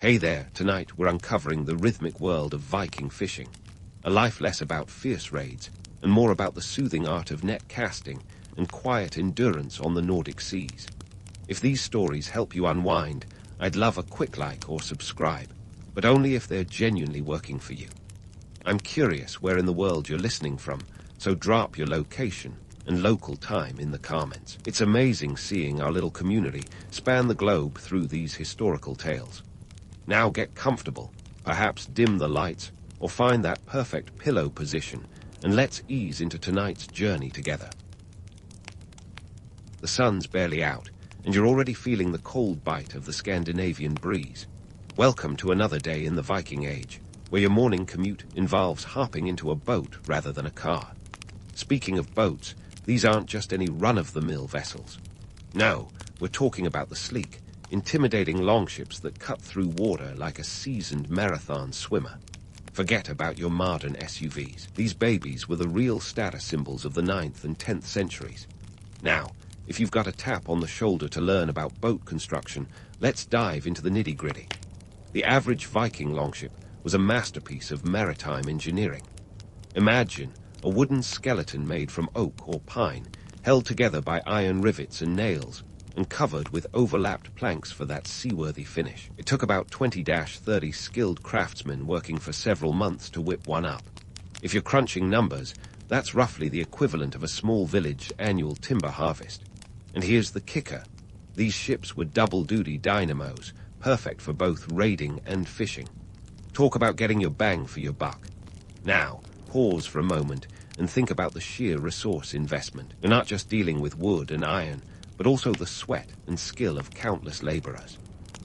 Hey there, tonight we're uncovering the rhythmic world of Viking fishing. A life less about fierce raids, and more about the soothing art of net casting and quiet endurance on the Nordic seas. If these stories help you unwind, I'd love a quick like or subscribe, but only if they're genuinely working for you. I'm curious where in the world you're listening from, so drop your location and local time in the comments. It's amazing seeing our little community span the globe through these historical tales. Now get comfortable, perhaps dim the lights, or find that perfect pillow position, and let's ease into tonight's journey together. The sun's barely out, and you're already feeling the cold bite of the Scandinavian breeze. Welcome to another day in the Viking Age, where your morning commute involves hopping into a boat rather than a car. Speaking of boats, these aren't just any run-of-the-mill vessels. No, we're talking about the sleek, intimidating longships that cut through water like a seasoned marathon swimmer. Forget about your modern SUVs. These babies were the real status symbols of the 9th and 10th centuries. Now, if you've got a tap on the shoulder to learn about boat construction, let's dive into the nitty-gritty. The average Viking longship was a masterpiece of maritime engineering. Imagine a wooden skeleton made from oak or pine, held together by iron rivets and nails, and covered with overlapped planks for that seaworthy finish. It took about 20-30 skilled craftsmen working for several months to whip one up. If you're crunching numbers, that's roughly the equivalent of a small village annual timber harvest. And here's the kicker. These ships were double-duty dynamos, perfect for both raiding and fishing. Talk about getting your bang for your buck. Now, pause for a moment and think about the sheer resource investment. You're not just dealing with wood and iron, but also the sweat and skill of countless laborers.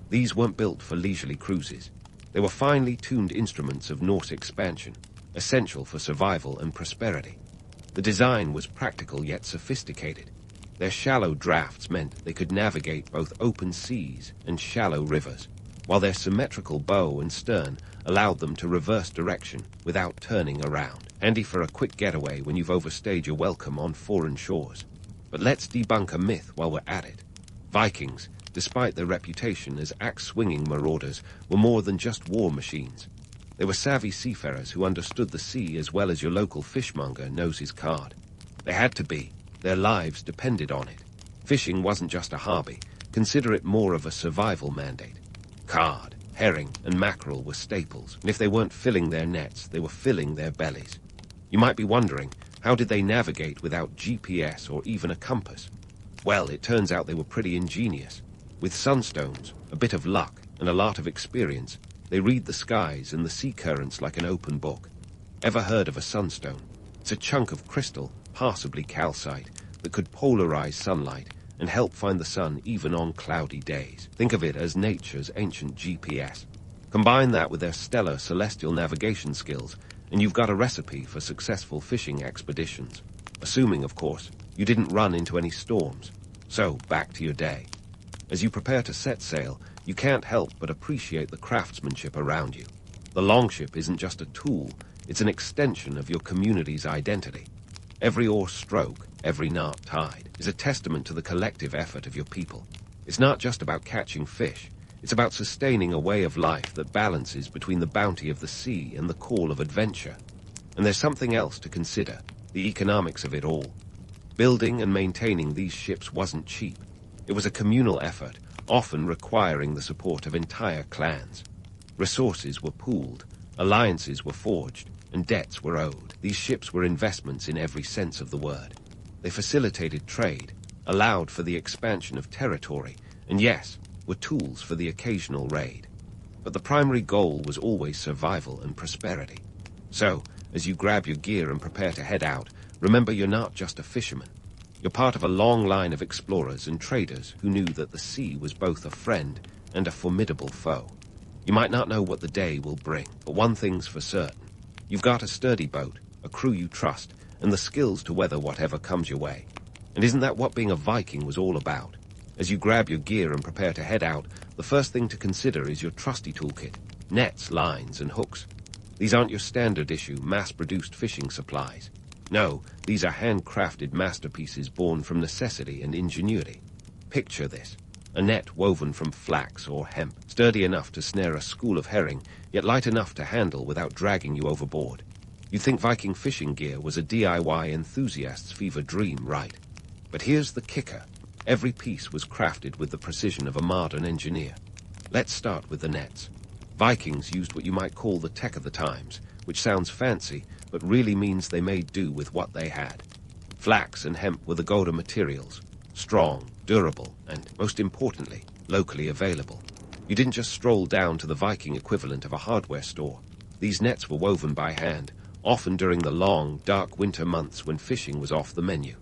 These weren't built for leisurely cruises. They were finely tuned instruments of Norse expansion, essential for survival and prosperity. The design was practical yet sophisticated. Their shallow drafts meant they could navigate both open seas and shallow rivers, while their symmetrical bow and stern allowed them to reverse direction without turning around. Handy for a quick getaway when you've overstayed your welcome on foreign shores. But let's debunk a myth while we're at it. Vikings, despite their reputation as axe-swinging marauders, were more than just war machines. They were savvy seafarers who understood the sea as well as your local fishmonger knows his card. They had to be. Their lives depended on it. Fishing wasn't just a hobby. Consider it more of a survival mandate. Cod, herring, and mackerel were staples, and if they weren't filling their nets, they were filling their bellies. You might be wondering, how did they navigate without GPS or even a compass? Well, it turns out they were pretty ingenious. With sunstones, a bit of luck, and a lot of experience, they read the skies and the sea currents like an open book. Ever heard of a sunstone? It's a chunk of crystal, possibly calcite, that could polarize sunlight and help find the sun even on cloudy days. Think of it as nature's ancient GPS. Combine that with their stellar celestial navigation skills, and you've got a recipe for successful fishing expeditions. Assuming, of course, you didn't run into any storms. So, back to your day. As you prepare to set sail, you can't help but appreciate the craftsmanship around you. The longship isn't just a tool, it's an extension of your community's identity. Every oar stroke, every knot tied, is a testament to the collective effort of your people. It's not just about catching fish. It's about sustaining a way of life that balances between the bounty of the sea and the call of adventure. And there's something else to consider, the economics of it all. Building and maintaining these ships wasn't cheap. It was a communal effort, often requiring the support of entire clans. Resources were pooled, alliances were forged, and debts were owed. These ships were investments in every sense of the word. They facilitated trade, allowed for the expansion of territory, and yes, were tools for the occasional raid. But the primary goal was always survival and prosperity. So, as you grab your gear and prepare to head out, remember you're not just a fisherman. You're part of a long line of explorers and traders who knew that the sea was both a friend and a formidable foe. You might not know what the day will bring, but one thing's for certain. You've got a sturdy boat, a crew you trust, and the skills to weather whatever comes your way. And isn't that what being a Viking was all about? As you grab your gear and prepare to head out, the first thing to consider is your trusty toolkit, nets, lines, and hooks. These aren't your standard-issue, mass-produced fishing supplies. No, these are handcrafted masterpieces born from necessity and ingenuity. Picture this. a net woven from flax or hemp, sturdy enough to snare a school of herring, yet light enough to handle without dragging you overboard. You'd think Viking fishing gear was a DIY enthusiast's fever dream, right? But here's the kicker. Every piece was crafted with the precision of a modern engineer. Let's start with the nets. Vikings used what you might call the tech of the times, which sounds fancy, but really means they made do with what they had. Flax and hemp were the go-to materials, strong, durable, and, most importantly, locally available. You didn't just stroll down to the Viking equivalent of a hardware store. These nets were woven by hand, often during the long, dark winter months when fishing was off the menu.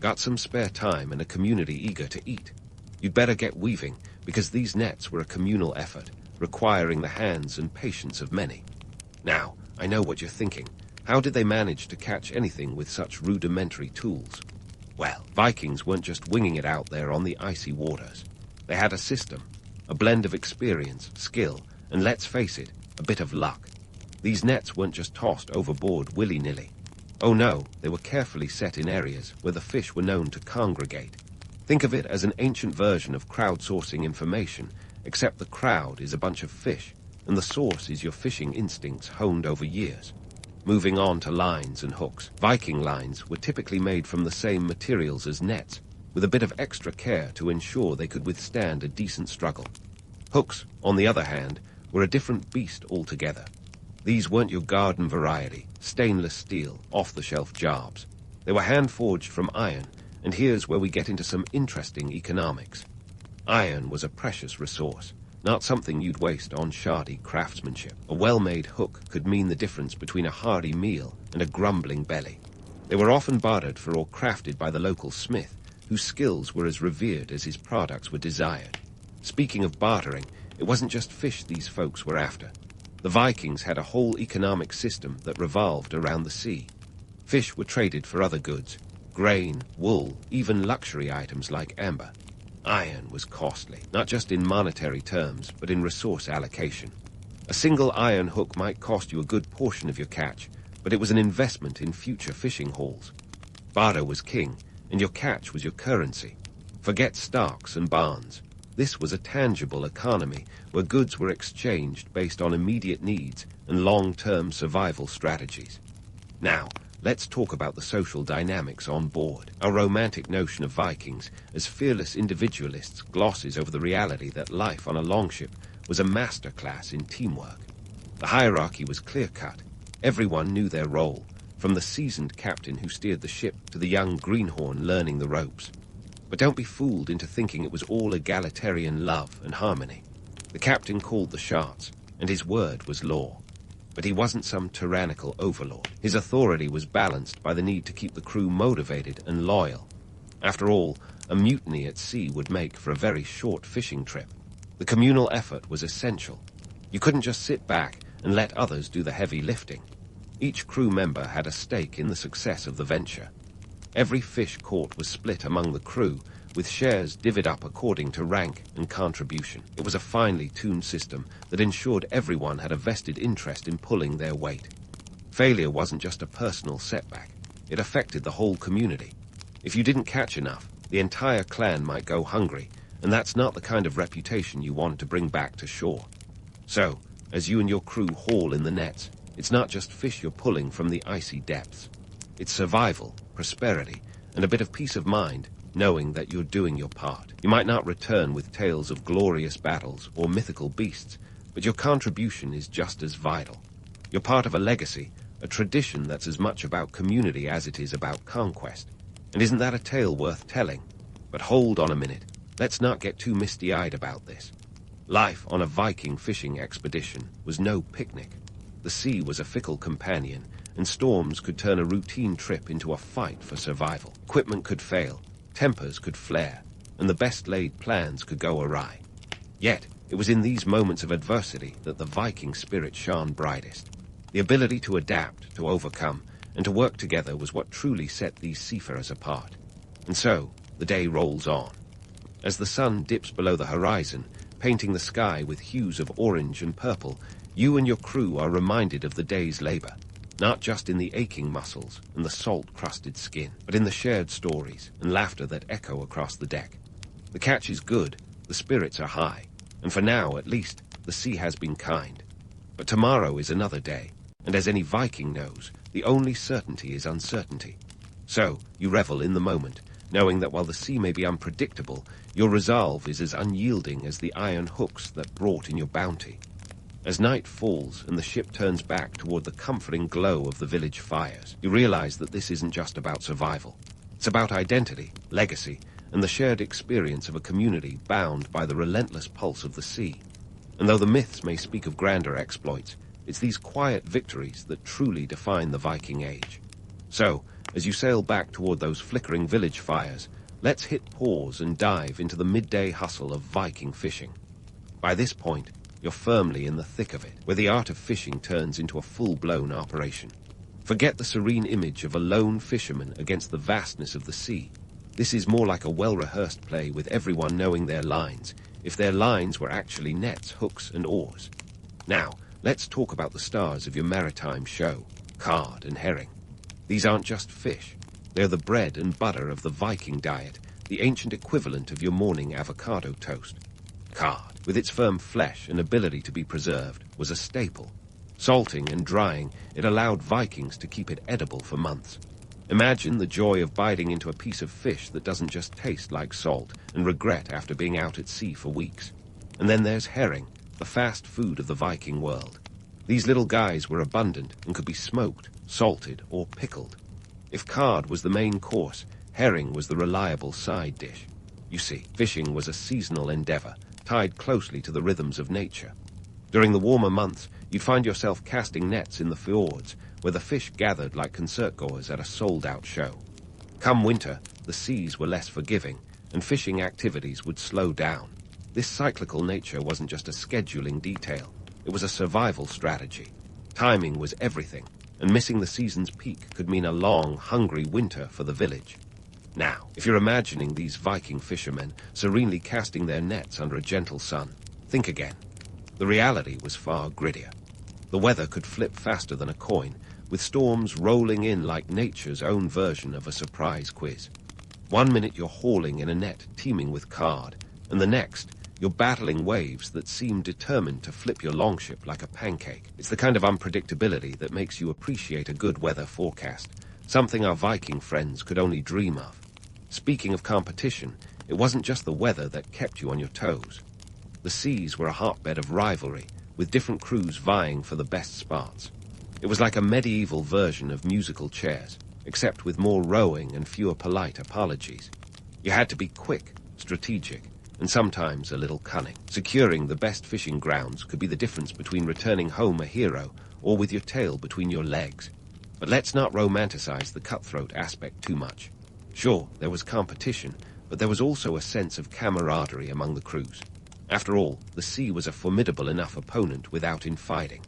Got some spare time and a community eager to eat? You'd better get weaving, because these nets were a communal effort, requiring the hands and patience of many. Now, I know what you're thinking. How did they manage to catch anything with such rudimentary tools? Well, Vikings weren't just winging it out there on the icy waters. They had a system, a blend of experience, skill, and let's face it, a bit of luck. These nets weren't just tossed overboard willy-nilly. Oh no, they were carefully set in areas where the fish were known to congregate. Think of it as an ancient version of crowdsourcing information, except the crowd is a bunch of fish, and the source is your fishing instincts honed over years. Moving on to lines and hooks. Viking lines were typically made from the same materials as nets, with a bit of extra care to ensure they could withstand a decent struggle. Hooks, on the other hand, were a different beast altogether. These weren't your garden variety, stainless steel, off-the-shelf jobs. They were hand-forged from iron, and here's where we get into some interesting economics. Iron was a precious resource, not something you'd waste on shoddy craftsmanship. A well-made hook could mean the difference between a hearty meal and a grumbling belly. They were often bartered for or crafted by the local smith, whose skills were as revered as his products were desired. Speaking of bartering, it wasn't just fish these folks were after. The Vikings had a whole economic system that revolved around the sea. Fish were traded for other goods, grain, wool, even luxury items like amber. Iron was costly, not just in monetary terms, but in resource allocation. A single iron hook might cost you a good portion of your catch, but it was an investment in future fishing hauls. Barter was king, and your catch was your currency. Forget stocks and barns. This was a tangible economy where goods were exchanged based on immediate needs and long-term survival strategies. Now, let's talk about the social dynamics on board. Our romantic notion of Vikings as fearless individualists glosses over the reality that life on a longship was a masterclass in teamwork. The hierarchy was clear-cut. Everyone knew their role, from the seasoned captain who steered the ship to the young greenhorn learning the ropes. But don't be fooled into thinking it was all egalitarian love and harmony. The captain called the shots, and his word was law. But he wasn't some tyrannical overlord. His authority was balanced by the need to keep the crew motivated and loyal. After all, a mutiny at sea would make for a very short fishing trip. The communal effort was essential. You couldn't just sit back and let others do the heavy lifting. Each crew member had a stake in the success of the venture. Every fish caught was split among the crew, with shares divvied up according to rank and contribution. It was a finely tuned system that ensured everyone had a vested interest in pulling their weight. Failure wasn't just a personal setback. It affected the whole community. If you didn't catch enough, the entire clan might go hungry, and that's not the kind of reputation you want to bring back to shore. So, as you and your crew haul in the nets, it's not just fish you're pulling from the icy depths. It's survival, prosperity, and a bit of peace of mind, knowing that you're doing your part. You might not return with tales of glorious battles or mythical beasts, but your contribution is just as vital. You're part of a legacy, a tradition that's as much about community as it is about conquest. And isn't that a tale worth telling? But hold on a minute. Let's not get too misty-eyed about this. Life on a Viking fishing expedition was no picnic. The sea was a fickle companion, and storms could turn a routine trip into a fight for survival. Equipment could fail, tempers could flare, and the best-laid plans could go awry. Yet, it was in these moments of adversity that the Viking spirit shone brightest. The ability to adapt, to overcome, and to work together was what truly set these seafarers apart. And so, the day rolls on. As the sun dips below the horizon, painting the sky with hues of orange and purple, you and your crew are reminded of the day's labor. Not just in the aching muscles and the salt-crusted skin, but in the shared stories and laughter that echo across the deck. The catch is good, the The spirits are high, and for now, at least, the sea has been kind. But tomorrow is another day, and as any Viking knows, the only certainty is uncertainty. So, you revel in the moment, knowing that while the sea may be unpredictable, your resolve is as unyielding as the iron hooks that brought in your bounty. As night falls and the ship turns back toward the comforting glow of the village fires, you realize that this isn't just about survival. It's about identity, legacy, and the shared experience of a community bound by the relentless pulse of the sea. And though the myths may speak of grander exploits, it's these quiet victories that truly define the Viking Age. So, as you sail back toward those flickering village fires, let's hit pause and dive into the midday hustle of Viking fishing. By this point, you're firmly in the thick of it, where the art of fishing turns into a full-blown operation. Forget the serene image of a lone fisherman against the vastness of the sea. This is more like a well-rehearsed play with everyone knowing their lines, if their lines were actually nets, hooks, and oars. Now, let's talk about the stars of your maritime show, cod and herring. These aren't just fish. They're the bread and butter of the Viking diet, the ancient equivalent of your morning avocado toast. Cod, with its firm flesh and ability to be preserved, was a staple. Salting and drying, it allowed Vikings to keep it edible for months. Imagine the joy of biting into a piece of fish that doesn't just taste like salt and regret after being out at sea for weeks. And then there's herring, the fast food of the Viking world. These little guys were abundant and could be smoked, salted, or pickled. If cod was the main course, herring was the reliable side dish. You see, fishing was a seasonal endeavor, tied closely to the rhythms of nature. During the warmer months, you'd find yourself casting nets in the fjords, where the fish gathered like concert-goers at a sold-out show. Come winter, the seas were less forgiving, and fishing activities would slow down. This cyclical nature wasn't just a scheduling detail, it was a survival strategy. Timing was everything, and missing the season's peak could mean a long, hungry winter for the village. Now, if you're imagining these Viking fishermen serenely casting their nets under a gentle sun, think again. The reality was far grittier. The weather could flip faster than a coin, with storms rolling in like nature's own version of a surprise quiz. One minute you're hauling in a net teeming with cod, and the next, you're battling waves that seem determined to flip your longship like a pancake. It's the kind of unpredictability that makes you appreciate a good weather forecast, something our Viking friends could only dream of. Speaking of competition, it wasn't just the weather that kept you on your toes. The seas were a hotbed of rivalry, with different crews vying for the best spots. It was like a medieval version of musical chairs, except with more rowing and fewer polite apologies. You had to be quick, strategic, and sometimes a little cunning. Securing the best fishing grounds could be the difference between returning home a hero or with your tail between your legs. But let's not romanticize the cutthroat aspect too much. Sure, there was competition, but there was also a sense of camaraderie among the crews. After all, the sea was a formidable enough opponent without infighting.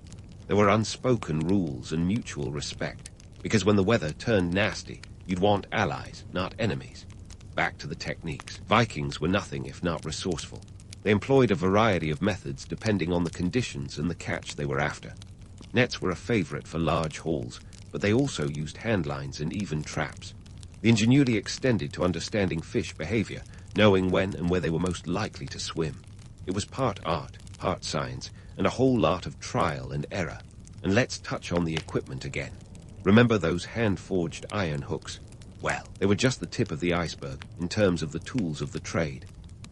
There were unspoken rules and mutual respect, because when the weather turned nasty, you'd want allies, not enemies. Back to the techniques. Vikings were nothing if not resourceful. They employed a variety of methods depending on the conditions and the catch they were after. Nets were a favorite for large hauls, but they also used handlines and even traps. The ingenuity extended to understanding fish behavior, knowing when and where they were most likely to swim. It was part art, part science, and a whole lot of trial and error. And let's touch on the equipment again. Remember those hand-forged iron hooks? Well, they were just the tip of the iceberg in terms of the tools of the trade.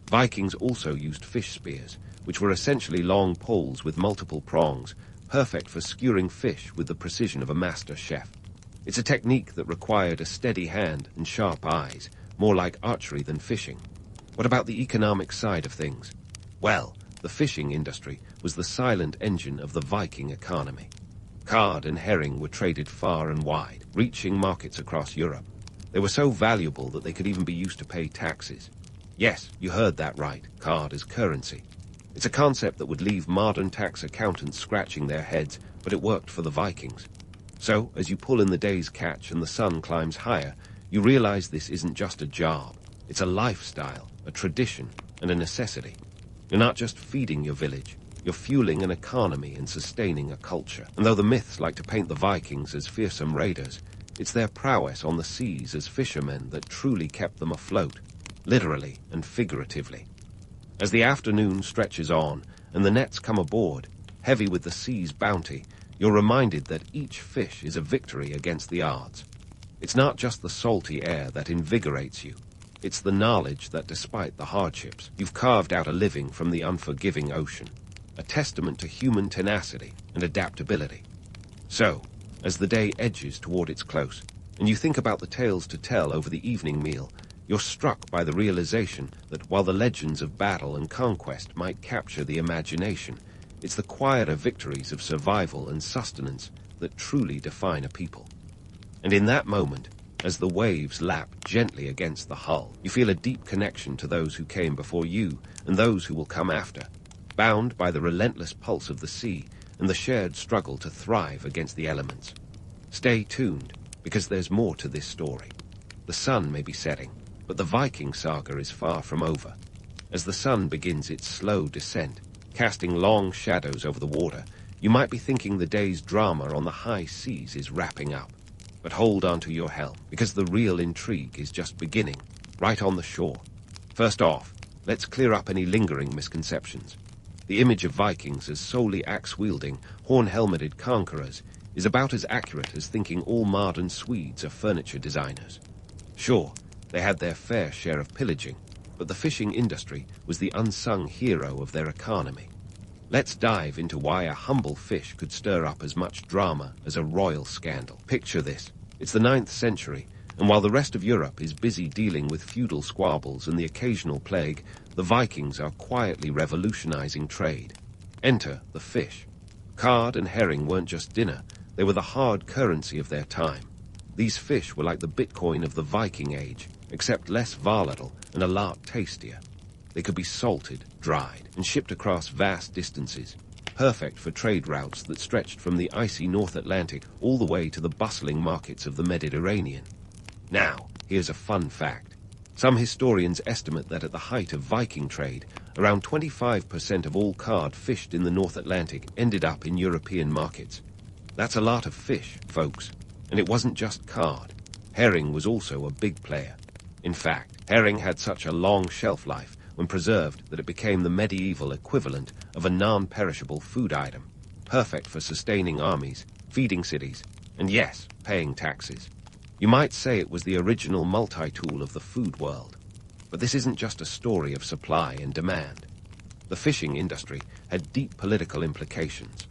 Vikings also used fish spears, which were essentially long poles with multiple prongs, perfect for skewering fish with the precision of a master chef. It's a technique that required a steady hand and sharp eyes, more like archery than fishing. What about the economic side of things? Well, the fishing industry was the silent engine of the Viking economy. Cod and herring were traded far and wide, reaching markets across Europe. They were so valuable that they could even be used to pay taxes. Yes, you heard that right, cod as currency. It's a concept that would leave modern tax accountants scratching their heads, but it worked for the Vikings. So, as you pull in the day's catch and the sun climbs higher, you realize this isn't just a job. It's a lifestyle, a tradition, and a necessity. You're not just feeding your village, you're fueling an economy and sustaining a culture. And though the myths like to paint the Vikings as fearsome raiders, it's their prowess on the seas as fishermen that truly kept them afloat, literally and figuratively. As the afternoon stretches on and the nets come aboard, heavy with the sea's bounty, you're reminded that each fish is a victory against the odds. It's not just the salty air that invigorates you. It's the knowledge that despite the hardships, you've carved out a living from the unforgiving ocean, a testament to human tenacity and adaptability. So, as the day edges toward its close, and you think about the tales to tell over the evening meal, you're struck by the realization that while the legends of battle and conquest might capture the imagination, it's the quieter victories of survival and sustenance that truly define a people. And in that moment, as the waves lap gently against the hull, you feel a deep connection to those who came before you and those who will come after, bound by the relentless pulse of the sea and the shared struggle to thrive against the elements. Stay tuned, because there's more to this story. The sun may be setting, but the Viking saga is far from over. As the sun begins its slow descent, casting long shadows over the water, you might be thinking the day's drama on the high seas is wrapping up. But hold on to your helm, because the real intrigue is just beginning, right on the shore. First off, let's clear up any lingering misconceptions. The image of Vikings as solely axe-wielding, horn-helmeted conquerors is about as accurate as thinking all modern Swedes are furniture designers. Sure, they had their fair share of pillaging, but the fishing industry was the unsung hero of their economy. Let's dive into why a humble fish could stir up as much drama as a royal scandal. Picture this. It's the 9th century, and while the rest of Europe is busy dealing with feudal squabbles and the occasional plague, the Vikings are quietly revolutionizing trade. Enter the fish. Cod and herring weren't just dinner, they were the hard currency of their time. These fish were like the Bitcoin of the Viking Age, except less volatile and a lot tastier. They could be salted, dried, and shipped across vast distances, perfect for trade routes that stretched from the icy North Atlantic all the way to the bustling markets of the Mediterranean. Now, here's a fun fact. Some historians estimate that at the height of Viking trade, around 25% of all cod fished in the North Atlantic ended up in European markets. That's a lot of fish, folks, and it wasn't just cod. Herring was also a big player. In fact, herring had such a long shelf life when preserved that it became the medieval equivalent of a non-perishable food item, perfect for sustaining armies, feeding cities, and yes, paying taxes. You might say it was the original multi-tool of the food world. But this isn't just a story of supply and demand. The fishing industry had deep political implications.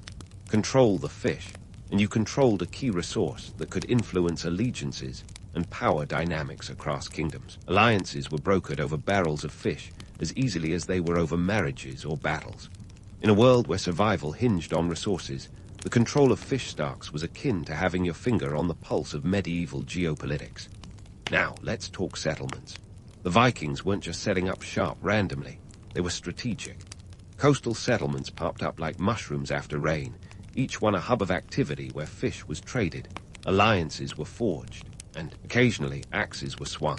Control the fish, and you controlled a key resource that could influence allegiances and power dynamics across kingdoms. Alliances were brokered over barrels of fish as easily as they were over marriages or battles. In a world where survival hinged on resources, the control of fish stocks was akin to having your finger on the pulse of medieval geopolitics. Now, let's talk settlements. The Vikings weren't just setting up shop randomly, they were strategic. Coastal settlements popped up like mushrooms after rain, each one a hub of activity where fish was traded, alliances were forged, and occasionally axes were swung.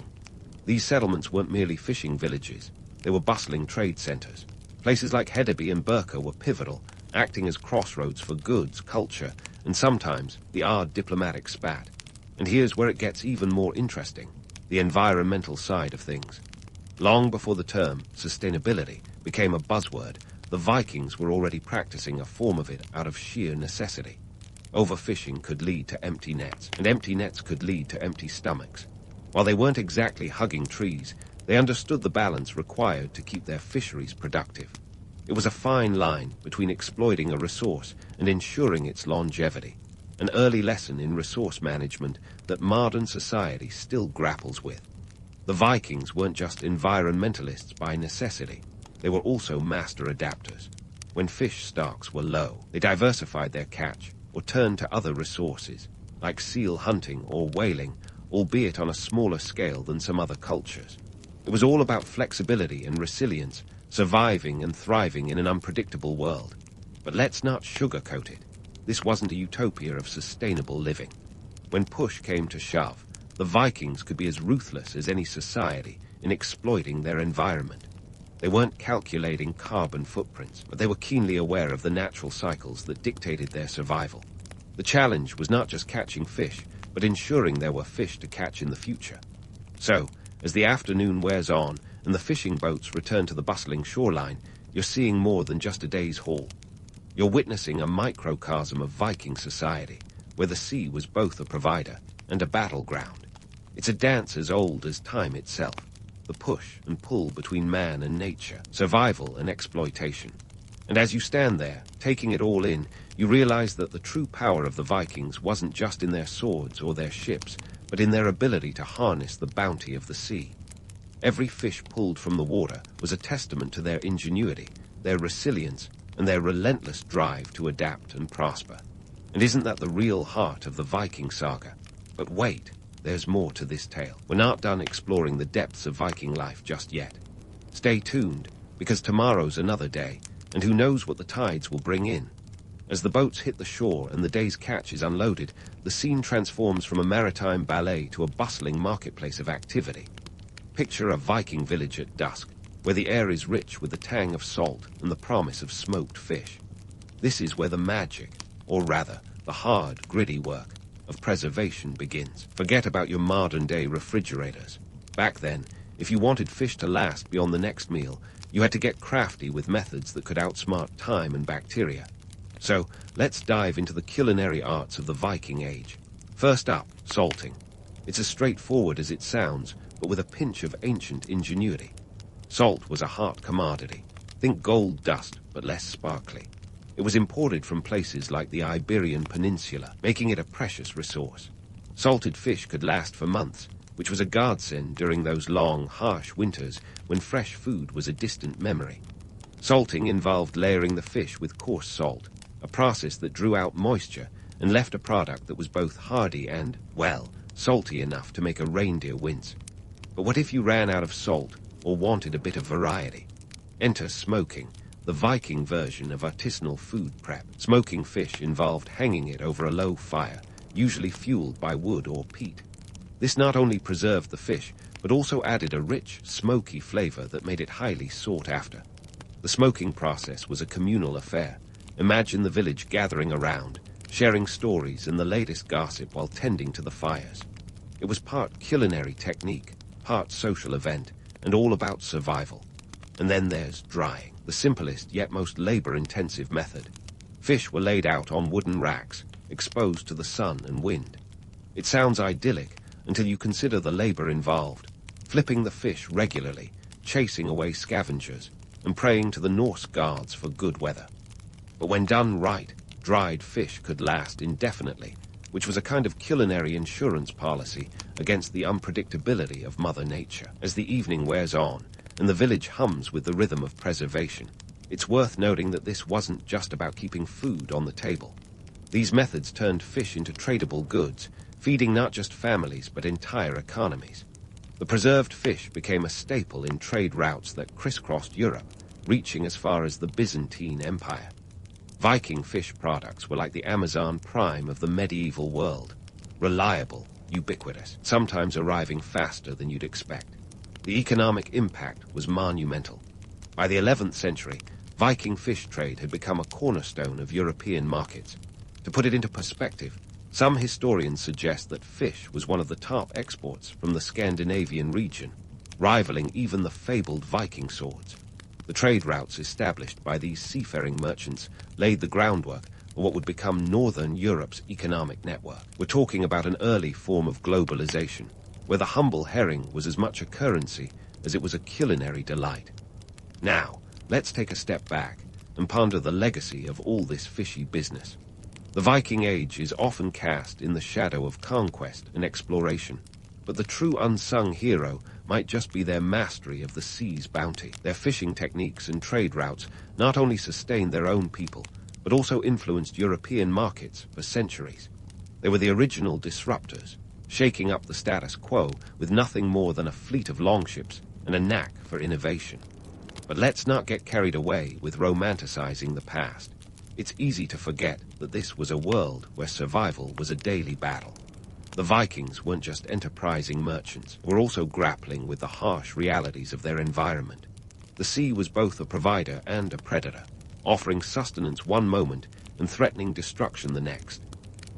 These settlements weren't merely fishing villages, they were bustling trade centers. Places like Hedeby and Birka were pivotal, acting as crossroads for goods, culture, and sometimes the odd diplomatic spat. And here's where it gets even more interesting, the environmental side of things. Long before the term sustainability became a buzzword, the Vikings were already practicing a form of it out of sheer necessity. Overfishing could lead to empty nets, and empty nets could lead to empty stomachs. While they weren't exactly hugging trees, they understood the balance required to keep their fisheries productive. It was a fine line between exploiting a resource and ensuring its longevity, an early lesson in resource management that modern society still grapples with. The Vikings weren't just environmentalists by necessity, they were also master adapters. When fish stocks were low, they diversified their catch or turned to other resources, like seal hunting or whaling, albeit on a smaller scale than some other cultures. It was all about flexibility and resilience, surviving and thriving in an unpredictable world. But let's not sugarcoat it. This wasn't a utopia of sustainable living. When push came to shove, the Vikings could be as ruthless as any society in exploiting their environment. They weren't calculating carbon footprints, but they were keenly aware of the natural cycles that dictated their survival. The challenge was not just catching fish, but ensuring there were fish to catch in the future. So, as the afternoon wears on and the fishing boats return to the bustling shoreline, you're seeing more than just a day's haul. You're witnessing a microcosm of Viking society, where the sea was both a provider and a battleground. It's a dance as old as time itself, the push and pull between man and nature, survival and exploitation. And as you stand there, taking it all in, you realize that the true power of the Vikings wasn't just in their swords or their ships, but in their ability to harness the bounty of the sea. Every fish pulled from the water was a testament to their ingenuity, their resilience, and their relentless drive to adapt and prosper. And isn't that the real heart of the Viking saga? But wait, there's more to this tale. We're not done exploring the depths of Viking life just yet. Stay tuned, because tomorrow's another day, and who knows what the tides will bring in. As the boats hit the shore and the day's catch is unloaded, the scene transforms from a maritime ballet to a bustling marketplace of activity. Picture a Viking village at dusk, where the air is rich with the tang of salt and the promise of smoked fish. This is where the magic, or rather, the hard, gritty work of preservation begins. Forget about your modern-day refrigerators. Back then, if you wanted fish to last beyond the next meal, you had to get crafty with methods that could outsmart time and bacteria. So, let's dive into the culinary arts of the Viking Age. First up, salting. It's as straightforward as it sounds, but with a pinch of ancient ingenuity. Salt was a hot commodity. Think gold dust, but less sparkly. It was imported from places like the Iberian Peninsula, making it a precious resource. Salted fish could last for months, which was a godsend during those long, harsh winters when fresh food was a distant memory. Salting involved layering the fish with coarse salt, a process that drew out moisture and left a product that was both hardy and, well, salty enough to make a reindeer wince. But what if you ran out of salt or wanted a bit of variety? Enter smoking, the Viking version of artisanal food prep. Smoking fish involved hanging it over a low fire, usually fueled by wood or peat. This not only preserved the fish, but also added a rich, smoky flavor that made it highly sought after. The smoking process was a communal affair. Imagine the village gathering around, sharing stories and the latest gossip while tending to the fires. It was part culinary technique, part social event, and all about survival. And then there's drying, the simplest yet most labor-intensive method. Fish were laid out on wooden racks, exposed to the sun and wind. It sounds idyllic until you consider the labor involved, flipping the fish regularly, chasing away scavengers, and praying to the Norse gods for good weather. But when done right, dried fish could last indefinitely, which was a kind of culinary insurance policy against the unpredictability of Mother Nature. As the evening wears on, and the village hums with the rhythm of preservation, it's worth noting that this wasn't just about keeping food on the table. These methods turned fish into tradable goods, feeding not just families but entire economies. The preserved fish became a staple in trade routes that crisscrossed Europe, reaching as far as the Byzantine Empire. Viking fish products were like the Amazon Prime of the medieval world, reliable, ubiquitous, sometimes arriving faster than you'd expect. The economic impact was monumental. By the 11th century, Viking fish trade had become a cornerstone of European markets. To put it into perspective, some historians suggest that fish was one of the top exports from the Scandinavian region, rivaling even the fabled Viking swords. The trade routes established by these seafaring merchants laid the groundwork for what would become Northern Europe's economic network. We're talking about an early form of globalization, where the humble herring was as much a currency as it was a culinary delight. Now, let's take a step back and ponder the legacy of all this fishy business. The Viking Age is often cast in the shadow of conquest and exploration, but the true unsung hero might just be their mastery of the sea's bounty. Their fishing techniques and trade routes not only sustained their own people, but also influenced European markets for centuries. They were the original disruptors, shaking up the status quo with nothing more than a fleet of longships and a knack for innovation. But let's not get carried away with romanticizing the past. It's easy to forget that this was a world where survival was a daily battle. The Vikings weren't just enterprising merchants, they were also grappling with the harsh realities of their environment. The sea was both a provider and a predator, offering sustenance one moment and threatening destruction the next.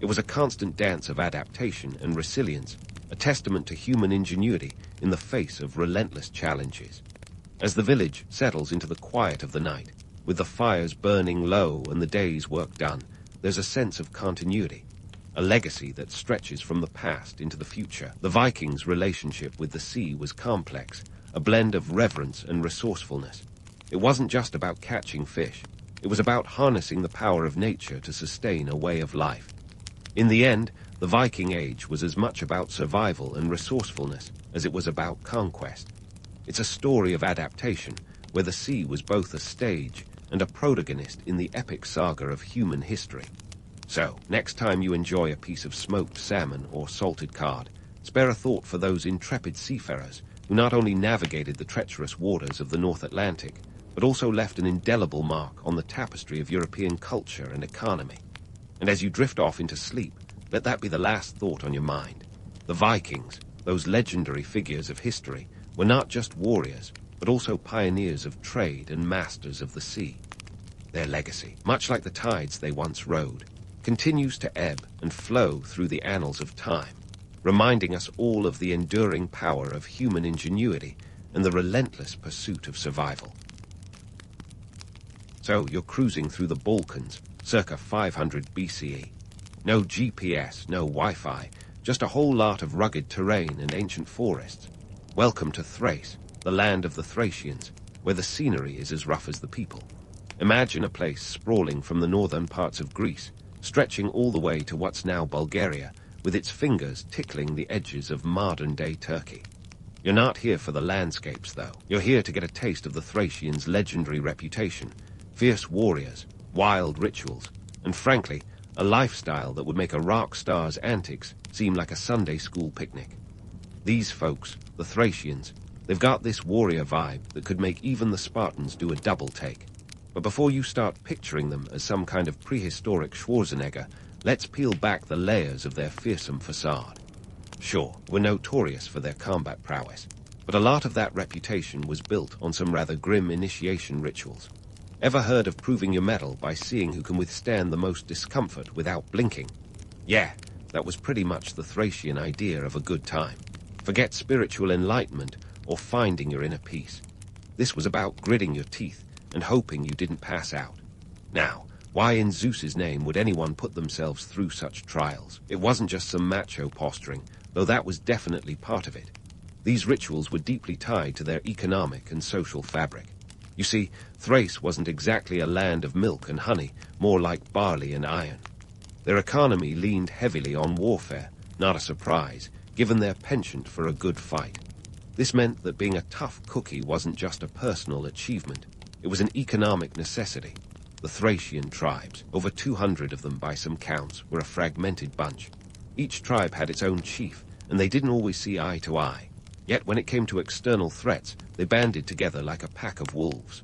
It was a constant dance of adaptation and resilience, a testament to human ingenuity in the face of relentless challenges. As the village settles into the quiet of the night, with the fires burning low and the day's work done, there's a sense of continuity, a legacy that stretches from the past into the future. The Vikings' relationship with the sea was complex, a blend of reverence and resourcefulness. It wasn't just about catching fish. It was about harnessing the power of nature to sustain a way of life. In the end, the Viking Age was as much about survival and resourcefulness as it was about conquest. It's a story of adaptation, where the sea was both a stage and a protagonist in the epic saga of human history. So, next time you enjoy a piece of smoked salmon or salted cod, spare a thought for those intrepid seafarers who not only navigated the treacherous waters of the North Atlantic, but also left an indelible mark on the tapestry of European culture and economy. And as you drift off into sleep, let that be the last thought on your mind. The Vikings, those legendary figures of history, were not just warriors, but also pioneers of trade and masters of the sea. Their legacy, much like the tides they once rode, continues to ebb and flow through the annals of time, reminding us all of the enduring power of human ingenuity and the relentless pursuit of survival. So you're cruising through the Balkans, circa 500 BCE. No GPS, no Wi-Fi, just a whole lot of rugged terrain and ancient forests. Welcome to Thrace, the land of the Thracians, where the scenery is as rough as the people. Imagine a place sprawling from the northern parts of Greece, stretching all the way to what's now Bulgaria, with its fingers tickling the edges of modern-day Turkey. You're not here for the landscapes, though. You're here to get a taste of the Thracians' legendary reputation, fierce warriors, wild rituals, and frankly, a lifestyle that would make a rock star's antics seem like a Sunday school picnic. These folks, the Thracians, they've got this warrior vibe that could make even the Spartans do a double take. But before you start picturing them as some kind of prehistoric Schwarzenegger, let's peel back the layers of their fearsome facade. Sure, we're notorious for their combat prowess, but a lot of that reputation was built on some rather grim initiation rituals. Ever heard of proving your mettle by seeing who can withstand the most discomfort without blinking? Yeah, that was pretty much the Thracian idea of a good time. Forget spiritual enlightenment or finding your inner peace. This was about gritting your teeth and hoping you didn't pass out. Now, why in Zeus's name would anyone put themselves through such trials? It wasn't just some macho posturing, though that was definitely part of it. These rituals were deeply tied to their economic and social fabric. You see, Thrace wasn't exactly a land of milk and honey, more like barley and iron. Their economy leaned heavily on warfare, not a surprise, given their penchant for a good fight. This meant that being a tough cookie wasn't just a personal achievement. It was an economic necessity. The Thracian tribes, over 200 of them by some counts, were a fragmented bunch. Each tribe had its own chief, and they didn't always see eye to eye. Yet when it came to external threats, they banded together like a pack of wolves.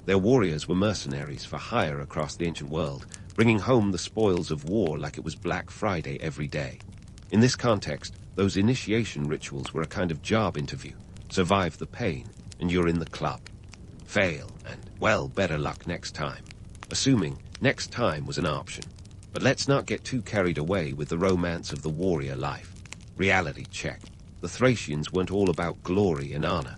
Their warriors were mercenaries for hire across the ancient world, bringing home the spoils of war like it was Black Friday every day. In this context, those initiation rituals were a kind of job interview. Survive the pain, and you're in the club. Fail, and, well, better luck next time. Assuming next time was an option. But let's not get too carried away with the romance of the warrior life. Reality check. The Thracians weren't all about glory and honor.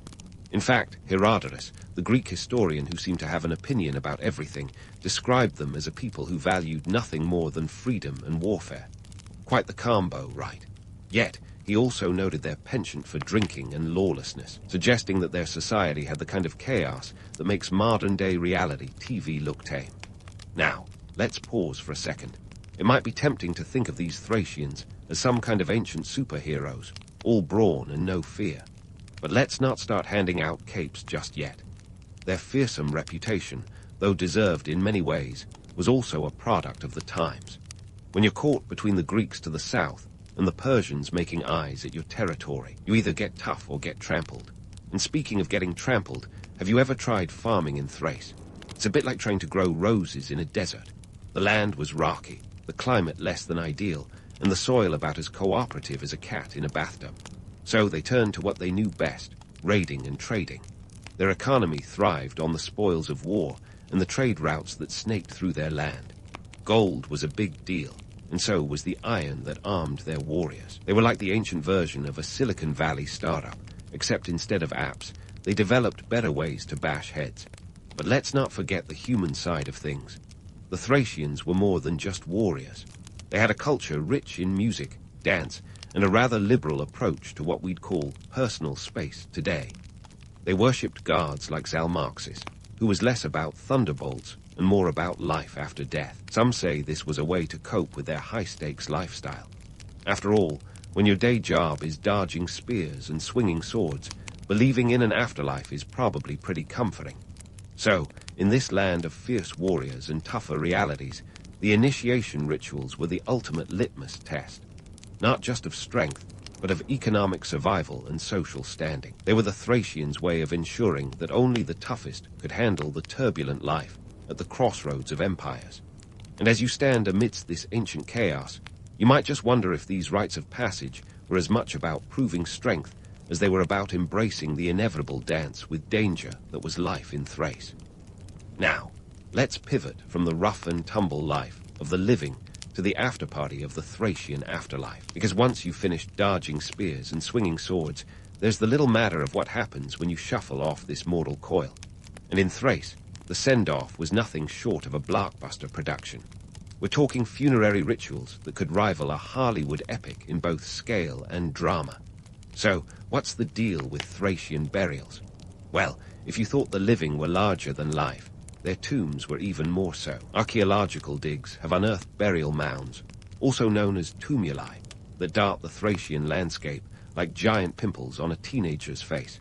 In fact, Herodotus, the Greek historian who seemed to have an opinion about everything, described them as a people who valued nothing more than freedom and warfare. Quite the combo, right? Yet, he also noted their penchant for drinking and lawlessness, suggesting that their society had the kind of chaos that makes modern-day reality TV look tame. Now, let's pause for a second. It might be tempting to think of these Thracians as some kind of ancient superheroes, all brawn and no fear. But let's not start handing out capes just yet. Their fearsome reputation, though deserved in many ways, was also a product of the times. When you're caught between the Greeks to the south and the Persians making eyes at your territory, you either get tough or get trampled. And speaking of getting trampled, have you ever tried farming in Thrace? It's a bit like trying to grow roses in a desert. The land was rocky, the climate less than ideal, and the soil about as cooperative as a cat in a bathtub. So they turned to what they knew best, raiding and trading. Their economy thrived on the spoils of war and the trade routes that snaked through their land. Gold was a big deal, and so was the iron that armed their warriors. They were like the ancient version of a Silicon Valley startup, except instead of apps, they developed better ways to bash heads. But let's not forget the human side of things. The Thracians were more than just warriors. They had a culture rich in music, dance, and a rather liberal approach to what we'd call personal space today. They worshipped gods like Zalmarxis, who was less about thunderbolts and more about life after death. Some say this was a way to cope with their high-stakes lifestyle. After all, when your day job is dodging spears and swinging swords, believing in an afterlife is probably pretty comforting. So, in this land of fierce warriors and tougher realities, the initiation rituals were the ultimate litmus test, not just of strength, but of economic survival and social standing. They were the Thracians' way of ensuring that only the toughest could handle the turbulent life at the crossroads of empires. And as you stand amidst this ancient chaos, you might just wonder if these rites of passage were as much about proving strength as they were about embracing the inevitable dance with danger that was life in Thrace. Now, let's pivot from the rough and tumble life of the living to the afterparty of the Thracian afterlife. Because once you've finished dodging spears and swinging swords, there's the little matter of what happens when you shuffle off this mortal coil. And in Thrace, the send-off was nothing short of a blockbuster production. We're talking funerary rituals that could rival a Hollywood epic in both scale and drama. So, what's the deal with Thracian burials? Well, if you thought the living were larger than life, their tombs were even more so. Archaeological digs have unearthed burial mounds, also known as tumuli, that dart the Thracian landscape like giant pimples on a teenager's face.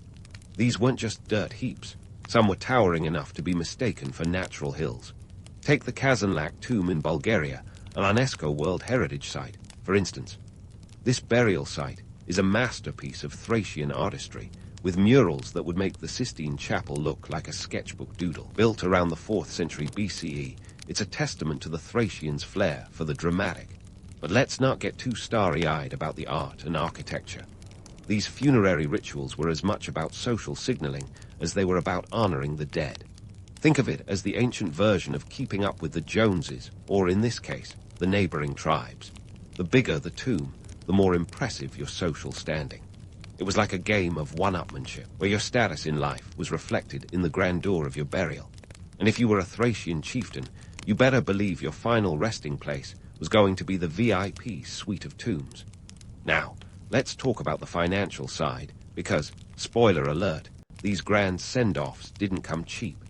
These weren't just dirt heaps. Some were towering enough to be mistaken for natural hills. Take the Kazanlak tomb in Bulgaria, an UNESCO World Heritage Site, for instance. This burial site is a masterpiece of Thracian artistry, with murals that would make the Sistine Chapel look like a sketchbook doodle. Built around the 4th century BCE, it's a testament to the Thracians' flair for the dramatic. But let's not get too starry-eyed about the art and architecture. These funerary rituals were as much about social signaling as they were about honoring the dead. Think of it as the ancient version of keeping up with the Joneses, or in this case, the neighboring tribes. The bigger the tomb, the more impressive your social standing. It was like a game of one-upmanship, where your status in life was reflected in the grandeur of your burial. And if you were a Thracian chieftain, you better believe your final resting place was going to be the VIP suite of tombs. Now, let's talk about the financial side, because, spoiler alert, these grand send-offs didn't come cheap.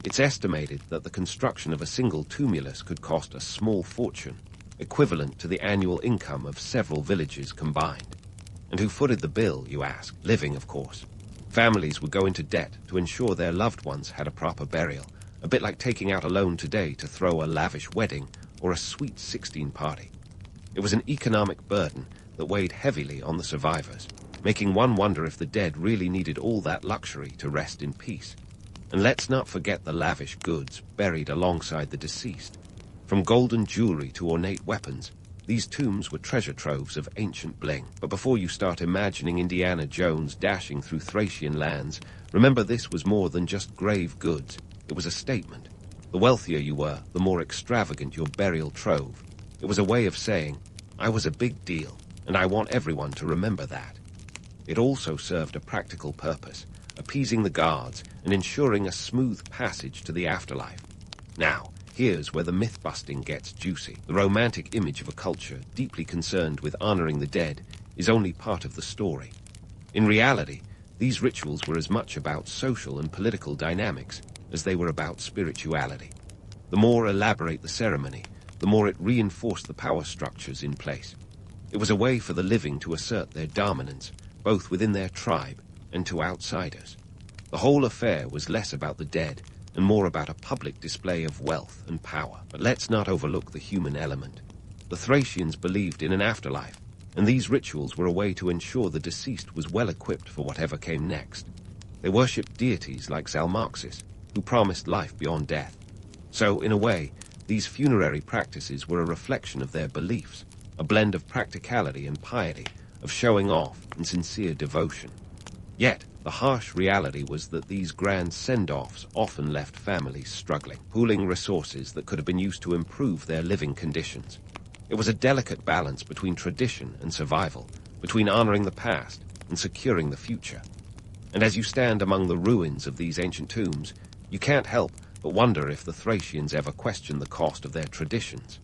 It's estimated that the construction of a single tumulus could cost a small fortune, equivalent to the annual income of several villages combined. And who footed the bill, you ask? Living, of course. Families would go into debt to ensure their loved ones had a proper burial, a bit like taking out a loan today to throw a lavish wedding or a sweet 16 party. It was an economic burden that weighed heavily on the survivors, making one wonder if the dead really needed all that luxury to rest in peace. And let's not forget the lavish goods buried alongside the deceased. From golden jewelry to ornate weapons, these tombs were treasure troves of ancient bling. But before you start imagining Indiana Jones dashing through Thracian lands, remember this was more than just grave goods. It was a statement. The wealthier you were, the more extravagant your burial trove. It was a way of saying, I was a big deal, and I want everyone to remember that. It also served a practical purpose, appeasing the guards and ensuring a smooth passage to the afterlife. Now, here's where the myth-busting gets juicy. The romantic image of a culture deeply concerned with honoring the dead is only part of the story. In reality, these rituals were as much about social and political dynamics as they were about spirituality. The more elaborate the ceremony, the more it reinforced the power structures in place. It was a way for the living to assert their dominance, both within their tribe and to outsiders. The whole affair was less about the dead and more about a public display of wealth and power. But let's not overlook the human element. The Thracians believed in an afterlife, and these rituals were a way to ensure the deceased was well equipped for whatever came next. They worshipped deities like Zalmarxis, who promised life beyond death. So, in a way, these funerary practices were a reflection of their beliefs, a blend of practicality and piety, of showing off and sincere devotion. Yet, the harsh reality was that these grand send-offs often left families struggling, pooling resources that could have been used to improve their living conditions. It was a delicate balance between tradition and survival, between honoring the past and securing the future. And as you stand among the ruins of these ancient tombs, you can't help but wonder if the Thracians ever questioned the cost of their traditions.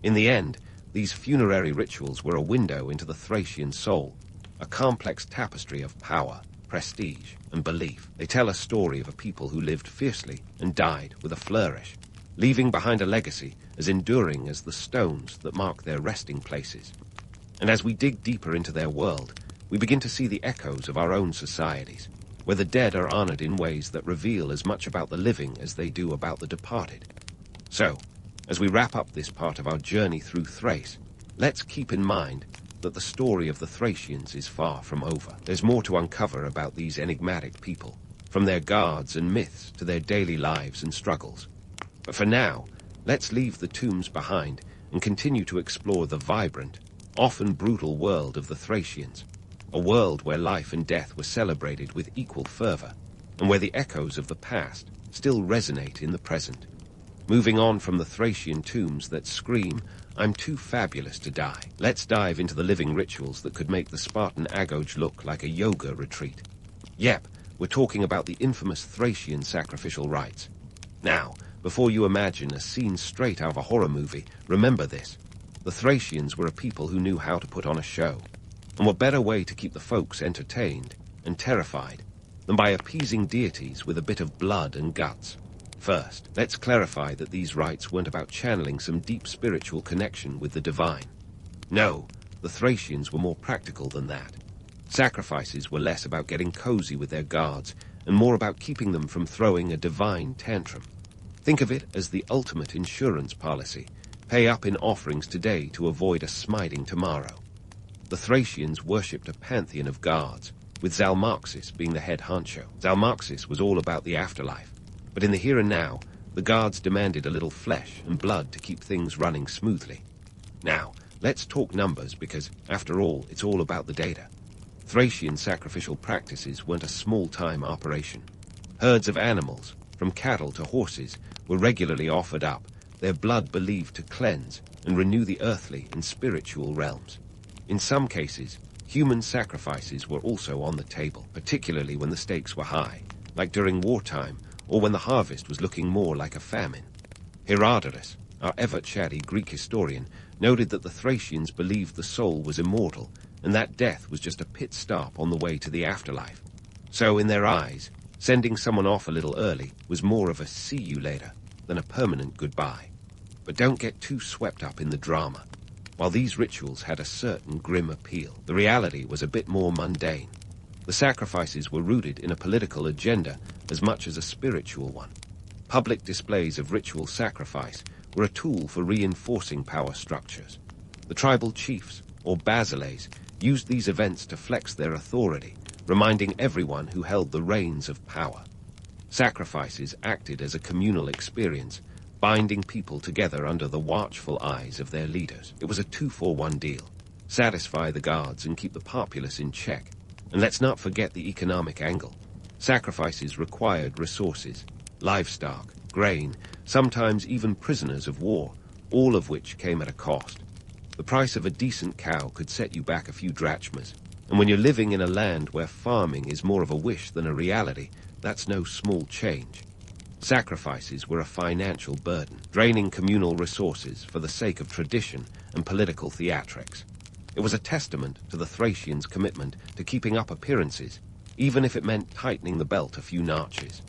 In the end, these funerary rituals were a window into the Thracian soul, a complex tapestry of power, prestige, and belief. They tell a story of a people who lived fiercely and died with a flourish, leaving behind a legacy as enduring as the stones that mark their resting places. And as we dig deeper into their world, we begin to see the echoes of our own societies, where the dead are honored in ways that reveal as much about the living as they do about the departed. So, as we wrap up this part of our journey through Thrace, let's keep in mind that the story of the Thracians is far from over. There's more to uncover about these enigmatic people, from their gods and myths to their daily lives and struggles. But for now, let's leave the tombs behind and continue to explore the vibrant, often brutal world of the Thracians, a world where life and death were celebrated with equal fervor, and where the echoes of the past still resonate in the present. Moving on from the Thracian tombs that scream, "I'm too fabulous to die," let's dive into the living rituals that could make the Spartan agoge look like a yoga retreat. Yep, we're talking about the infamous Thracian sacrificial rites. Now, before you imagine a scene straight out of a horror movie, remember this. The Thracians were a people who knew how to put on a show. And what better way to keep the folks entertained and terrified than by appeasing deities with a bit of blood and guts? First, let's clarify that these rites weren't about channeling some deep spiritual connection with the divine. No, the Thracians were more practical than that. Sacrifices were less about getting cozy with their gods and more about keeping them from throwing a divine tantrum. Think of it as the ultimate insurance policy. Pay up in offerings today to avoid a smiting tomorrow. The Thracians worshipped a pantheon of gods, with Zalmoxis being the head honcho. Zalmoxis was all about the afterlife, but in the here and now, the gods demanded a little flesh and blood to keep things running smoothly. Now, let's talk numbers because, after all, it's all about the data. Thracian sacrificial practices weren't a small-time operation. Herds of animals, from cattle to horses, were regularly offered up, their blood believed to cleanse and renew the earthly and spiritual realms. In some cases, human sacrifices were also on the table, particularly when the stakes were high, like during wartime or when the harvest was looking more like a famine. Herodotus, our ever-chatty Greek historian, noted that the Thracians believed the soul was immortal and that death was just a pit stop on the way to the afterlife. So in their eyes, sending someone off a little early was more of a see you later than a permanent goodbye. But don't get too swept up in the drama. While these rituals had a certain grim appeal, the reality was a bit more mundane. The sacrifices were rooted in a political agenda as much as a spiritual one. Public displays of ritual sacrifice were a tool for reinforcing power structures. The tribal chiefs, or basiles, used these events to flex their authority, reminding everyone who held the reins of power. Sacrifices acted as a communal experience, binding people together under the watchful eyes of their leaders. It was a 2-for-1 deal. Satisfy the gods and keep the populace in check. And let's not forget the economic angle. Sacrifices required resources, livestock, grain, sometimes even prisoners of war, all of which came at a cost. The price of a decent cow could set you back a few drachmas. And when you're living in a land where farming is more of a wish than a reality, that's no small change. Sacrifices were a financial burden, draining communal resources for the sake of tradition and political theatrics. It was a testament to the Thracians' commitment to keeping up appearances, even if it meant tightening the belt a few notches.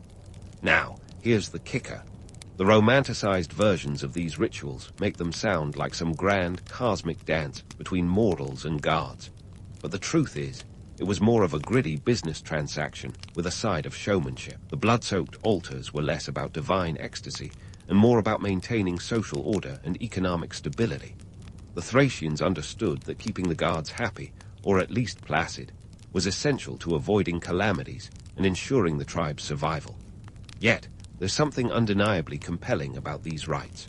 Now, here's the kicker. The romanticized versions of these rituals make them sound like some grand cosmic dance between mortals and gods. But the truth is, it was more of a gritty business transaction with a side of showmanship. The blood-soaked altars were less about divine ecstasy and more about maintaining social order and economic stability. The Thracians understood that keeping the gods happy, or at least placid, was essential to avoiding calamities and ensuring the tribe's survival. Yet, there's something undeniably compelling about these rites.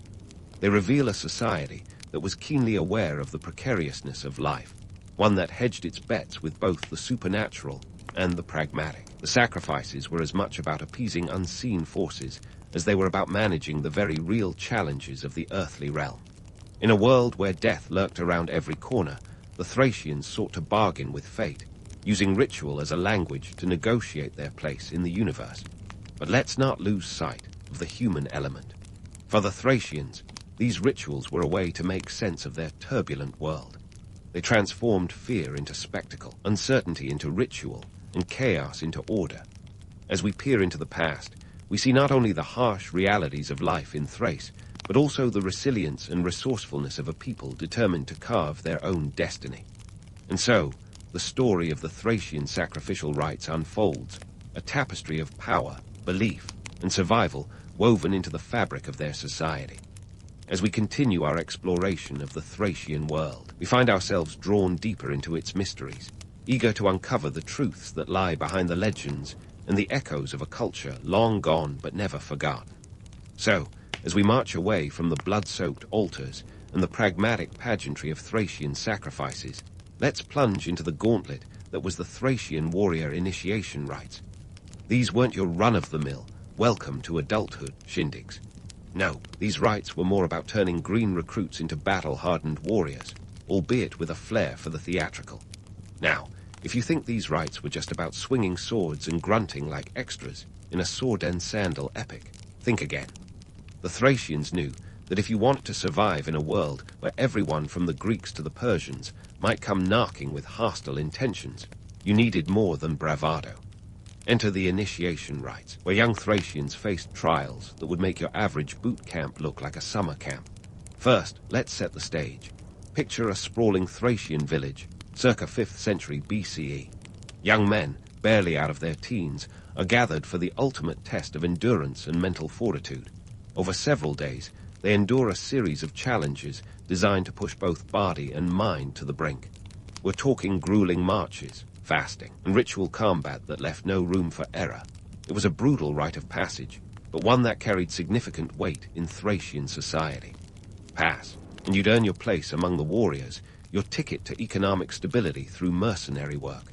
They reveal a society that was keenly aware of the precariousness of life, one that hedged its bets with both the supernatural and the pragmatic. The sacrifices were as much about appeasing unseen forces as they were about managing the very real challenges of the earthly realm. In a world where death lurked around every corner, the Thracians sought to bargain with fate, using ritual as a language to negotiate their place in the universe. But let's not lose sight of the human element. For the Thracians, these rituals were a way to make sense of their turbulent world. They transformed fear into spectacle, uncertainty into ritual, and chaos into order. As we peer into the past, we see not only the harsh realities of life in Thrace, but also the resilience and resourcefulness of a people determined to carve their own destiny. And so, the story of the Thracian sacrificial rites unfolds, a tapestry of power, belief, and survival woven into the fabric of their society. As we continue our exploration of the Thracian world, we find ourselves drawn deeper into its mysteries, eager to uncover the truths that lie behind the legends and the echoes of a culture long gone but never forgotten. So, as we march away from the blood-soaked altars and the pragmatic pageantry of Thracian sacrifices, let's plunge into the gauntlet that was the Thracian warrior initiation rites. These weren't your run-of-the-mill, welcome to adulthood shindigs. No, these rites were more about turning green recruits into battle-hardened warriors, albeit with a flair for the theatrical. Now, if you think these rites were just about swinging swords and grunting like extras in a sword and sandal epic, think again. The Thracians knew that if you wanted to survive in a world where everyone from the Greeks to the Persians might come knocking with hostile intentions, you needed more than bravado. Enter the initiation rites, where young Thracians faced trials that would make your average boot camp look like a summer camp. First, let's set the stage. Picture a sprawling Thracian village, circa 5th century BCE. Young men, barely out of their teens, are gathered for the ultimate test of endurance and mental fortitude. Over several days, they endure a series of challenges designed to push both body and mind to the brink. We're talking grueling marches, fasting, and ritual combat that left no room for error. It was a brutal rite of passage, but one that carried significant weight in Thracian society. Pass, and you'd earn your place among the warriors, your ticket to economic stability through mercenary work.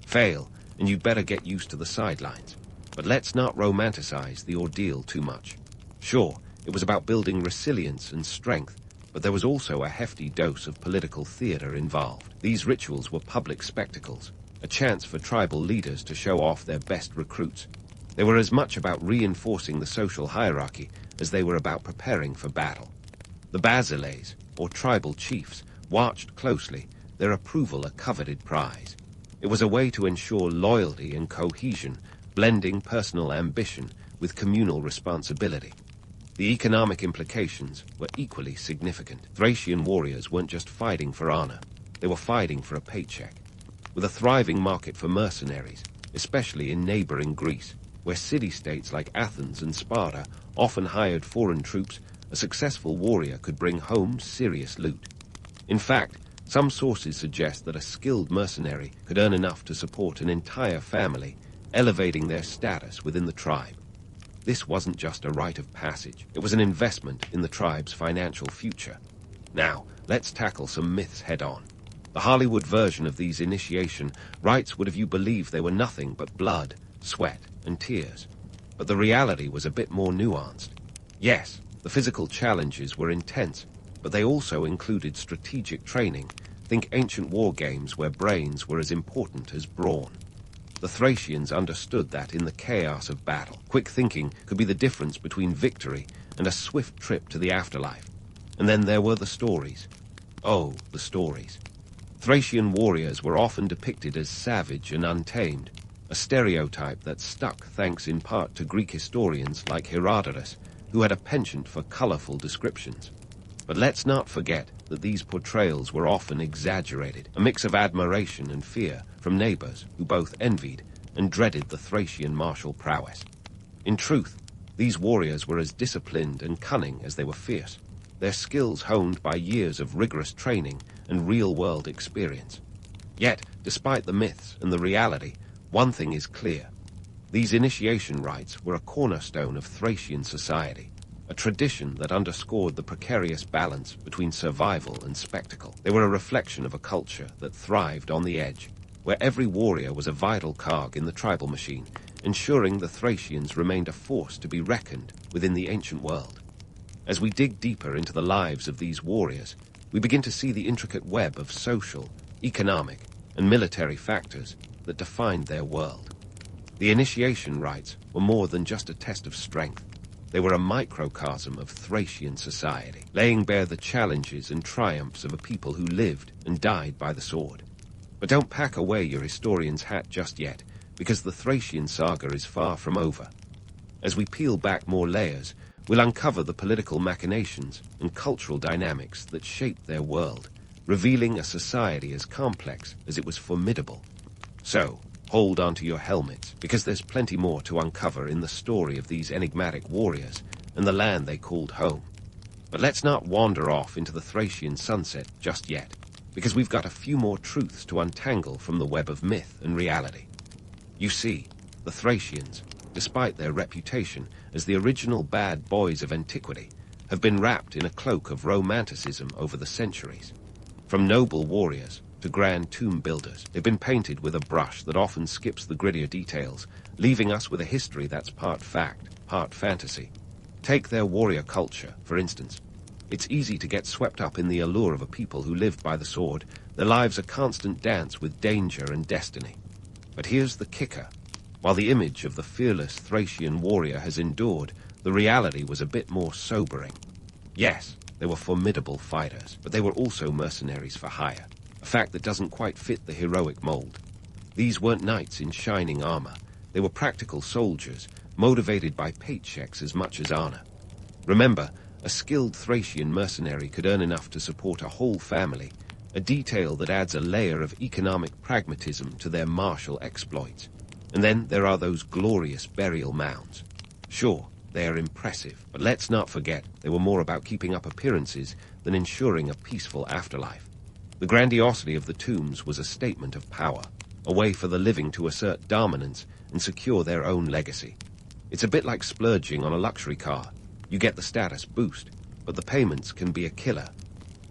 Fail, and you'd better get used to the sidelines. But let's not romanticize the ordeal too much. Sure, it was about building resilience and strength, but there was also a hefty dose of political theater involved. These rituals were public spectacles, a chance for tribal leaders to show off their best recruits. They were as much about reinforcing the social hierarchy as they were about preparing for battle. The basiles, or tribal chiefs, watched closely, their approval a coveted prize. It was a way to ensure loyalty and cohesion, blending personal ambition with communal responsibility. The economic implications were equally significant. Thracian warriors weren't just fighting for honor, they were fighting for a paycheck. With a thriving market for mercenaries, especially in neighboring Greece, where city-states like Athens and Sparta often hired foreign troops, a successful warrior could bring home serious loot. In fact, some sources suggest that a skilled mercenary could earn enough to support an entire family, elevating their status within the tribe. This wasn't just a rite of passage, it was an investment in the tribe's financial future. Now, let's tackle some myths head-on. The Hollywood version of these initiation rites would have you believe they were nothing but blood, sweat, and tears. But the reality was a bit more nuanced. Yes, the physical challenges were intense, but they also included strategic training. Think ancient war games where brains were as important as brawn. The Thracians understood that in the chaos of battle, quick thinking could be the difference between victory and a swift trip to the afterlife. And then there were the stories. Oh, the stories. Thracian warriors were often depicted as savage and untamed, a stereotype that stuck thanks in part to Greek historians like Herodotus, who had a penchant for colorful descriptions. But let's not forget that these portrayals were often exaggerated, a mix of admiration and fear from neighbors who both envied and dreaded the Thracian martial prowess. In truth, these warriors were as disciplined and cunning as they were fierce, their skills honed by years of rigorous training and real-world experience. Yet, despite the myths and the reality, one thing is clear. These initiation rites were a cornerstone of Thracian society, a tradition that underscored the precarious balance between survival and spectacle. They were a reflection of a culture that thrived on the edge, where every warrior was a vital cog in the tribal machine, ensuring the Thracians remained a force to be reckoned within the ancient world. As we dig deeper into the lives of these warriors, we begin to see the intricate web of social, economic, and military factors that defined their world. The initiation rites were more than just a test of strength. They were a microcosm of Thracian society, laying bare the challenges and triumphs of a people who lived and died by the sword. But don't pack away your historian's hat just yet, because the Thracian saga is far from over. As we peel back more layers, we'll uncover the political machinations and cultural dynamics that shaped their world, revealing a society as complex as it was formidable. So, hold onto your helmets, because there's plenty more to uncover in the story of these enigmatic warriors and the land they called home. But let's not wander off into the Thracian sunset just yet, because we've got a few more truths to untangle from the web of myth and reality. You see, the Thracians, despite their reputation as the original bad boys of antiquity, have been wrapped in a cloak of romanticism over the centuries. From noble warriors to grand tomb builders, they've been painted with a brush that often skips the grittier details, leaving us with a history that's part fact, part fantasy. Take their warrior culture, for instance. It's easy to get swept up in the allure of a people who lived by the sword, their lives a constant dance with danger and destiny. But here's the kicker. While the image of the fearless Thracian warrior has endured, the reality was a bit more sobering. Yes, they were formidable fighters, but they were also mercenaries for hire, a fact that doesn't quite fit the heroic mold. These weren't knights in shining armor. They were practical soldiers, motivated by paychecks as much as honor. Remember, a skilled Thracian mercenary could earn enough to support a whole family, a detail that adds a layer of economic pragmatism to their martial exploits. And then there are those glorious burial mounds. Sure, they are impressive, but let's not forget they were more about keeping up appearances than ensuring a peaceful afterlife. The grandiosity of the tombs was a statement of power, a way for the living to assert dominance and secure their own legacy. It's a bit like splurging on a luxury car. You get the status boost, but the payments can be a killer.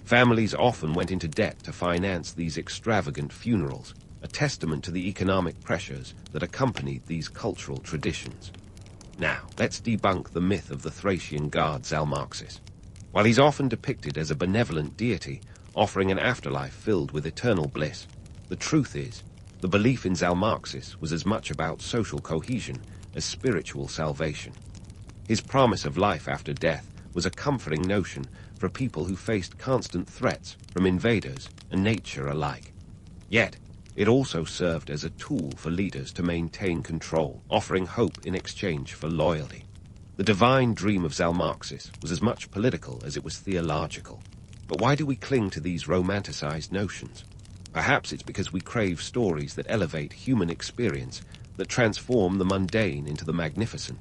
Families often went into debt to finance these extravagant funerals, a testament to the economic pressures that accompanied these cultural traditions. Now, let's debunk the myth of the Thracian god Zalmaxis. While he's often depicted as a benevolent deity, offering an afterlife filled with eternal bliss, the truth is, the belief in Zalmaxis was as much about social cohesion as spiritual salvation. His promise of life after death was a comforting notion for people who faced constant threats from invaders and nature alike. Yet, it also served as a tool for leaders to maintain control, offering hope in exchange for loyalty. The divine dream of Zalmaxis was as much political as it was theological. But why do we cling to these romanticized notions? Perhaps it's because we crave stories that elevate human experience, that transform the mundane into the magnificent.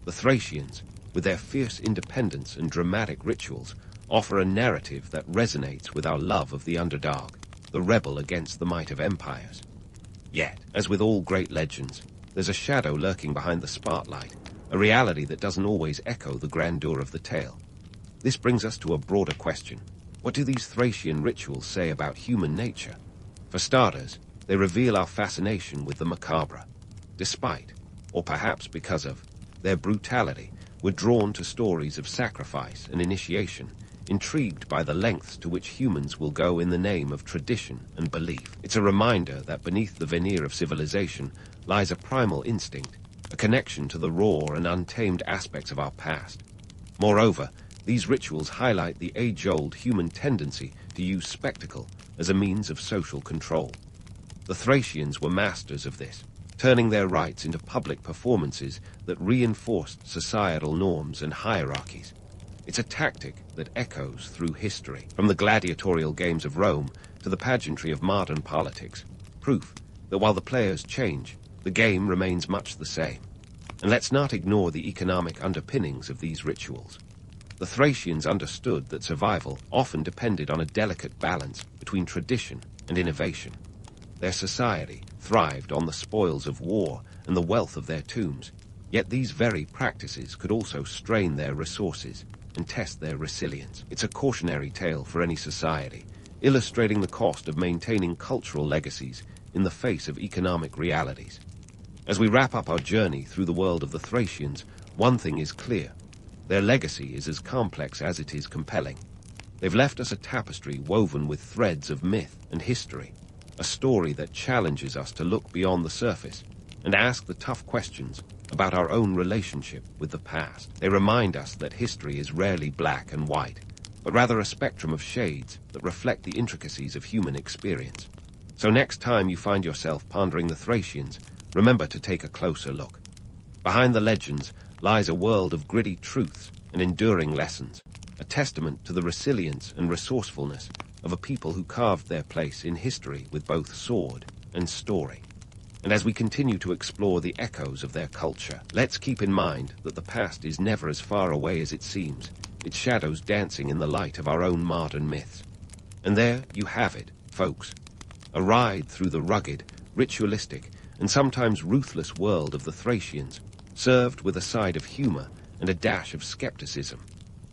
The Thracians, with their fierce independence and dramatic rituals, offer a narrative that resonates with our love of the underdog, the rebel against the might of empires. Yet, as with all great legends, there's a shadow lurking behind the spotlight, a reality that doesn't always echo the grandeur of the tale. This brings us to a broader question. What do these Thracian rituals say about human nature? For starters, they reveal our fascination with the macabre. Despite, or perhaps because of, their brutality, we're drawn to stories of sacrifice and initiation, intrigued by the lengths to which humans will go in the name of tradition and belief. It's a reminder that beneath the veneer of civilization lies a primal instinct, a connection to the raw and untamed aspects of our past. Moreover, these rituals highlight the age-old human tendency to use spectacle as a means of social control. The Thracians were masters of this, turning their rites into public performances that reinforced societal norms and hierarchies. It's a tactic that echoes through history, from the gladiatorial games of Rome to the pageantry of modern politics, proof that while the players change, the game remains much the same. And let's not ignore the economic underpinnings of these rituals. The Thracians understood that survival often depended on a delicate balance between tradition and innovation. Their society thrived on the spoils of war and the wealth of their tombs, yet these very practices could also strain their resources and test their resilience. It's a cautionary tale for any society, illustrating the cost of maintaining cultural legacies in the face of economic realities. As we wrap up our journey through the world of the Thracians, one thing is clear. Their legacy is as complex as it is compelling. They've left us a tapestry woven with threads of myth and history, a story that challenges us to look beyond the surface and ask the tough questions about our own relationship with the past. They remind us that history is rarely black and white, but rather a spectrum of shades that reflect the intricacies of human experience. So next time you find yourself pondering the Thracians, remember to take a closer look. Behind the legends lies a world of gritty truths and enduring lessons, a testament to the resilience and resourcefulness of a people who carved their place in history with both sword and story. And as we continue to explore the echoes of their culture, let's keep in mind that the past is never as far away as it seems, its shadows dancing in the light of our own modern myths. And there you have it, folks. A ride through the rugged, ritualistic, and sometimes ruthless world of the Thracians, served with a side of humor and a dash of skepticism.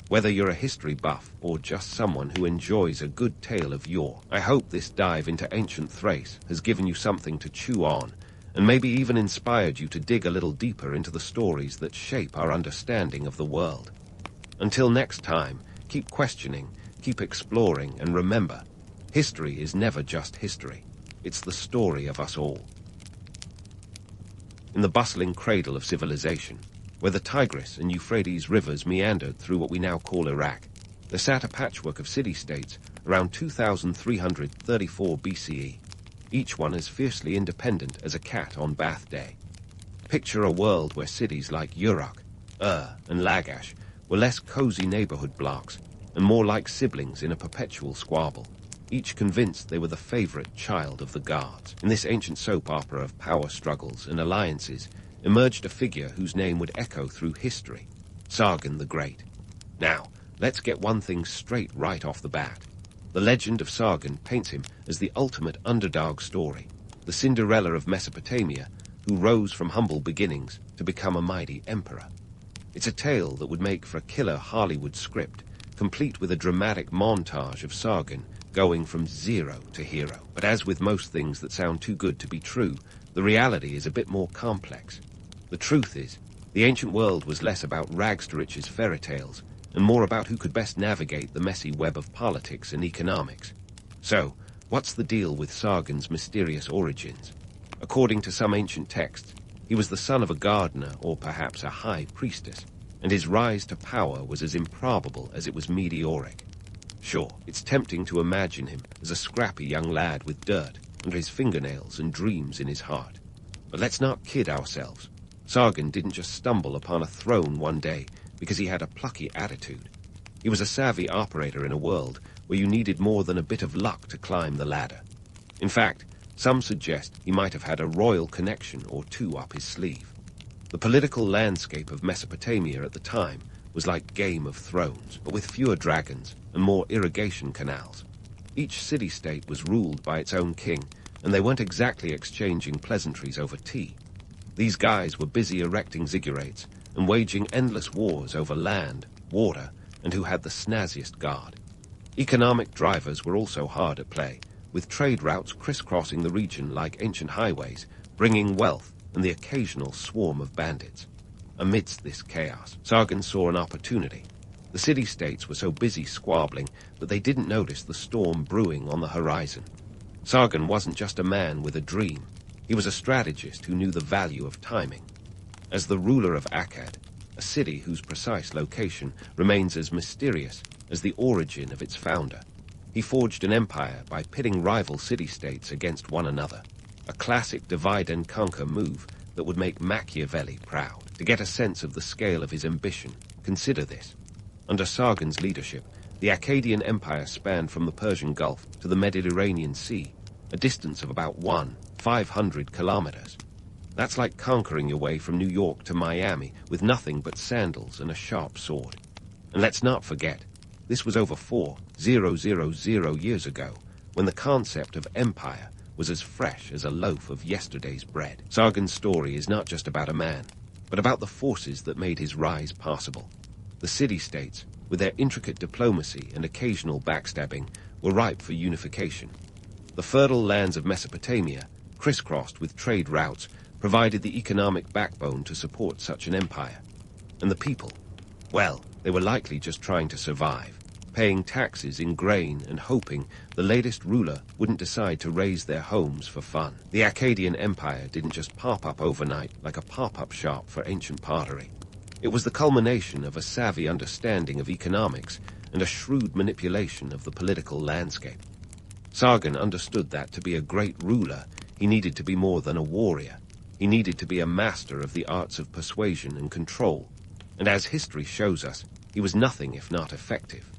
Whether you're a history buff or just someone who enjoys a good tale of yore, I hope this dive into ancient Thrace has given you something to chew on, and maybe even inspired you to dig a little deeper into the stories that shape our understanding of the world. Until next time, keep questioning, keep exploring, and remember, history is never just history. It's the story of us all. In the bustling cradle of civilization, where the Tigris and Euphrates rivers meandered through what we now call Iraq, there sat a patchwork of city-states around 2334 BCE, each one as fiercely independent as a cat on bath day. Picture a world where cities like Uruk, and Lagash were less cozy neighborhood blocks and more like siblings in a perpetual squabble, each convinced they were the favorite child of the gods. In this ancient soap opera of power struggles and alliances emerged a figure whose name would echo through history, Sargon the Great. Now, let's get one thing straight right off the bat. The legend of Sargon paints him as the ultimate underdog story, the Cinderella of Mesopotamia who rose from humble beginnings to become a mighty emperor. It's a tale that would make for a killer Hollywood script, complete with a dramatic montage of Sargon going from zero to hero. But as with most things that sound too good to be true, the reality is a bit more complex. The truth is, the ancient world was less about rags to riches fairy tales and more about who could best navigate the messy web of politics and economics. So, what's the deal with Sargon's mysterious origins? According to some ancient texts, he was the son of a gardener or perhaps a high priestess, and his rise to power was as improbable as it was meteoric. Sure, it's tempting to imagine him as a scrappy young lad with dirt under his fingernails and dreams in his heart. But let's not kid ourselves. Sargon didn't just stumble upon a throne one day because he had a plucky attitude. He was a savvy operator in a world where you needed more than a bit of luck to climb the ladder. In fact, some suggest he might have had a royal connection or two up his sleeve. The political landscape of Mesopotamia at the time was like Game of Thrones, but with fewer dragons and more irrigation canals. Each city-state was ruled by its own king, and they weren't exactly exchanging pleasantries over tea. These guys were busy erecting ziggurats and waging endless wars over land, water, and who had the snazziest guard. Economic drivers were also hard at play, with trade routes crisscrossing the region like ancient highways, bringing wealth and the occasional swarm of bandits. Amidst this chaos, Sargon saw an opportunity. The city-states were so busy squabbling that they didn't notice the storm brewing on the horizon. Sargon wasn't just a man with a dream. He was a strategist who knew the value of timing. As the ruler of Akkad, a city whose precise location remains as mysterious as the origin of its founder, he forged an empire by pitting rival city-states against one another, a classic divide-and-conquer move that would make Machiavelli proud. To get a sense of the scale of his ambition, consider this. Under Sargon's leadership, the Akkadian Empire spanned from the Persian Gulf to the Mediterranean Sea, a distance of about 500 kilometers. That's like conquering your way from New York to Miami with nothing but sandals and a sharp sword. And let's not forget, this was over 4,000 years ago, when the concept of empire was as fresh as a loaf of yesterday's bread. Sargon's story is not just about a man, but about the forces that made his rise possible. The city-states, with their intricate diplomacy and occasional backstabbing, were ripe for unification. The fertile lands of Mesopotamia, crisscrossed with trade routes, provided the economic backbone to support such an empire. And the people, well, they were likely just trying to survive, paying taxes in grain and hoping the latest ruler wouldn't decide to raise their homes for fun. The Akkadian Empire didn't just pop up overnight like a pop-up shop for ancient pottery. It was the culmination of a savvy understanding of economics and a shrewd manipulation of the political landscape. Sargon understood that to be a great ruler, he needed to be more than a warrior. He needed to be a master of the arts of persuasion and control. And as history shows us, he was nothing if not effective.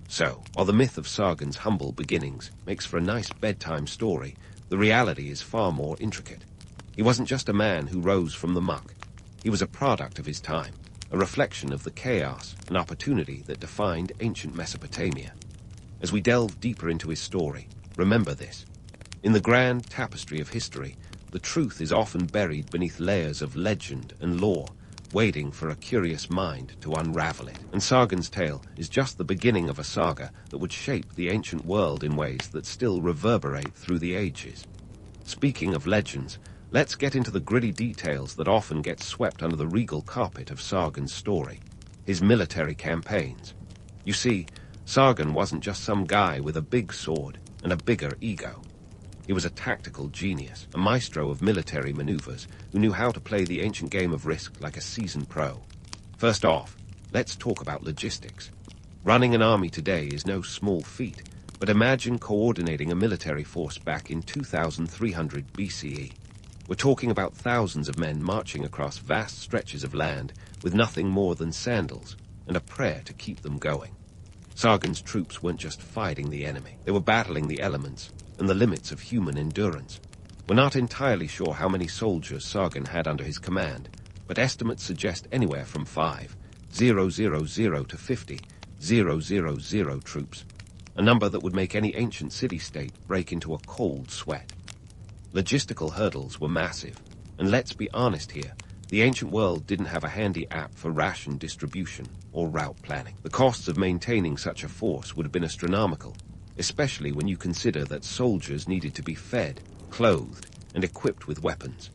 So, while the myth of Sargon's humble beginnings makes for a nice bedtime story, the reality is far more intricate. He wasn't just a man who rose from the muck. He was a product of his time, a reflection of the chaos and opportunity that defined ancient Mesopotamia. As we delve deeper into his story, remember this. In the grand tapestry of history, the truth is often buried beneath layers of legend and lore, waiting for a curious mind to unravel it. And Sargon's tale is just the beginning of a saga that would shape the ancient world in ways that still reverberate through the ages. Speaking of legends, let's get into the gritty details that often get swept under the regal carpet of Sargon's story, his military campaigns. You see, Sargon wasn't just some guy with a big sword and a bigger ego. He was a tactical genius, a maestro of military maneuvers who knew how to play the ancient game of risk like a seasoned pro. First off, let's talk about logistics. Running an army today is no small feat, but imagine coordinating a military force back in 2300 BCE. We're talking about thousands of men marching across vast stretches of land with nothing more than sandals and a prayer to keep them going. Sargon's troops weren't just fighting the enemy, they were battling the elements and the limits of human endurance. We're not entirely sure how many soldiers Sargon had under his command, but estimates suggest anywhere from 5,000 to 50,000 troops, a number that would make any ancient city-state break into a cold sweat. Logistical hurdles were massive, and let's be honest here, the ancient world didn't have a handy app for ration distribution or route planning. The costs of maintaining such a force would have been astronomical, especially when you consider that soldiers needed to be fed, clothed, and equipped with weapons.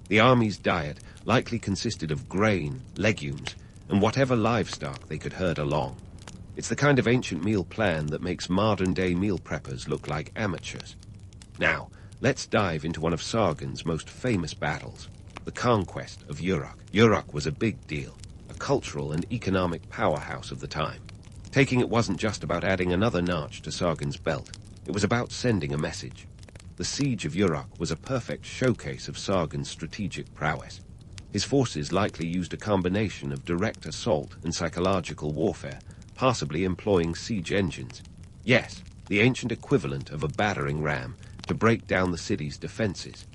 The army's diet likely consisted of grain, legumes, and whatever livestock they could herd along. It's the kind of ancient meal plan that makes modern-day meal preppers look like amateurs. Now, let's dive into one of Sargon's most famous battles, the conquest of Uruk. Uruk was a big deal, a cultural and economic powerhouse of the time. Taking it wasn't just about adding another notch to Sargon's belt, it was about sending a message. The siege of Uruk was a perfect showcase of Sargon's strategic prowess. His forces likely used a combination of direct assault and psychological warfare, possibly employing siege engines. Yes, the ancient equivalent of a battering ram to break down the city's defenses.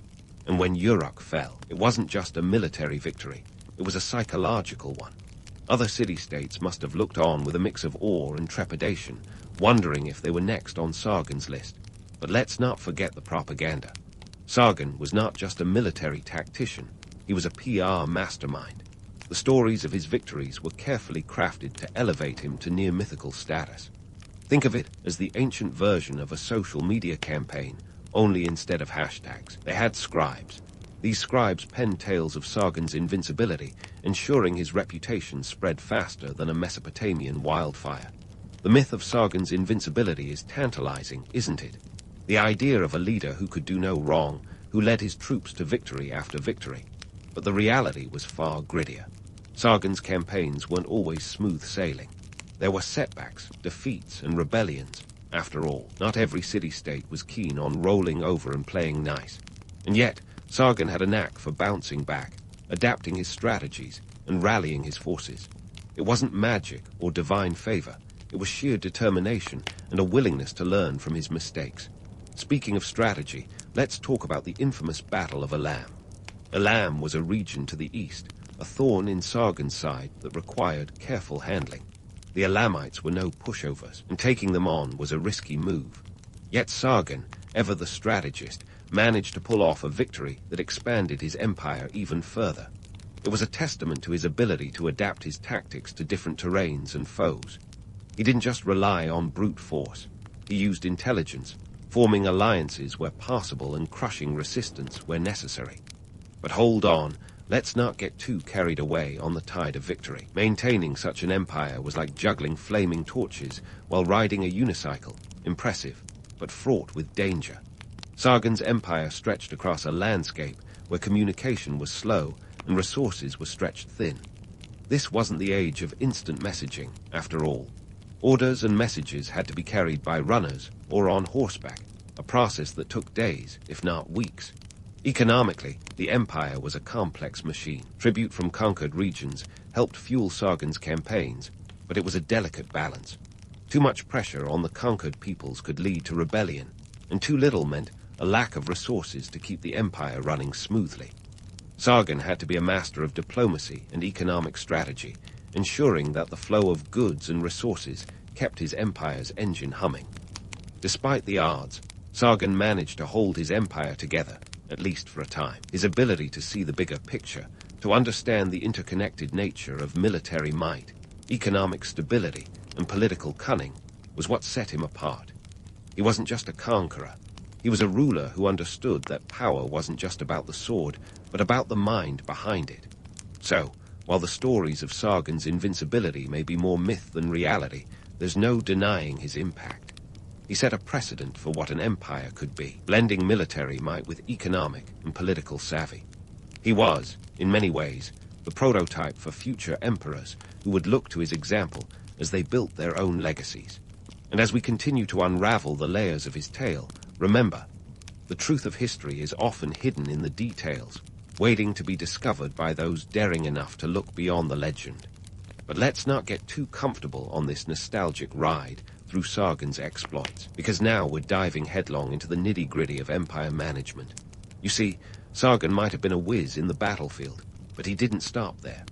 And when Uruk fell, it wasn't just a military victory, it was a psychological one. Other city-states must have looked on with a mix of awe and trepidation, wondering if they were next on Sargon's list. But let's not forget the propaganda. Sargon was not just a military tactician, he was a PR mastermind. The stories of his victories were carefully crafted to elevate him to near-mythical status. Think of it as the ancient version of a social media campaign, only instead of hashtags. They had scribes. These scribes penned tales of Sargon's invincibility, ensuring his reputation spread faster than a Mesopotamian wildfire. The myth of Sargon's invincibility is tantalizing, isn't it? The idea of a leader who could do no wrong, who led his troops to victory after victory. But the reality was far grittier. Sargon's campaigns weren't always smooth sailing. There were setbacks, defeats, and rebellions. After all, not every city-state was keen on rolling over and playing nice. And yet, Sargon had a knack for bouncing back, adapting his strategies, and rallying his forces. It wasn't magic or divine favor. It was sheer determination and a willingness to learn from his mistakes. Speaking of strategy, let's talk about the infamous Battle of Elam. Elam was a region to the east, a thorn in Sargon's side that required careful handling. The Elamites were no pushovers, and taking them on was a risky move. Yet Sargon, ever the strategist, managed to pull off a victory that expanded his empire even further. It was a testament to his ability to adapt his tactics to different terrains and foes. He didn't just rely on brute force. He used intelligence, forming alliances where possible and crushing resistance where necessary. But hold on, let's not get too carried away on the tide of victory. Maintaining such an empire was like juggling flaming torches while riding a unicycle. Impressive, but fraught with danger. Sargon's empire stretched across a landscape where communication was slow and resources were stretched thin. This wasn't the age of instant messaging, after all. Orders and messages had to be carried by runners or on horseback, a process that took days, if not weeks. Economically, the empire was a complex machine. Tribute from conquered regions helped fuel Sargon's campaigns, but it was a delicate balance. Too much pressure on the conquered peoples could lead to rebellion, and too little meant a lack of resources to keep the empire running smoothly. Sargon had to be a master of diplomacy and economic strategy, ensuring that the flow of goods and resources kept his empire's engine humming. Despite the odds, Sargon managed to hold his empire together, at least for a time. His ability to see the bigger picture, to understand the interconnected nature of military might, economic stability, and political cunning was what set him apart. He wasn't just a conqueror. He was a ruler who understood that power wasn't just about the sword, but about the mind behind it. So, while the stories of Sargon's invincibility may be more myth than reality, there's no denying his impact. He set a precedent for what an empire could be, blending military might with economic and political savvy. He was, in many ways, the prototype for future emperors who would look to his example as they built their own legacies. And as we continue to unravel the layers of his tale, remember, the truth of history is often hidden in the details, waiting to be discovered by those daring enough to look beyond the legend. But let's not get too comfortable on this nostalgic ride through Sargon's exploits, because now we're diving headlong into the nitty-gritty of empire management. You see, Sargon might have been a whiz in the battlefield, but he didn't stop there.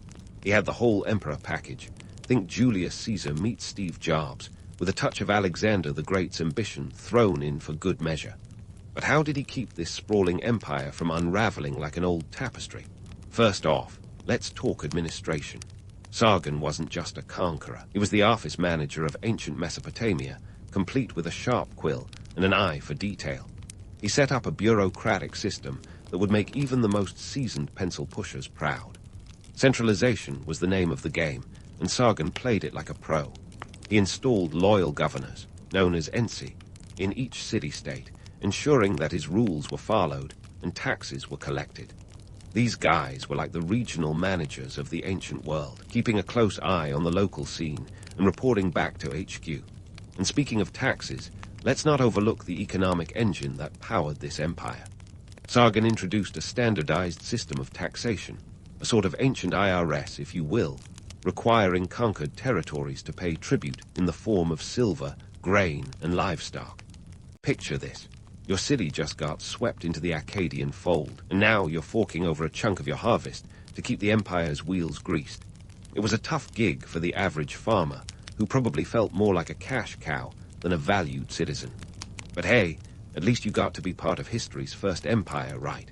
He had the whole emperor package. Think Julius Caesar meets Steve Jobs, with a touch of Alexander the Great's ambition thrown in for good measure. But how did he keep this sprawling empire from unraveling like an old tapestry? First off, let's talk administration. Sargon wasn't just a conqueror. He was the office manager of ancient Mesopotamia, complete with a sharp quill and an eye for detail. He set up a bureaucratic system that would make even the most seasoned pencil pushers proud. Centralization was the name of the game, and Sargon played it like a pro. He installed loyal governors, known as ensi, in each city-state, ensuring that his rules were followed and taxes were collected. These guys were like the regional managers of the ancient world, keeping a close eye on the local scene and reporting back to HQ. And speaking of taxes, let's not overlook the economic engine that powered this empire. Sargon introduced a standardized system of taxation, a sort of ancient IRS, if you will, requiring conquered territories to pay tribute in the form of silver, grain, and livestock. Picture this. Your city just got swept into the Akkadian fold, and now you're forking over a chunk of your harvest to keep the empire's wheels greased. It was a tough gig for the average farmer, who probably felt more like a cash cow than a valued citizen. But hey, at least you got to be part of history's first empire, right?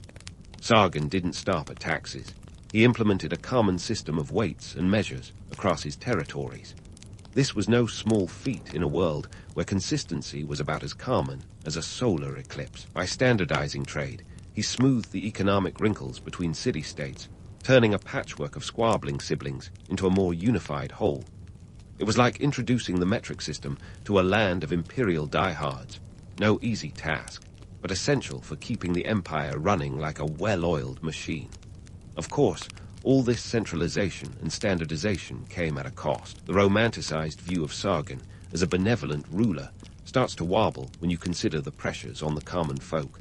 Sargon didn't stop at taxes. He implemented a common system of weights and measures across his territories. This was no small feat in a world where consistency was about as common as a solar eclipse. By standardizing trade, he smoothed the economic wrinkles between city-states, turning a patchwork of squabbling siblings into a more unified whole. It was like introducing the metric system to a land of imperial diehards. No easy task, but essential for keeping the empire running like a well-oiled machine. Of course, all this centralization and standardization came at a cost. The romanticized view of Sargon as a benevolent ruler starts to wobble when you consider the pressures on the common folk.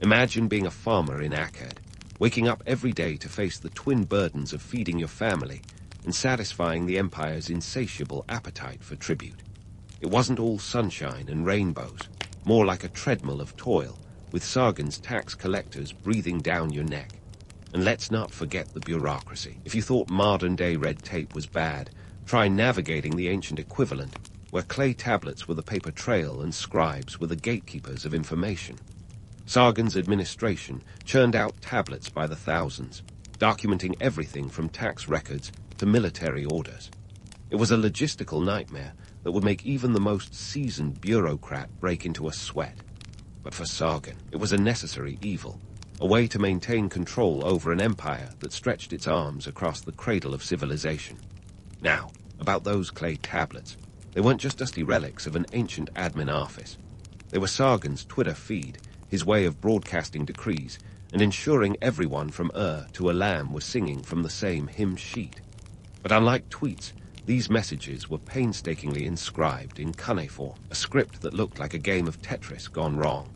Imagine being a farmer in Akkad, waking up every day to face the twin burdens of feeding your family and satisfying the empire's insatiable appetite for tribute. It wasn't all sunshine and rainbows, more like a treadmill of toil, with Sargon's tax collectors breathing down your neck. And let's not forget the bureaucracy. If you thought modern-day red tape was bad, try navigating the ancient equivalent, where clay tablets were the paper trail and scribes were the gatekeepers of information. Sargon's administration churned out tablets by the thousands, documenting everything from tax records to military orders. It was a logistical nightmare that would make even the most seasoned bureaucrat break into a sweat. But for Sargon, it was a necessary evil. a way to maintain control over an empire that stretched its arms across the cradle of civilization. Now, about those clay tablets. They weren't just dusty relics of an ancient admin office. They were Sargon's Twitter feed, his way of broadcasting decrees and ensuring everyone from to Elam was singing from the same hymn sheet. But unlike tweets, these messages were painstakingly inscribed in cuneiform, a script that looked like a game of Tetris gone wrong.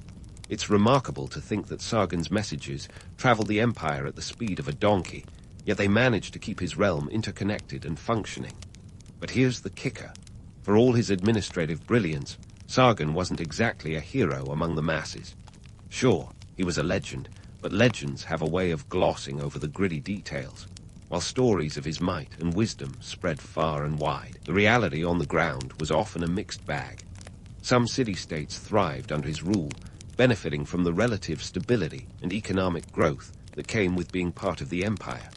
It's remarkable to think that Sargon's messages traveled the empire at the speed of a donkey, yet they managed to keep his realm interconnected and functioning. But here's the kicker. For all his administrative brilliance, Sargon wasn't exactly a hero among the masses. Sure, he was a legend, but legends have a way of glossing over the gritty details. While stories of his might and wisdom spread far and wide, the reality on the ground was often a mixed bag. Some city-states thrived under his rule, benefiting from the relative stability and economic growth that came with being part of the empire.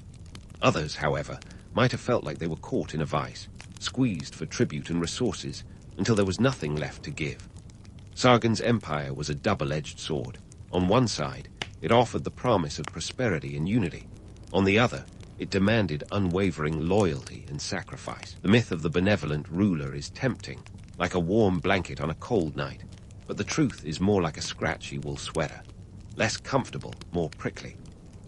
Others, however, might have felt like they were caught in a vice, squeezed for tribute and resources until there was nothing left to give. Sargon's empire was a double-edged sword. On one side, it offered the promise of prosperity and unity. On the other, it demanded unwavering loyalty and sacrifice. The myth of the benevolent ruler is tempting, like a warm blanket on a cold night, but the truth is more like a scratchy wool sweater. Less comfortable, more prickly.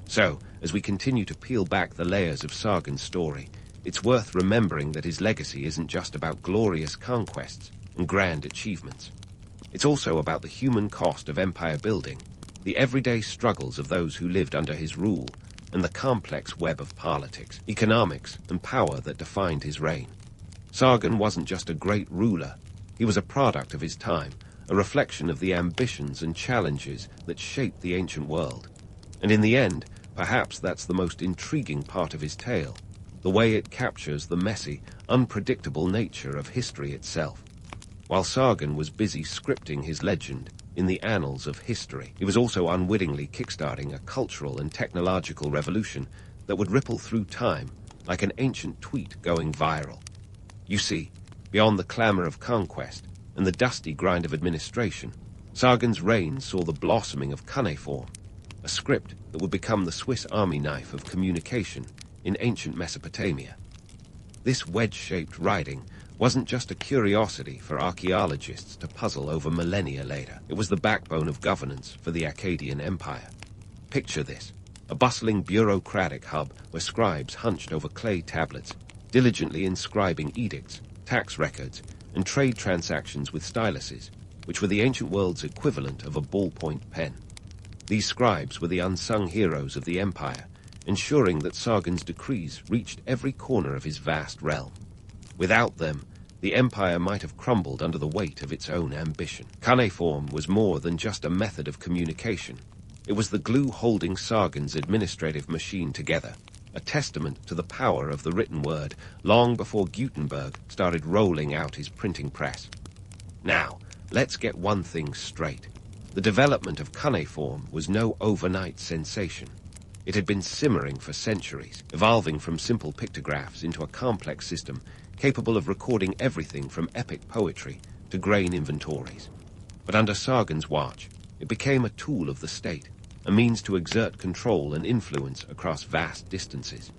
So, as we continue to peel back the layers of Sargon's story, it's worth remembering that his legacy isn't just about glorious conquests and grand achievements. It's also about the human cost of empire building, the everyday struggles of those who lived under his rule, and the complex web of politics, economics, and power that defined his reign. Sargon wasn't just a great ruler. He was a product of his time, a reflection of the ambitions and challenges that shaped the ancient world. And in the end, perhaps that's the most intriguing part of his tale, the way it captures the messy, unpredictable nature of history itself. While Sargon was busy scripting his legend in the annals of history, he was also unwittingly kickstarting a cultural and technological revolution that would ripple through time like an ancient tweet going viral. You see, beyond the clamor of conquest and the dusty grind of administration, Sargon's reign saw the blossoming of cuneiform, a script that would become the Swiss Army knife of communication in ancient Mesopotamia. This wedge-shaped writing wasn't just a curiosity for archaeologists to puzzle over millennia later. It was the backbone of governance for the Akkadian Empire. Picture this, a bustling bureaucratic hub where scribes hunched over clay tablets, diligently inscribing edicts, tax records, and trade transactions with styluses, which were the ancient world's equivalent of a ballpoint pen. These scribes were the unsung heroes of the empire, ensuring that Sargon's decrees reached every corner of his vast realm. Without them, the empire might have crumbled under the weight of its own ambition. Cuneiform was more than just a method of communication. It was the glue holding Sargon's administrative machine together, a testament to the power of the written word long before Gutenberg started rolling out his printing press. Now, let's get one thing straight. The development of cuneiform was no overnight sensation. It had been simmering for centuries, evolving from simple pictographs into a complex system capable of recording everything from epic poetry to grain inventories. But under Sargon's watch, it became a tool of the state, a means to exert control and influence across vast distances.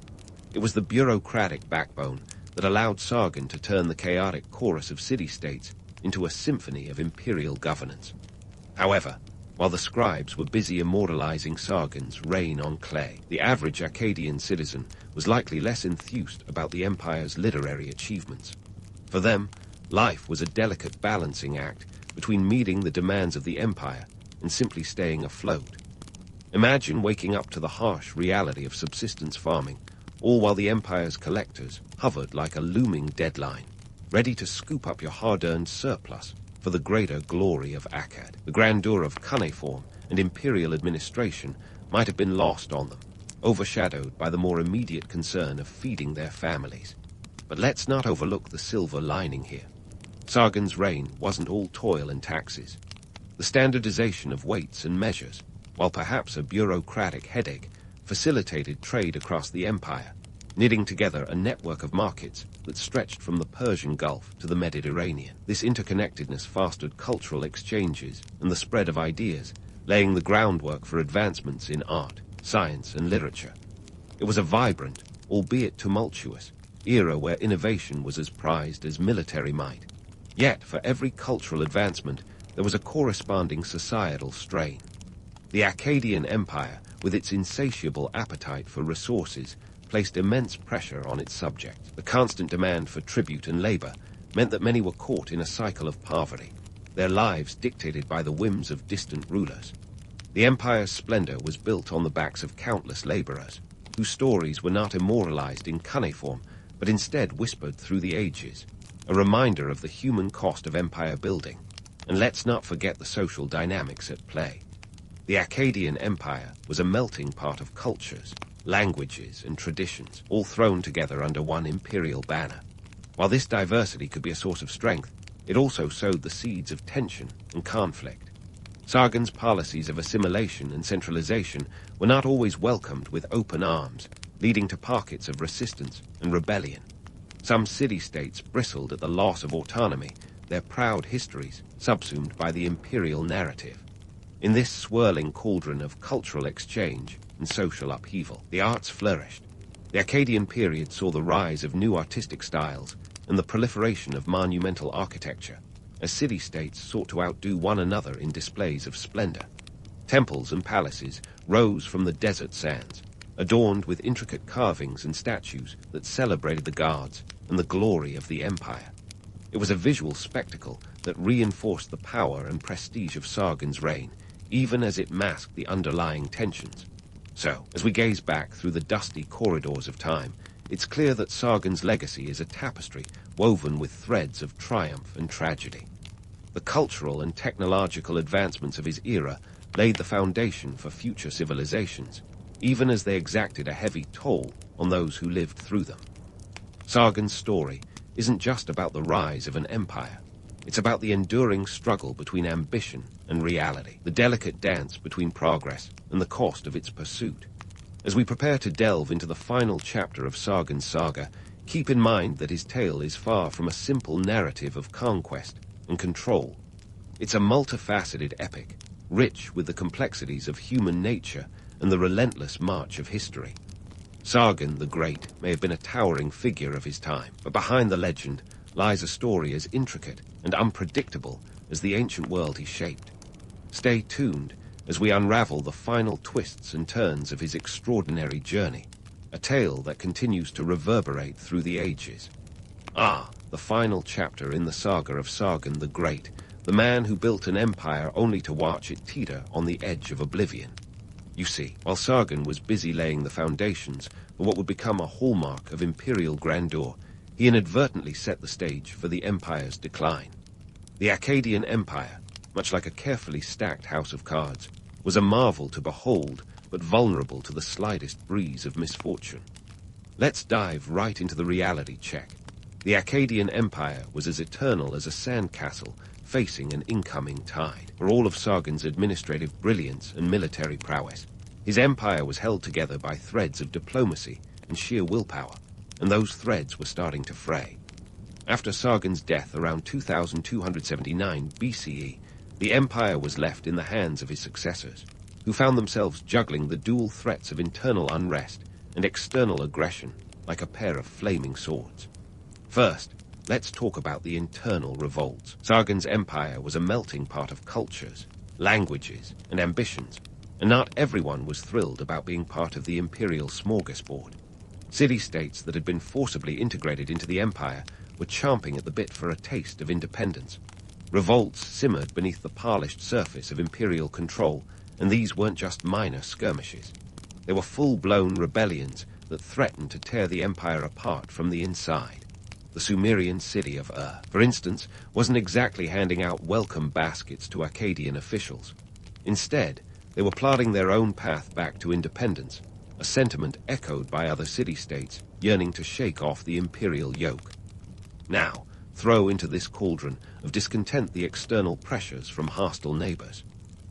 It was the bureaucratic backbone that allowed Sargon to turn the chaotic chorus of city-states into a symphony of imperial governance. However, while the scribes were busy immortalizing Sargon's reign on clay, the average Akkadian citizen was likely less enthused about the empire's literary achievements. For them, life was a delicate balancing act between meeting the demands of the empire and simply staying afloat. Imagine waking up to the harsh reality of subsistence farming, all while the empire's collectors hovered like a looming deadline, ready to scoop up your hard-earned surplus for the greater glory of Akkad. The grandeur of cuneiform and imperial administration might have been lost on them, overshadowed by the more immediate concern of feeding their families. But let's not overlook the silver lining here. Sargon's reign wasn't all toil and taxes. The standardization of weights and measures, while perhaps a bureaucratic headache, facilitated trade across the empire, knitting together a network of markets that stretched from the Persian Gulf to the Mediterranean. This interconnectedness fostered cultural exchanges and the spread of ideas, laying the groundwork for advancements in art, science, and literature. It was a vibrant, albeit tumultuous, era where innovation was as prized as military might. Yet, for every cultural advancement, there was a corresponding societal strain. The Akkadian Empire, with its insatiable appetite for resources, placed immense pressure on its subjects. The constant demand for tribute and labor meant that many were caught in a cycle of poverty, their lives dictated by the whims of distant rulers. The empire's splendor was built on the backs of countless laborers, whose stories were not immortalized in cuneiform, but instead whispered through the ages, a reminder of the human cost of empire building. And let's not forget the social dynamics at play. The Akkadian Empire was a melting pot of cultures, languages, and traditions, all thrown together under one imperial banner. While this diversity could be a source of strength, it also sowed the seeds of tension and conflict. Sargon's policies of assimilation and centralization were not always welcomed with open arms, leading to pockets of resistance and rebellion. Some city-states bristled at the loss of autonomy, their proud histories subsumed by the imperial narrative. In this swirling cauldron of cultural exchange and social upheaval, the arts flourished. The Akkadian period saw the rise of new artistic styles and the proliferation of monumental architecture, as city-states sought to outdo one another in displays of splendor. Temples and palaces rose from the desert sands, adorned with intricate carvings and statues that celebrated the gods and the glory of the empire. It was a visual spectacle that reinforced the power and prestige of Sargon's reign, even as it masked the underlying tensions. So, as we gaze back through the dusty corridors of time, it's clear that Sargon's legacy is a tapestry woven with threads of triumph and tragedy. The cultural and technological advancements of his era laid the foundation for future civilizations, even as they exacted a heavy toll on those who lived through them. Sargon's story isn't just about the rise of an empire. It's about the enduring struggle between ambition and reality, the delicate dance between progress and the cost of its pursuit. As we prepare to delve into the final chapter of Sargon's saga, keep in mind that his tale is far from a simple narrative of conquest and control. It's a multifaceted epic, rich with the complexities of human nature and the relentless march of history. Sargon the Great may have been a towering figure of his time, but behind the legend lies a story as intricate and unpredictable as the ancient world he shaped. Stay tuned as we unravel the final twists and turns of his extraordinary journey, a tale that continues to reverberate through the ages. The final chapter in the saga of Sargon the Great, the man who built an empire only to watch it teeter on the edge of oblivion. You see, while Sargon was busy laying the foundations for what would become a hallmark of imperial grandeur, he inadvertently set the stage for the empire's decline. The Akkadian Empire, much like a carefully stacked house of cards, was a marvel to behold, but vulnerable to the slightest breeze of misfortune. Let's dive right into the reality check. The Akkadian Empire was as eternal as a sandcastle facing an incoming tide. For all of Sargon's administrative brilliance and military prowess, his empire was held together by threads of diplomacy and sheer willpower, and those threads were starting to fray. After Sargon's death around 2279 BCE, the empire was left in the hands of his successors, who found themselves juggling the dual threats of internal unrest and external aggression like a pair of flaming swords. First, let's talk about the internal revolts. Sargon's empire was a melting pot of cultures, languages, and ambitions, and not everyone was thrilled about being part of the imperial smorgasbord. City-states that had been forcibly integrated into the empire were chomping at the bit for a taste of independence. Revolts simmered beneath the polished surface of imperial control, and these weren't just minor skirmishes. They were full-blown rebellions that threatened to tear the empire apart from the inside. The Sumerian city of Ur, for instance, wasn't exactly handing out welcome baskets to Akkadian officials. Instead, they were plotting their own path back to independence, a sentiment echoed by other city-states yearning to shake off the imperial yoke. Now, throw into this cauldron of discontent the external pressures from hostile neighbors.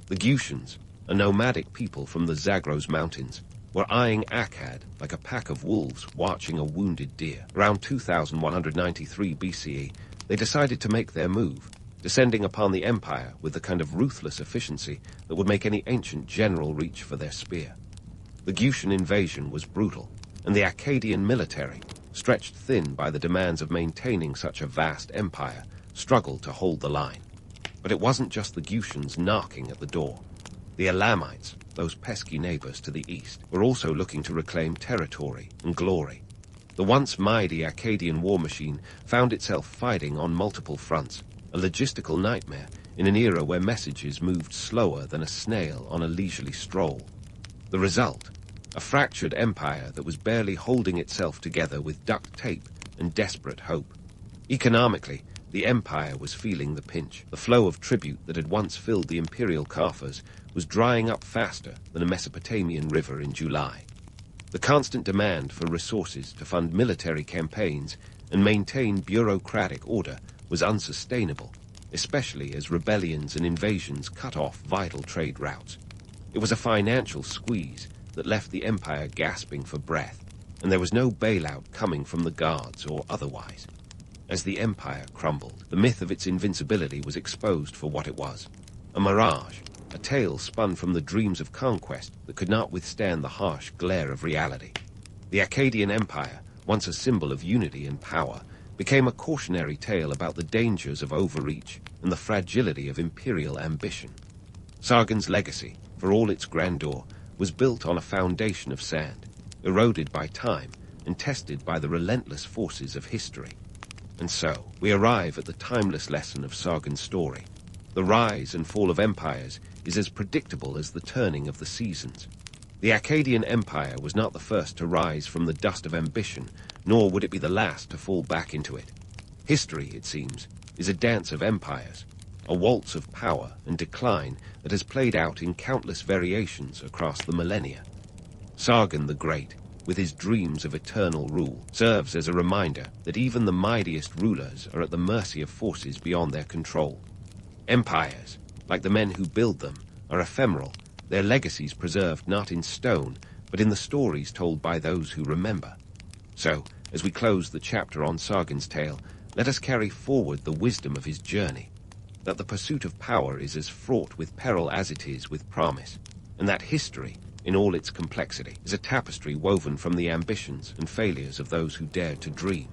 The Gutians, a nomadic people from the Zagros Mountains, were eyeing Akkad like a pack of wolves watching a wounded deer. Around 2193 BCE, they decided to make their move, descending upon the empire with the kind of ruthless efficiency that would make any ancient general reach for their spear. The Gusian invasion was brutal, and the Akkadian military, stretched thin by the demands of maintaining such a vast empire, struggled to hold the line. But it wasn't just the Gusians knocking at the door. The Elamites, those pesky neighbors to the east, were also looking to reclaim territory and glory. The once mighty Akkadian war machine found itself fighting on multiple fronts, a logistical nightmare in an era where messages moved slower than a snail on a leisurely stroll. The result? A fractured empire that was barely holding itself together with duct tape and desperate hope. Economically, the empire was feeling the pinch. The flow of tribute that had once filled the imperial coffers was drying up faster than a Mesopotamian river in July. The constant demand for resources to fund military campaigns and maintain bureaucratic order was unsustainable, especially as rebellions and invasions cut off vital trade routes. It was a financial squeeze that left the empire gasping for breath, and there was no bailout coming from the guards or otherwise. As the empire crumbled, the myth of its invincibility was exposed for what it was: a mirage, a tale spun from the dreams of conquest that could not withstand the harsh glare of reality. The Akkadian Empire, once a symbol of unity and power, became a cautionary tale about the dangers of overreach and the fragility of imperial ambition. Sargon's legacy, for all its grandeur, was built on a foundation of sand, eroded by time and tested by the relentless forces of history. And so, we arrive at the timeless lesson of Sargon's story. The rise and fall of empires is as predictable as the turning of the seasons. The Akkadian Empire was not the first to rise from the dust of ambition, nor would it be the last to fall back into it. History, it seems, is a dance of empires, a waltz of power and decline that has played out in countless variations across the millennia. Sargon the Great, with his dreams of eternal rule, serves as a reminder that even the mightiest rulers are at the mercy of forces beyond their control. Empires, like the men who build them, are ephemeral, their legacies preserved not in stone, but in the stories told by those who remember. So, as we close the chapter on Sargon's tale, let us carry forward the wisdom of his journey, that the pursuit of power is as fraught with peril as it is with promise, and that history, in all its complexity, is a tapestry woven from the ambitions and failures of those who dared to dream.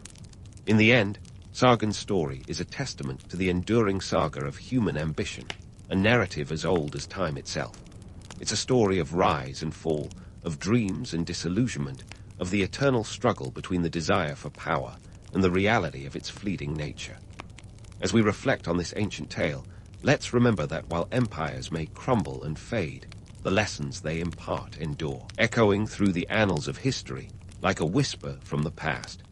In the end, Sargon's story is a testament to the enduring saga of human ambition, a narrative as old as time itself. It's a story of rise and fall, of dreams and disillusionment, of the eternal struggle between the desire for power and the reality of its fleeting nature. As we reflect on this ancient tale, let's remember that while empires may crumble and fade, the lessons they impart endure, echoing through the annals of history like a whisper from the past.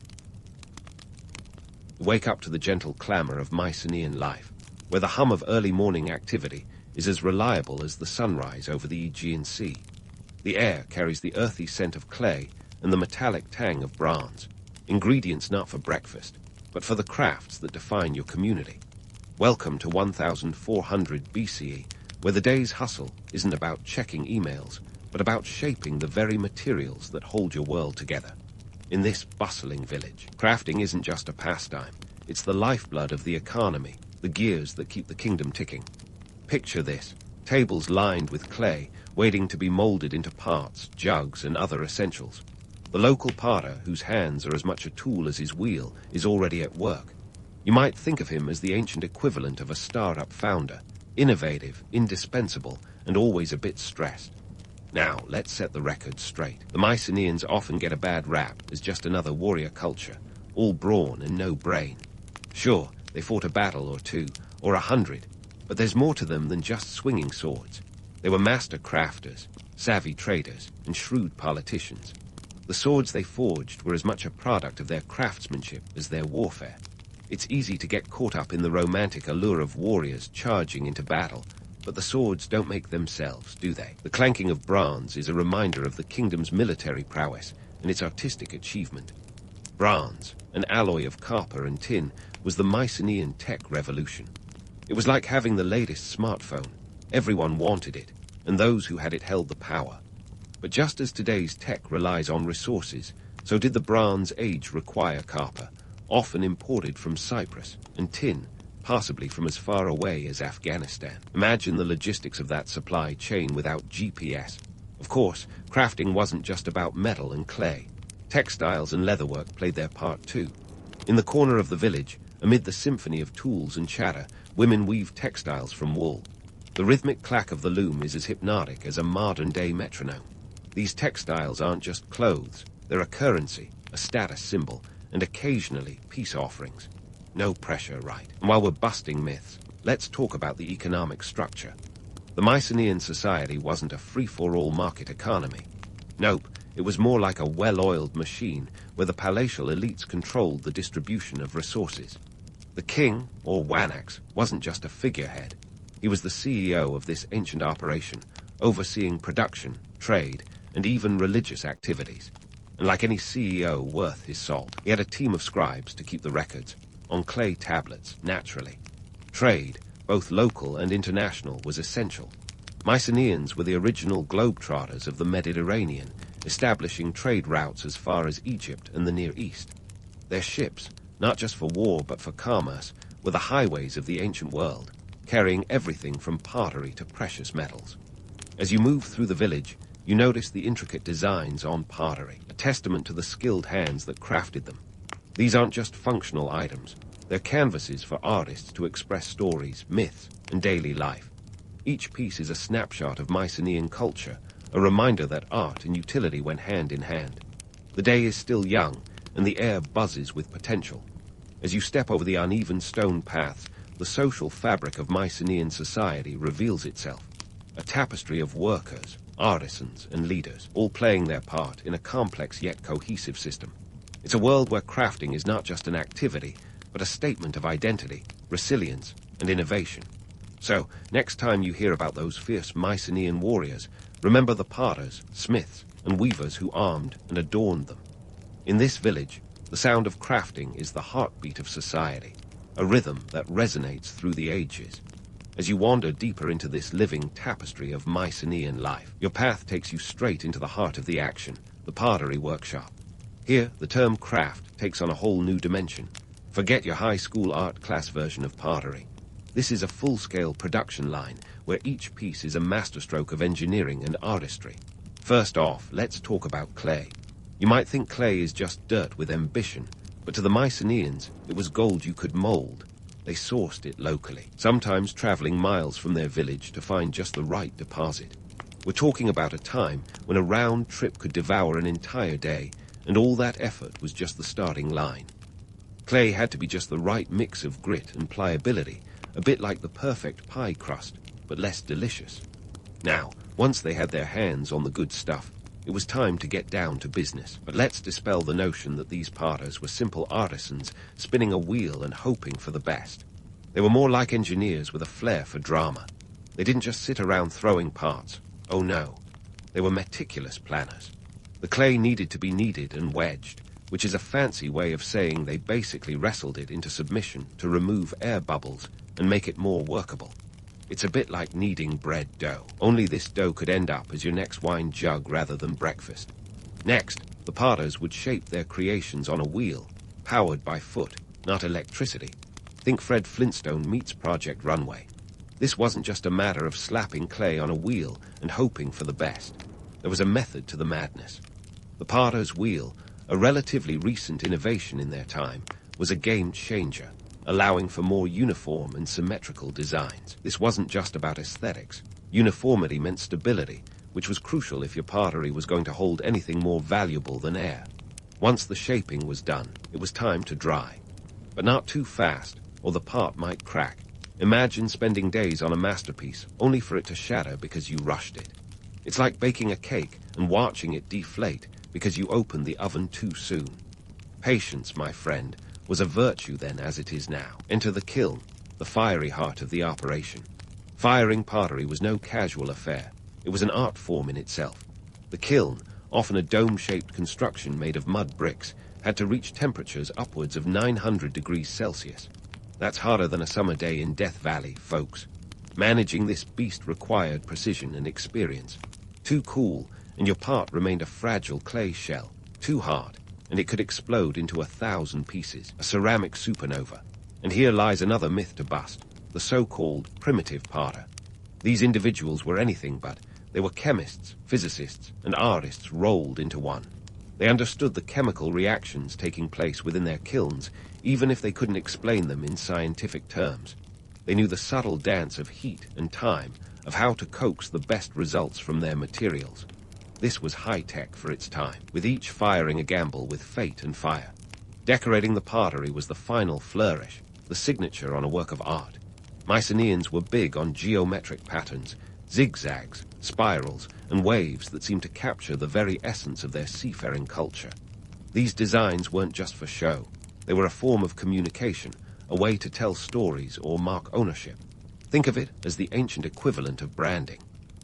Wake up to the gentle clamor of Mycenaean life, where the hum of early morning activity is as reliable as the sunrise over the Aegean Sea. The air carries the earthy scent of clay and the metallic tang of bronze, ingredients not for breakfast, but for the crafts that define your community. Welcome to 1400 BCE, where the day's hustle isn't about checking emails, but about shaping the very materials that hold your world together. In this bustling village, crafting isn't just a pastime, it's the lifeblood of the economy, the gears that keep the kingdom ticking. Picture this: tables lined with clay, waiting to be molded into parts, jugs, and other essentials. The local potter, whose hands are as much a tool as his wheel, is already at work. You might think of him as the ancient equivalent of a startup founder, innovative, indispensable, and always a bit stressed. Now, let's set the record straight. The Mycenaeans often get a bad rap as just another warrior culture, all brawn and no brain. Sure, they fought a battle or two, or 100, but there's more to them than just swinging swords. They were master crafters, savvy traders, and shrewd politicians. The swords they forged were as much a product of their craftsmanship as their warfare. It's easy to get caught up in the romantic allure of warriors charging into battle, but the swords don't make themselves, do they? The clanking of bronze is a reminder of the kingdom's military prowess and its artistic achievement. Bronze, an alloy of copper and tin, was the Mycenaean tech revolution. It was like having the latest smartphone. Everyone wanted it, and those who had it held the power. But just as today's tech relies on resources, so did the Bronze Age require copper, often imported from Cyprus, and tin, possibly from as far away as Afghanistan. Imagine the logistics of that supply chain without GPS. Of course, crafting wasn't just about metal and clay. Textiles and leatherwork played their part too. In the corner of the village, amid the symphony of tools and chatter, women weave textiles from wool. The rhythmic clack of the loom is as hypnotic as a modern-day metronome. These textiles aren't just clothes, they're a currency, a status symbol, and occasionally peace offerings. No pressure, right? And while we're busting myths, let's talk about the economic structure. The Mycenaean society wasn't a free-for-all market economy. Nope, it was more like a well-oiled machine where the palatial elites controlled the distribution of resources. The king, or Wanax, wasn't just a figurehead. He was the CEO of this ancient operation, overseeing production, trade, and even religious activities. And like any CEO worth his salt, he had a team of scribes to keep the records, on clay tablets, naturally. Trade, both local and international, was essential. Mycenaeans were the original globetrotters of the Mediterranean, establishing trade routes as far as Egypt and the Near East. Their ships, not just for war but for commerce, were the highways of the ancient world, carrying everything from pottery to precious metals. As you move through the village, you notice the intricate designs on pottery, a testament to the skilled hands that crafted them. These aren't just functional items, they're canvases for artists to express stories, myths, and daily life. Each piece is a snapshot of Mycenaean culture, a reminder that art and utility went hand in hand. The day is still young, and the air buzzes with potential. As you step over the uneven stone paths, the social fabric of Mycenaean society reveals itself. A tapestry of workers, artisans, and leaders, all playing their part in a complex yet cohesive system. It's a world where crafting is not just an activity, but a statement of identity, resilience, and innovation. So, next time you hear about those fierce Mycenaean warriors, remember the potters, smiths, and weavers who armed and adorned them. In this village, the sound of crafting is the heartbeat of society, a rhythm that resonates through the ages. As you wander deeper into this living tapestry of Mycenaean life, your path takes you straight into the heart of the action, the pottery workshop. Here, the term craft takes on a whole new dimension. Forget your high school art class version of pottery. This is a full-scale production line where each piece is a masterstroke of engineering and artistry. First off, let's talk about clay. You might think clay is just dirt with ambition, but to the Mycenaeans, it was gold you could mold. They sourced it locally, sometimes traveling miles from their village to find just the right deposit. We're talking about a time when a round trip could devour an entire day, and all that effort was just the starting line. Clay had to be just the right mix of grit and pliability, a bit like the perfect pie crust, but less delicious. Now, once they had their hands on the good stuff, it was time to get down to business. But let's dispel the notion that these potters were simple artisans spinning a wheel and hoping for the best. They were more like engineers with a flair for drama. They didn't just sit around throwing parts. Oh no. They were meticulous planners. The clay needed to be kneaded and wedged, which is a fancy way of saying they basically wrestled it into submission to remove air bubbles and make it more workable. It's a bit like kneading bread dough, only this dough could end up as your next wine jug rather than breakfast. Next, the potters would shape their creations on a wheel, powered by foot, not electricity. Think Fred Flintstone meets Project Runway. This wasn't just a matter of slapping clay on a wheel and hoping for the best. There was a method to the madness. The potter's wheel, a relatively recent innovation in their time, was a game changer, allowing for more uniform and symmetrical designs. This wasn't just about aesthetics. Uniformity meant stability, which was crucial if your pottery was going to hold anything more valuable than air. Once the shaping was done, it was time to dry. But not too fast, or the part might crack. Imagine spending days on a masterpiece, only for it to shatter because you rushed it. It's like baking a cake and watching it deflate because you opened the oven too soon. Patience, my friend, was a virtue then as it is now. Enter the kiln, the fiery heart of the operation. Firing pottery was no casual affair. It was an art form in itself. The kiln, often a dome-shaped construction made of mud bricks, had to reach temperatures upwards of 900 degrees Celsius. That's harder than a summer day in Death Valley, folks. Managing this beast required precision and experience. Too cool, and your part remained a fragile clay shell. Too hard, and it could explode into 1,000 pieces, a ceramic supernova. And here lies another myth to bust, the so-called primitive potter. These individuals were anything but. They were chemists, physicists, and artists rolled into one. They understood the chemical reactions taking place within their kilns, even if they couldn't explain them in scientific terms. They knew the subtle dance of heat and time, of how to coax the best results from their materials. This was high-tech for its time, with each firing a gamble with fate and fire. Decorating the pottery was the final flourish, the signature on a work of art. Mycenaeans were big on geometric patterns, zigzags, spirals, and waves that seemed to capture the very essence of their seafaring culture. These designs weren't just for show. They were a form of communication, a way to tell stories or mark ownership. Think of it as the ancient equivalent of branding.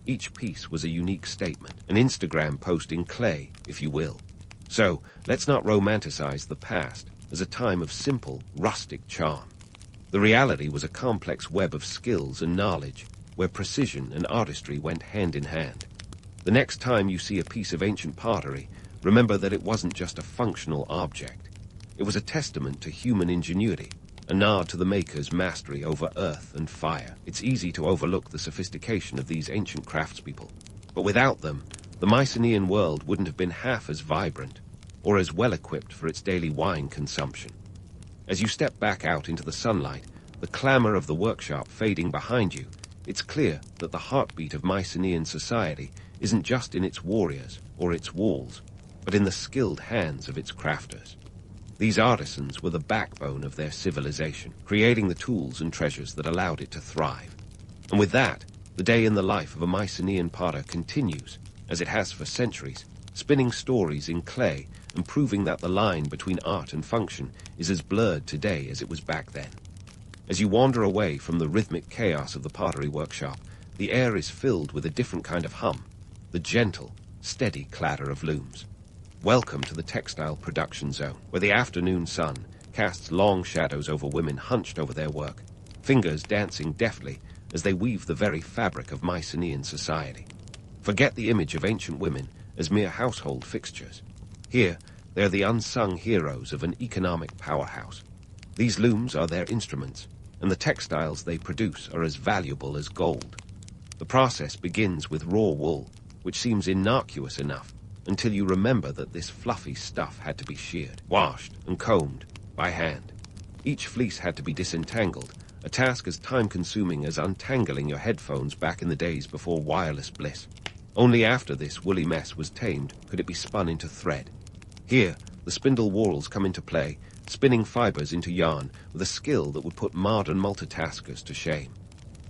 Each piece was a unique statement, an Instagram post in clay, if you will. So, let's not romanticize the past as a time of simple, rustic charm. The reality was a complex web of skills and knowledge, where precision and artistry went hand in hand. The next time you see a piece of ancient pottery, remember that it wasn't just a functional object. It was a testament to human ingenuity, a nod to the maker's mastery over earth and fire. It's easy to overlook the sophistication of these ancient craftspeople, but without them, the Mycenaean world wouldn't have been half as vibrant or as well-equipped for its daily wine consumption. As you step back out into the sunlight, the clamor of the workshop fading behind you, it's clear that the heartbeat of Mycenaean society isn't just in its warriors or its walls, but in the skilled hands of its crafters. These artisans were the backbone of their civilization, creating the tools and treasures that allowed it to thrive. And with that, the day in the life of a Mycenaean potter continues, as it has for centuries, spinning stories in clay and proving that the line between art and function is as blurred today as it was back then. As you wander away from the rhythmic chaos of the pottery workshop, the air is filled with a different kind of hum, the gentle, steady clatter of looms. Welcome to the textile production zone, where the afternoon sun casts long shadows over women hunched over their work, fingers dancing deftly as they weave the very fabric of Mycenaean society. Forget the image of ancient women as mere household fixtures. Here, they are the unsung heroes of an economic powerhouse. These looms are their instruments, and the textiles they produce are as valuable as gold. The process begins with raw wool, which seems innocuous enough, until you remember that this fluffy stuff had to be sheared, washed, and combed by hand. Each fleece had to be disentangled, a task as time-consuming as untangling your headphones back in the days before wireless bliss. Only after this woolly mess was tamed could it be spun into thread. Here, the spindle whorls come into play, spinning fibers into yarn with a skill that would put modern multitaskers to shame.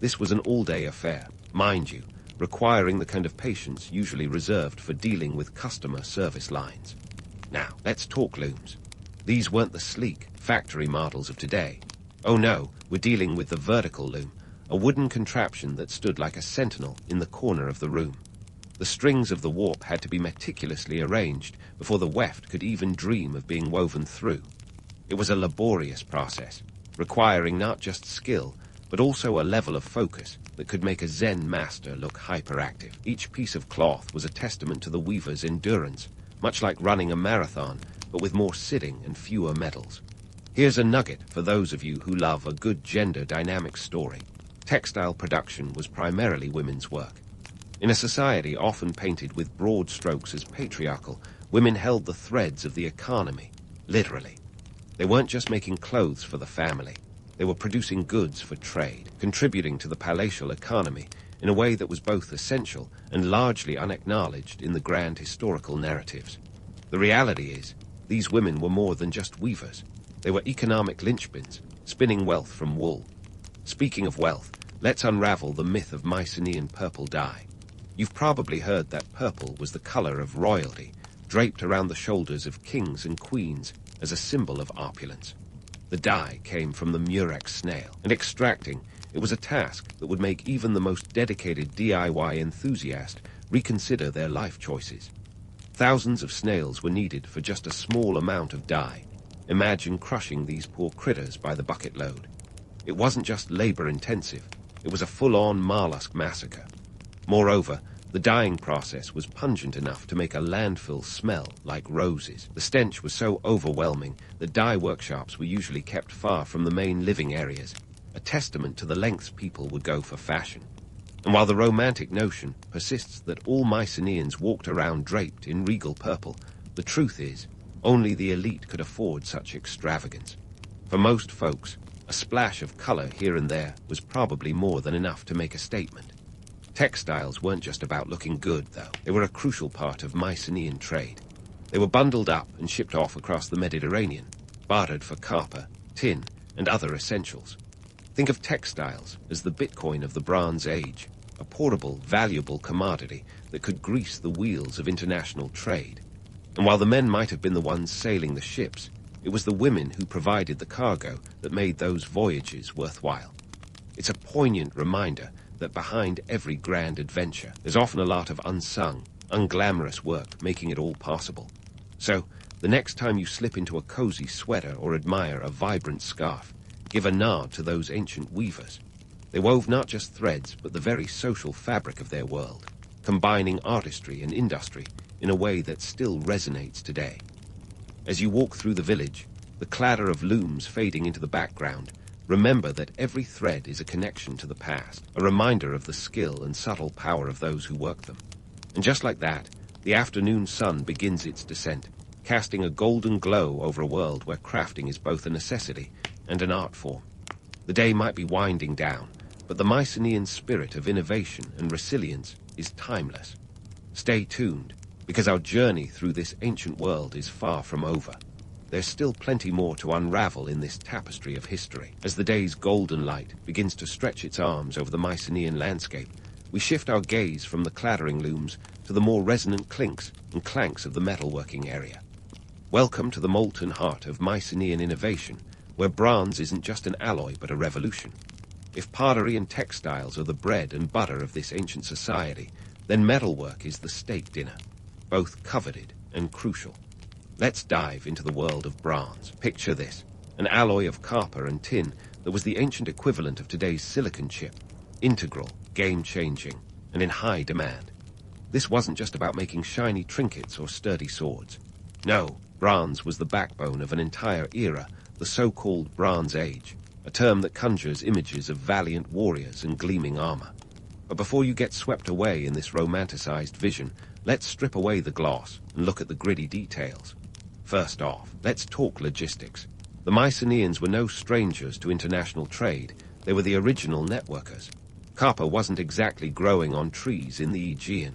This was an all-day affair, mind you, requiring the kind of patience usually reserved for dealing with customer service lines. Now, let's talk looms. These weren't the sleek, factory models of today. Oh no, we're dealing with the vertical loom, a wooden contraption that stood like a sentinel in the corner of the room. The strings of the warp had to be meticulously arranged before the weft could even dream of being woven through. It was a laborious process, requiring not just skill, but also a level of focus that could make a Zen master look hyperactive. Each piece of cloth was a testament to the weaver's endurance, much like running a marathon, but with more sitting and fewer medals. Here's a nugget for those of you who love a good gender dynamic story. Textile production was primarily women's work. In a society often painted with broad strokes as patriarchal, women held the threads of the economy, literally. They weren't just making clothes for the family. They were producing goods for trade, contributing to the palatial economy in a way that was both essential and largely unacknowledged in the grand historical narratives. The reality is, these women were more than just weavers. They were economic linchpins, spinning wealth from wool. Speaking of wealth, let's unravel the myth of Mycenaean purple dye. You've probably heard that purple was the color of royalty, draped around the shoulders of kings and queens as a symbol of opulence. The dye came from the murex snail, and extracting it was a task that would make even the most dedicated DIY enthusiast reconsider their life choices. Thousands of snails were needed for just a small amount of dye. Imagine crushing these poor critters by the bucket load. It wasn't just labor-intensive, it was a full-on mollusk massacre. Moreover, The dyeing process was pungent enough to make a landfill smell like roses. The stench was so overwhelming that dye workshops were usually kept far from the main living areas, a testament to the lengths people would go for fashion. And while the romantic notion persists that all Mycenaeans walked around draped in regal purple, the truth is, only the elite could afford such extravagance. For most folks, a splash of color here and there was probably more than enough to make a statement. Textiles weren't just about looking good, though. They were a crucial part of Mycenaean trade. They were bundled up and shipped off across the Mediterranean, bartered for copper, tin, and other essentials. Think of textiles as the Bitcoin of the Bronze Age, a portable, valuable commodity that could grease the wheels of international trade. And while the men might have been the ones sailing the ships, it was the women who provided the cargo that made those voyages worthwhile. It's a poignant reminder that behind every grand adventure, there's often a lot of unsung, unglamorous work making it all possible. So, the next time you slip into a cozy sweater or admire a vibrant scarf, give a nod to those ancient weavers. They wove not just threads, but the very social fabric of their world, combining artistry and industry in a way that still resonates today. As you walk through the village, the clatter of looms fading into the background, remember that every thread is a connection to the past, a reminder of the skill and subtle power of those who work them. And just like that, the afternoon sun begins its descent, casting a golden glow over a world where crafting is both a necessity and an art form. The day might be winding down, but the Mycenaean spirit of innovation and resilience is timeless. Stay tuned, because our journey through this ancient world is far from over. There's still plenty more to unravel in this tapestry of history. As the day's golden light begins to stretch its arms over the Mycenaean landscape, we shift our gaze from the clattering looms to the more resonant clinks and clanks of the metalworking area. Welcome to the molten heart of Mycenaean innovation, where bronze isn't just an alloy but a revolution. If pottery and textiles are the bread and butter of this ancient society, then metalwork is the steak dinner, both coveted and crucial. Let's dive into the world of bronze. Picture this, an alloy of copper and tin that was the ancient equivalent of today's silicon chip, integral, game-changing, and in high demand. This wasn't just about making shiny trinkets or sturdy swords. No, bronze was the backbone of an entire era, the so-called Bronze Age, a term that conjures images of valiant warriors and gleaming armor. But before you get swept away in this romanticized vision, let's strip away the gloss and look at the gritty details. First off, let's talk logistics. The Mycenaeans were no strangers to international trade. They were the original networkers. Copper wasn't exactly growing on trees in the Aegean.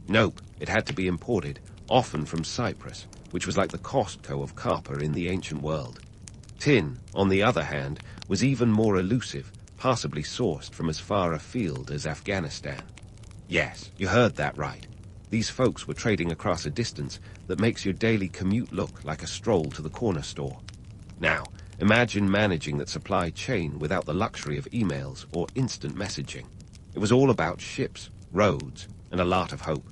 Nope, it had to be imported, often from Cyprus, which was like the Costco of copper in the ancient world. Tin, on the other hand, was even more elusive, possibly sourced from as far afield as Afghanistan. Yes, you heard that right. These folks were trading across a distance that makes your daily commute look like a stroll to the corner store. Now, imagine managing that supply chain without the luxury of emails or instant messaging. It was all about ships, roads, and a lot of hope.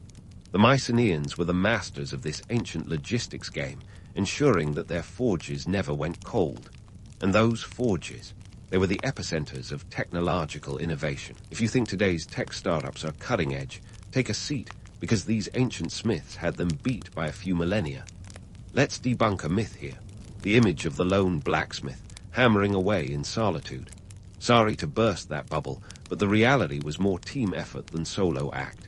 The Mycenaeans were the masters of this ancient logistics game, ensuring that their forges never went cold. And those forges, they were the epicenters of technological innovation. If you think today's tech startups are cutting edge, take a seat, because these ancient smiths had them beat by a few millennia. Let's debunk a myth here, the image of the lone blacksmith, hammering away in solitude. Sorry to burst that bubble, but the reality was more team effort than solo act.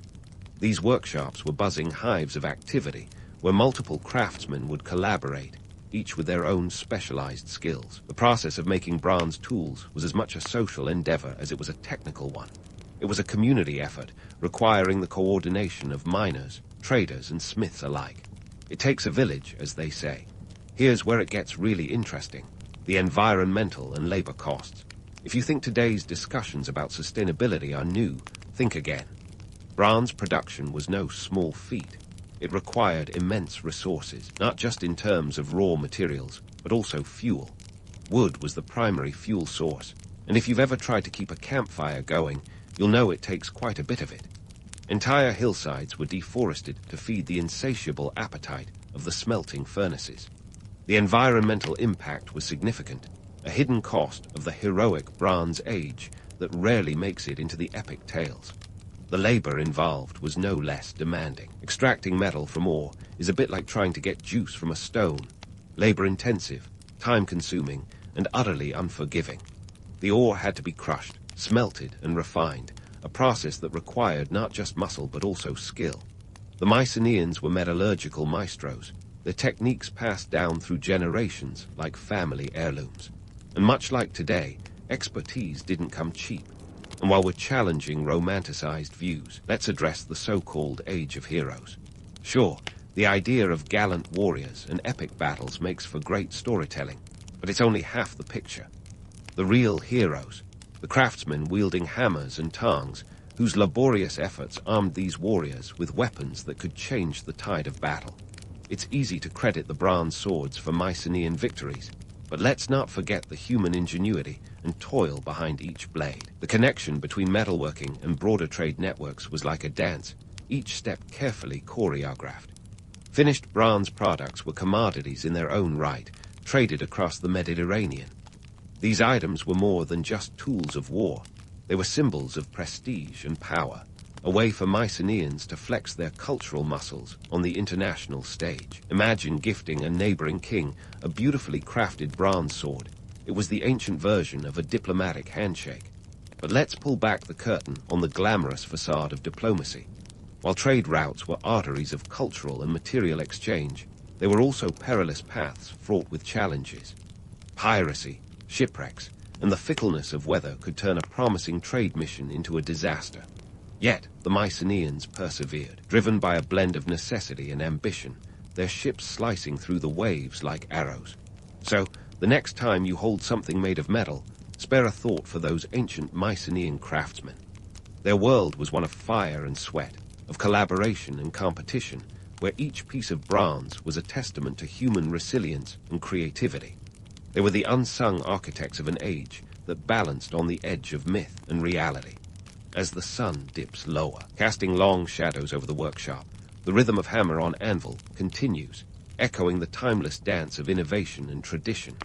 These workshops were buzzing hives of activity, where multiple craftsmen would collaborate, each with their own specialized skills. The process of making bronze tools was as much a social endeavor as it was a technical one. It was a community effort, requiring the coordination of miners, traders, and smiths alike. It takes a village, as they say. Here's where it gets really interesting: the environmental and labor costs. If you think today's discussions about sustainability are new, think again. Bronze production was no small feat. It required immense resources, not just in terms of raw materials, but also fuel. Wood was the primary fuel source, and if you've ever tried to keep a campfire going, you'll know it takes quite a bit of it. Entire hillsides were deforested to feed the insatiable appetite of the smelting furnaces. The environmental impact was significant, a hidden cost of the heroic Bronze Age that rarely makes it into the epic tales. The labor involved was no less demanding. Extracting metal from ore is a bit like trying to get juice from a stone. Labor-intensive, time-consuming, and utterly unforgiving. The ore had to be crushed, smelted, and refined, a process that required not just muscle but also skill. The Mycenaeans were metallurgical maestros, their techniques passed down through generations like family heirlooms. And much like today, expertise didn't come cheap. And while we're challenging romanticized views, let's address the so-called Age of Heroes. Sure, the idea of gallant warriors and epic battles makes for great storytelling, but it's only half the picture. The real heroes, the craftsmen wielding hammers and tongs, whose laborious efforts armed these warriors with weapons that could change the tide of battle. It's easy to credit the bronze swords for Mycenaean victories, but let's not forget the human ingenuity and toil behind each blade. The connection between metalworking and broader trade networks was like a dance, each step carefully choreographed. Finished bronze products were commodities in their own right, traded across the Mediterranean. These items were more than just tools of war. They were symbols of prestige and power, a way for Mycenaeans to flex their cultural muscles on the international stage. Imagine gifting a neighboring king a beautifully crafted bronze sword. It was the ancient version of a diplomatic handshake. But let's pull back the curtain on the glamorous facade of diplomacy. While trade routes were arteries of cultural and material exchange, they were also perilous paths fraught with challenges. Piracy, shipwrecks, and the fickleness of weather could turn a promising trade mission into a disaster. Yet, the Mycenaeans persevered, driven by a blend of necessity and ambition, their ships slicing through the waves like arrows. So, the next time you hold something made of metal, spare a thought for those ancient Mycenaean craftsmen. Their world was one of fire and sweat, of collaboration and competition, where each piece of bronze was a testament to human resilience and creativity. They were the unsung architects of an age that balanced on the edge of myth and reality. As the sun dips lower, casting long shadows over the workshop, the rhythm of hammer on anvil continues, echoing the timeless dance of innovation and tradition.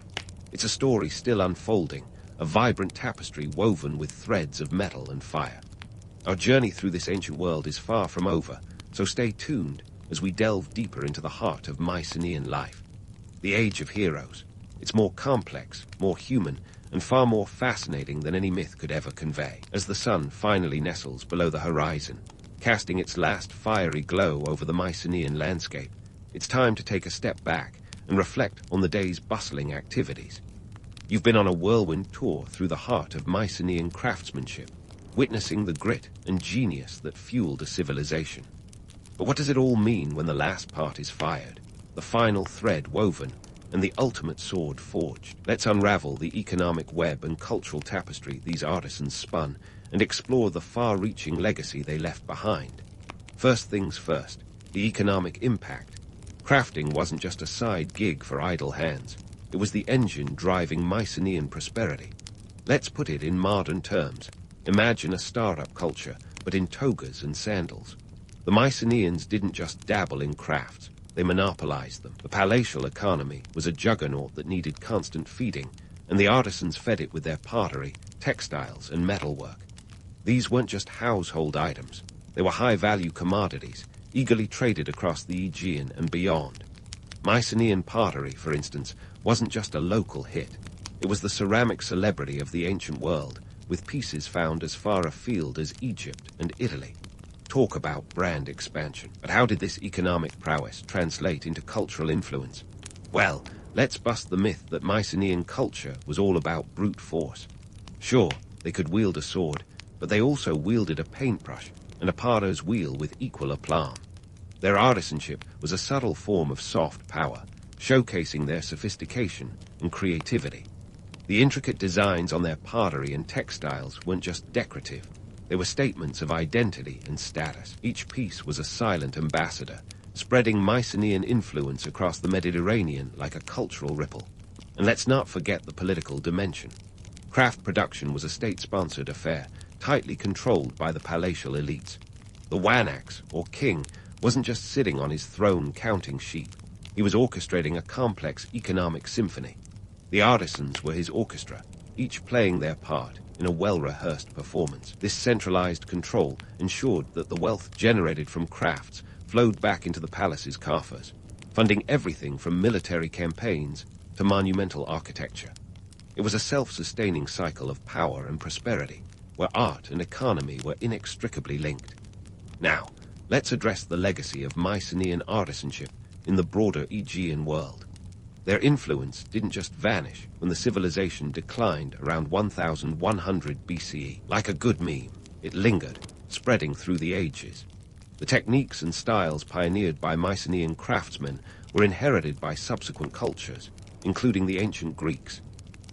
It's a story still unfolding, a vibrant tapestry woven with threads of metal and fire. Our journey through this ancient world is far from over, so stay tuned as we delve deeper into the heart of Mycenaean life. The Age of Heroes. It's more complex, more human, and far more fascinating than any myth could ever convey. As the sun finally nestles below the horizon, casting its last fiery glow over the Mycenaean landscape, it's time to take a step back and reflect on the day's bustling activities. You've been on a whirlwind tour through the heart of Mycenaean craftsmanship, witnessing the grit and genius that fueled a civilization. But what does it all mean when the last part is fired, the final thread woven, and the ultimate sword forged? Let's unravel the economic web and cultural tapestry these artisans spun and explore the far-reaching legacy they left behind. First things first, the economic impact. Crafting wasn't just a side gig for idle hands. It was the engine driving Mycenaean prosperity. Let's put it in modern terms. Imagine a startup culture, but in togas and sandals. The Mycenaeans didn't just dabble in crafts. They monopolized them. The palatial economy was a juggernaut that needed constant feeding, and the artisans fed it with their pottery, textiles, and metalwork. These weren't just household items. They were high-value commodities, eagerly traded across the Aegean and beyond. Mycenaean pottery, for instance, wasn't just a local hit. It was the ceramic celebrity of the ancient world, with pieces found as far afield as Egypt and Italy. Talk about brand expansion. But how did this economic prowess translate into cultural influence? Well, let's bust the myth that Mycenaean culture was all about brute force. Sure, they could wield a sword, but they also wielded a paintbrush and a potter's wheel with equal aplomb. Their artisanship was a subtle form of soft power, showcasing their sophistication and creativity. The intricate designs on their pottery and textiles weren't just decorative. They were statements of identity and status. Each piece was a silent ambassador, spreading Mycenaean influence across the Mediterranean like a cultural ripple. And let's not forget the political dimension. Craft production was a state-sponsored affair, tightly controlled by the palatial elites. The Wanax, or king, wasn't just sitting on his throne counting sheep. He was orchestrating a complex economic symphony. The artisans were his orchestra, each playing their part in a well-rehearsed performance. This centralized control ensured that the wealth generated from crafts flowed back into the palace's coffers, funding everything from military campaigns to monumental architecture. It was a self-sustaining cycle of power and prosperity, where art and economy were inextricably linked. Now, let's address the legacy of Mycenaean artisanship in the broader Aegean world. Their influence didn't just vanish when the civilization declined around 1100 BCE. Like a good meme, it lingered, spreading through the ages. The techniques and styles pioneered by Mycenaean craftsmen were inherited by subsequent cultures, including the ancient Greeks.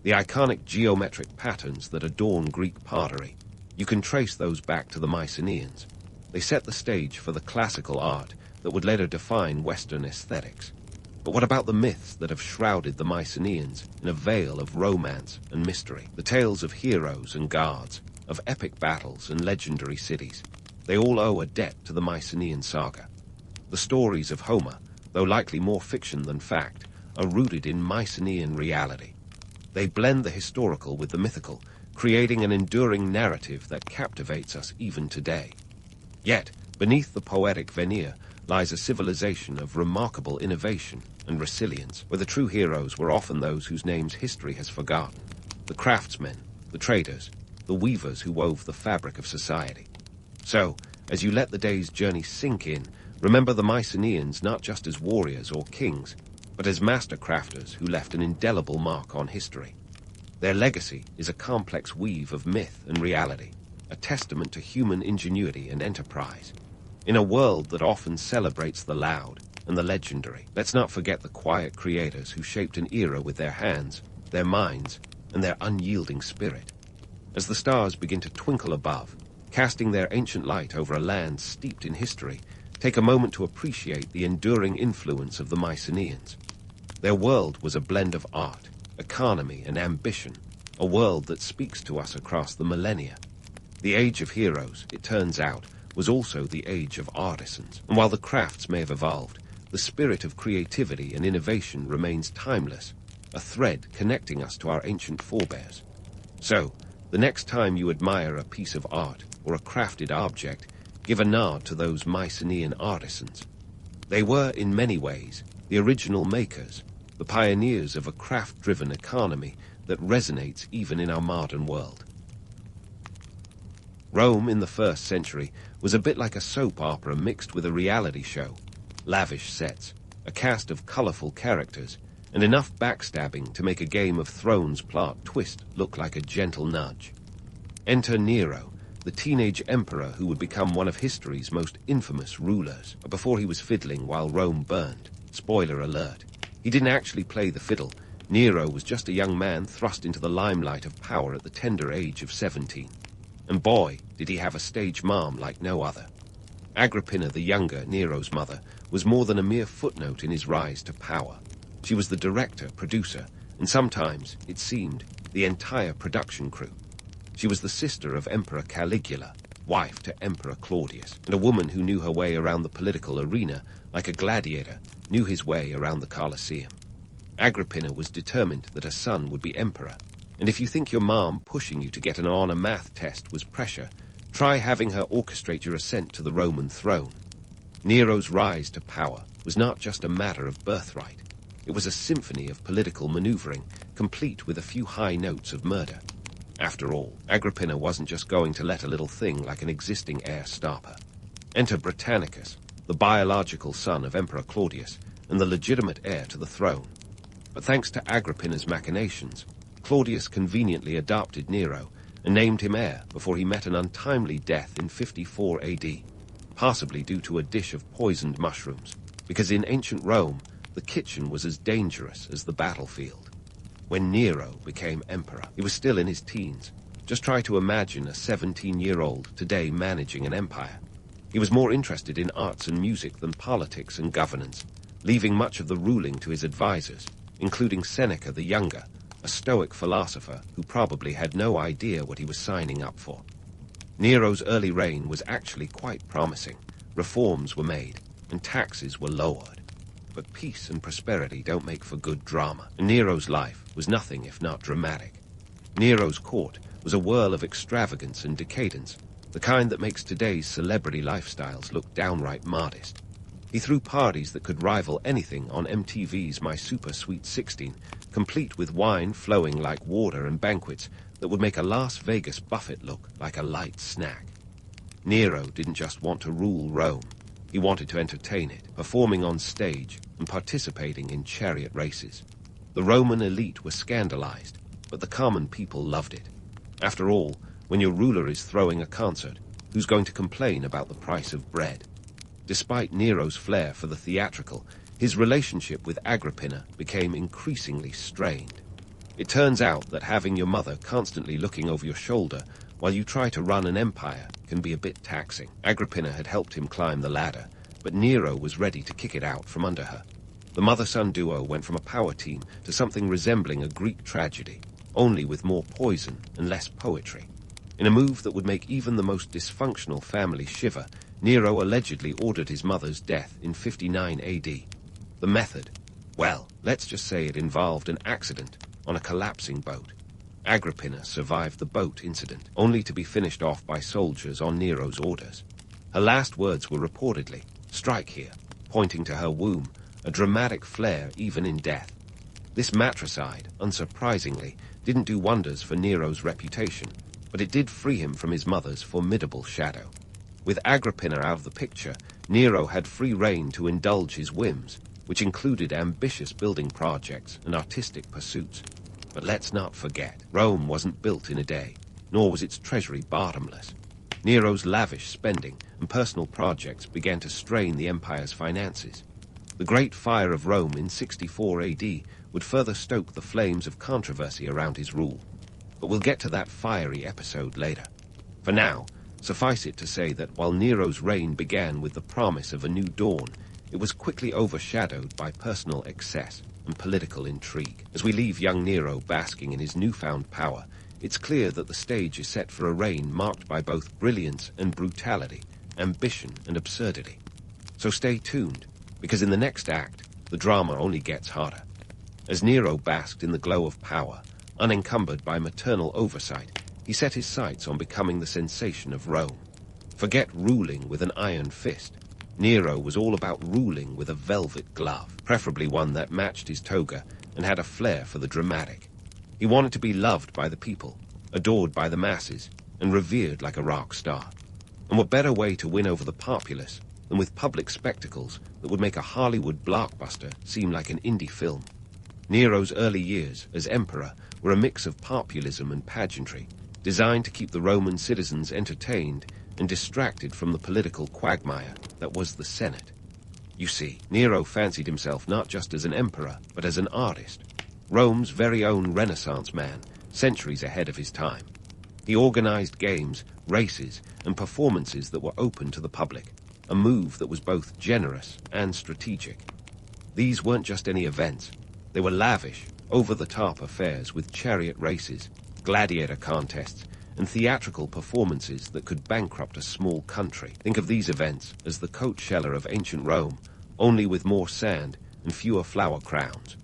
The iconic geometric patterns that adorn Greek pottery, you can trace those back to the Mycenaeans. They set the stage for the classical art that would later define Western aesthetics. But what about the myths that have shrouded the Mycenaeans in a veil of romance and mystery? The tales of heroes and gods, of epic battles and legendary cities. They all owe a debt to the Mycenaean saga. The stories of Homer, though likely more fiction than fact, are rooted in Mycenaean reality. They blend the historical with the mythical, creating an enduring narrative that captivates us even today. Yet, beneath the poetic veneer lies a civilization of remarkable innovation and resilience, where the true heroes were often those whose names history has forgotten. The craftsmen, the traders, the weavers who wove the fabric of society. So, as you let the day's journey sink in, remember the Mycenaeans not just as warriors or kings, but as master crafters who left an indelible mark on history. Their legacy is a complex weave of myth and reality, a testament to human ingenuity and enterprise. In a world that often celebrates the loud and the legendary, let's not forget the quiet creators who shaped an era with their hands, their minds, and their unyielding spirit. As the stars begin to twinkle above, casting their ancient light over a land steeped in history, take a moment to appreciate the enduring influence of the Mycenaeans. Their world was a blend of art, economy, and ambition, a world that speaks to us across the millennia. The age of heroes, it turns out, was also the age of artisans. And while the crafts may have evolved, the spirit of creativity and innovation remains timeless, a thread connecting us to our ancient forebears. So, the next time you admire a piece of art or a crafted object, give a nod to those Mycenaean artisans. They were, in many ways, the original makers, the pioneers of a craft-driven economy that resonates even in our modern world. Rome in the 1st century was a bit like a soap opera mixed with a reality show. Lavish sets, a cast of colorful characters, and enough backstabbing to make a Game of Thrones plot twist look like a gentle nudge. Enter Nero, the teenage emperor who would become one of history's most infamous rulers. Before he was fiddling while Rome burned. Spoiler alert. He didn't actually play the fiddle. Nero was just a young man thrust into the limelight of power at the tender age of 17. And boy, did he have a stage mom like no other. Agrippina the Younger, Nero's mother, was more than a mere footnote in his rise to power. She was the director, producer, and sometimes, it seemed, the entire production crew. She was the sister of Emperor Caligula, wife to Emperor Claudius, and a woman who knew her way around the political arena like a gladiator knew his way around the Colosseum. Agrippina was determined that her son would be emperor, and if you think your mom pushing you to get an honor math test was pressure, try having her orchestrate your ascent to the Roman throne. Nero's rise to power was not just a matter of birthright. It was a symphony of political maneuvering, complete with a few high notes of murder. After all, Agrippina wasn't just going to let a little thing like an existing heir stop her. Enter Britannicus, the biological son of Emperor Claudius and the legitimate heir to the throne. But thanks to Agrippina's machinations, Claudius conveniently adopted Nero and named him heir before he met an untimely death in 54 AD, possibly due to a dish of poisoned mushrooms, because in ancient Rome, the kitchen was as dangerous as the battlefield. When Nero became emperor, he was still in his teens. Just try to imagine a 17-year-old today managing an empire. He was more interested in arts and music than politics and governance, leaving much of the ruling to his advisors, including Seneca the Younger, a Stoic philosopher who probably had no idea what he was signing up for. Nero's early reign was actually quite promising. Reforms were made, and taxes were lowered. But peace and prosperity don't make for good drama, and Nero's life was nothing if not dramatic. Nero's court was a whirl of extravagance and decadence, the kind that makes today's celebrity lifestyles look downright modest. He threw parties that could rival anything on MTV's My Super Sweet 16, complete with wine flowing like water and banquets that would make a Las Vegas buffet look like a light snack. Nero didn't just want to rule Rome. He wanted to entertain it, performing on stage and participating in chariot races. The Roman elite were scandalized, but the common people loved it. After all, when your ruler is throwing a concert, who's going to complain about the price of bread? Despite Nero's flair for the theatrical, his relationship with Agrippina became increasingly strained. It turns out that having your mother constantly looking over your shoulder while you try to run an empire can be a bit taxing. Agrippina had helped him climb the ladder, but Nero was ready to kick it out from under her. The mother-son duo went from a power team to something resembling a Greek tragedy, only with more poison and less poetry. In a move that would make even the most dysfunctional family shiver, Nero allegedly ordered his mother's death in 59 AD. The method? Well, let's just say it involved an accident on a collapsing boat. Agrippina survived the boat incident, only to be finished off by soldiers on Nero's orders. Her last words were reportedly, "Strike here," pointing to her womb, a dramatic flair even in death. This matricide, unsurprisingly, didn't do wonders for Nero's reputation, but it did free him from his mother's formidable shadow. With Agrippina out of the picture, Nero had free rein to indulge his whims, which included ambitious building projects and artistic pursuits. But let's not forget, Rome wasn't built in a day, nor was its treasury bottomless. Nero's lavish spending and personal projects began to strain the empire's finances. The Great Fire of Rome in 64 AD would further stoke the flames of controversy around his rule. But we'll get to that fiery episode later. For now, suffice it to say that while Nero's reign began with the promise of a new dawn, it was quickly overshadowed by personal excess and political intrigue. As we leave young Nero basking in his newfound power, it's clear that the stage is set for a reign marked by both brilliance and brutality, ambition and absurdity. So stay tuned, because in the next act, the drama only gets hotter. As Nero basked in the glow of power, unencumbered by maternal oversight, he set his sights on becoming the sensation of Rome. Forget ruling with an iron fist. Nero was all about ruling with a velvet glove, preferably one that matched his toga and had a flair for the dramatic. He wanted to be loved by the people, adored by the masses, and revered like a rock star. And what better way to win over the populace than with public spectacles that would make a Hollywood blockbuster seem like an indie film? Nero's early years as emperor were a mix of populism and pageantry, designed to keep the Roman citizens entertained and distracted from the political quagmire that was the Senate. You see, Nero fancied himself not just as an emperor, but as an artist, Rome's very own Renaissance man, centuries ahead of his time. He organized games, races, and performances that were open to the public, a move that was both generous and strategic. These weren't just any events. They were lavish, over-the-top affairs with chariot races, gladiator contests, and theatrical performances that could bankrupt a small country. Think of these events as the Coachella of ancient Rome, only with more sand and fewer flower crowns.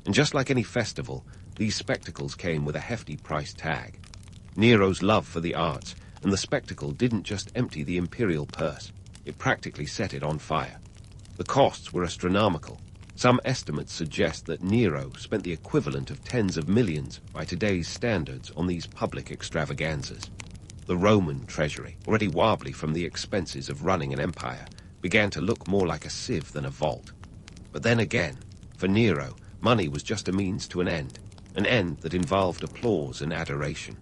And just like any festival, these spectacles came with a hefty price tag. Nero's love for the arts and the spectacle didn't just empty the imperial purse, it practically set it on fire. The costs were astronomical. Some estimates suggest that Nero spent the equivalent of tens of millions by today's standards on these public extravaganzas. The Roman treasury, already wobbly from the expenses of running an empire, began to look more like a sieve than a vault. But then again, for Nero, money was just a means to an end that involved applause and adoration.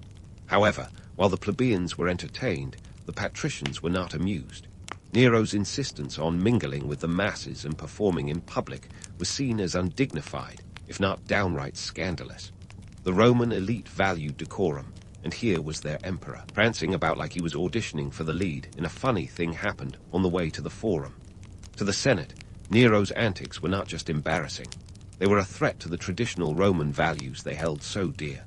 However, while the plebeians were entertained, the patricians were not amused. Nero's insistence on mingling with the masses and performing in public was seen as undignified, if not downright scandalous. The Roman elite valued decorum, and here was their emperor, prancing about like he was auditioning for the lead, and a funny thing happened on the way to the Forum. To the Senate, Nero's antics were not just embarrassing. They were a threat to the traditional Roman values they held so dear.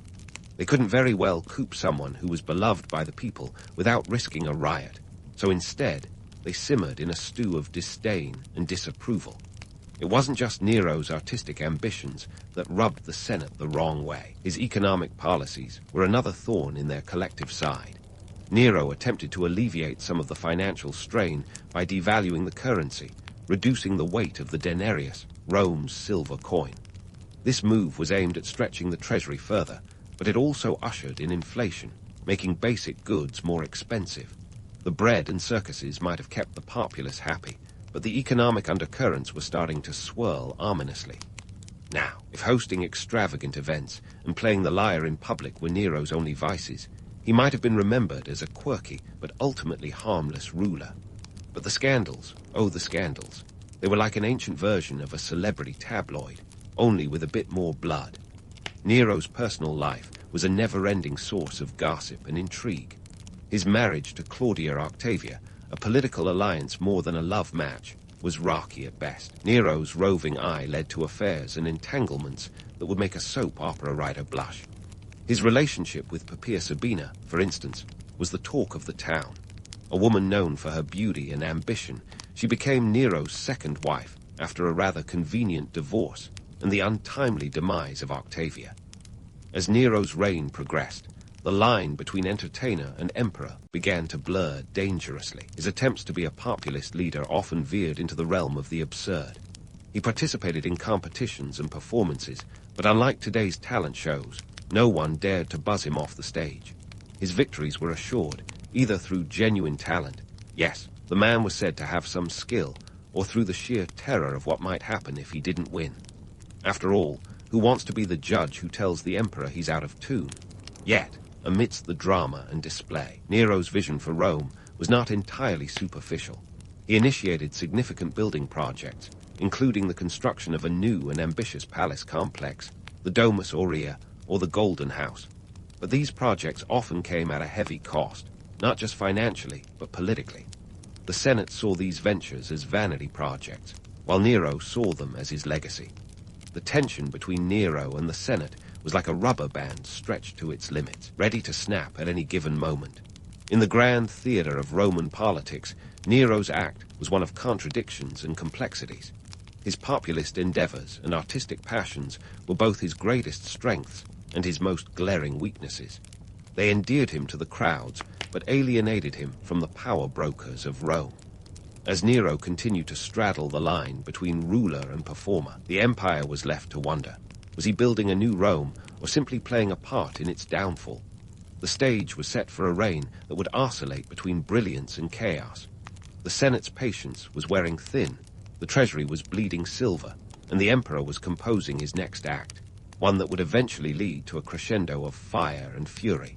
They couldn't very well coup someone who was beloved by the people without risking a riot, so instead, they simmered in a stew of disdain and disapproval. It wasn't just Nero's artistic ambitions that rubbed the Senate the wrong way. His economic policies were another thorn in their collective side. Nero attempted to alleviate some of the financial strain by devaluing the currency, reducing the weight of the denarius, Rome's silver coin. This move was aimed at stretching the treasury further, but it also ushered in inflation, making basic goods more expensive. The bread and circuses might have kept the populace happy, but the economic undercurrents were starting to swirl ominously. Now, if hosting extravagant events and playing the lyre in public were Nero's only vices, he might have been remembered as a quirky but ultimately harmless ruler. But the scandals, oh the scandals, they were like an ancient version of a celebrity tabloid, only with a bit more blood. Nero's personal life was a never-ending source of gossip and intrigue. His marriage to Claudia Octavia, a political alliance more than a love match, was rocky at best. Nero's roving eye led to affairs and entanglements that would make a soap opera writer blush. His relationship with Poppaea Sabina, for instance, was the talk of the town. A woman known for her beauty and ambition, she became Nero's second wife after a rather convenient divorce and the untimely demise of Octavia. As Nero's reign progressed, the line between entertainer and emperor began to blur dangerously. His attempts to be a populist leader often veered into the realm of the absurd. He participated in competitions and performances, but unlike today's talent shows, no one dared to buzz him off the stage. His victories were assured, either through genuine talent, yes, the man was said to have some skill, or through the sheer terror of what might happen if he didn't win. After all, who wants to be the judge who tells the emperor he's out of tune? Yet, amidst the drama and display, Nero's vision for Rome was not entirely superficial. He initiated significant building projects, including the construction of a new and ambitious palace complex, the Domus Aurea, or the Golden House. But these projects often came at a heavy cost, not just financially, but politically. The Senate saw these ventures as vanity projects, while Nero saw them as his legacy. The tension between Nero and the Senate was like a rubber band stretched to its limits, ready to snap at any given moment. In the grand theater of Roman politics, Nero's act was one of contradictions and complexities. His populist endeavors and artistic passions were both his greatest strengths and his most glaring weaknesses. They endeared him to the crowds, but alienated him from the power brokers of Rome. As Nero continued to straddle the line between ruler and performer, the empire was left to wonder. Was he building a new Rome, or simply playing a part in its downfall? The stage was set for a reign that would oscillate between brilliance and chaos. The Senate's patience was wearing thin, the treasury was bleeding silver, and the emperor was composing his next act, one that would eventually lead to a crescendo of fire and fury.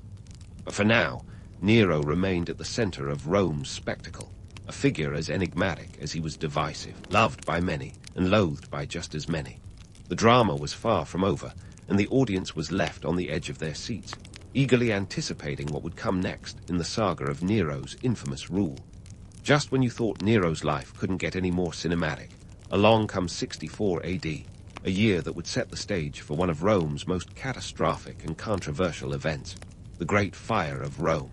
But for now, Nero remained at the center of Rome's spectacle, a figure as enigmatic as he was divisive, loved by many and loathed by just as many. The drama was far from over, and the audience was left on the edge of their seats, eagerly anticipating what would come next in the saga of Nero's infamous rule. Just when you thought Nero's life couldn't get any more cinematic, along comes 64 AD, a year that would set the stage for one of Rome's most catastrophic and controversial events, the Great Fire of Rome.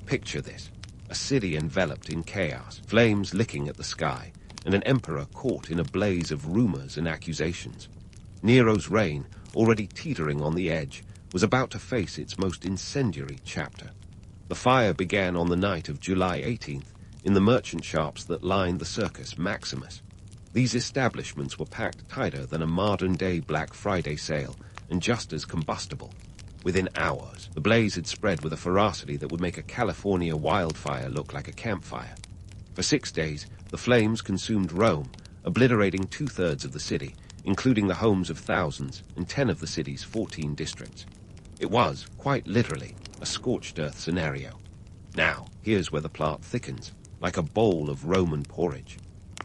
Picture this: a city enveloped in chaos, flames licking at the sky, and an emperor caught in a blaze of rumors and accusations. Nero's reign, already teetering on the edge, was about to face its most incendiary chapter. The fire began on the night of July 18th in the merchant shops that lined the Circus Maximus. These establishments were packed tighter than a modern-day Black Friday sale, and just as combustible. Within hours, the blaze had spread with a ferocity that would make a California wildfire look like a campfire. For 6 days, the flames consumed Rome, obliterating 2/3 of the city, including the homes of thousands and 10 of the city's 14 districts. It was, quite literally, a scorched earth scenario. Now, here's where the plot thickens, like a bowl of Roman porridge.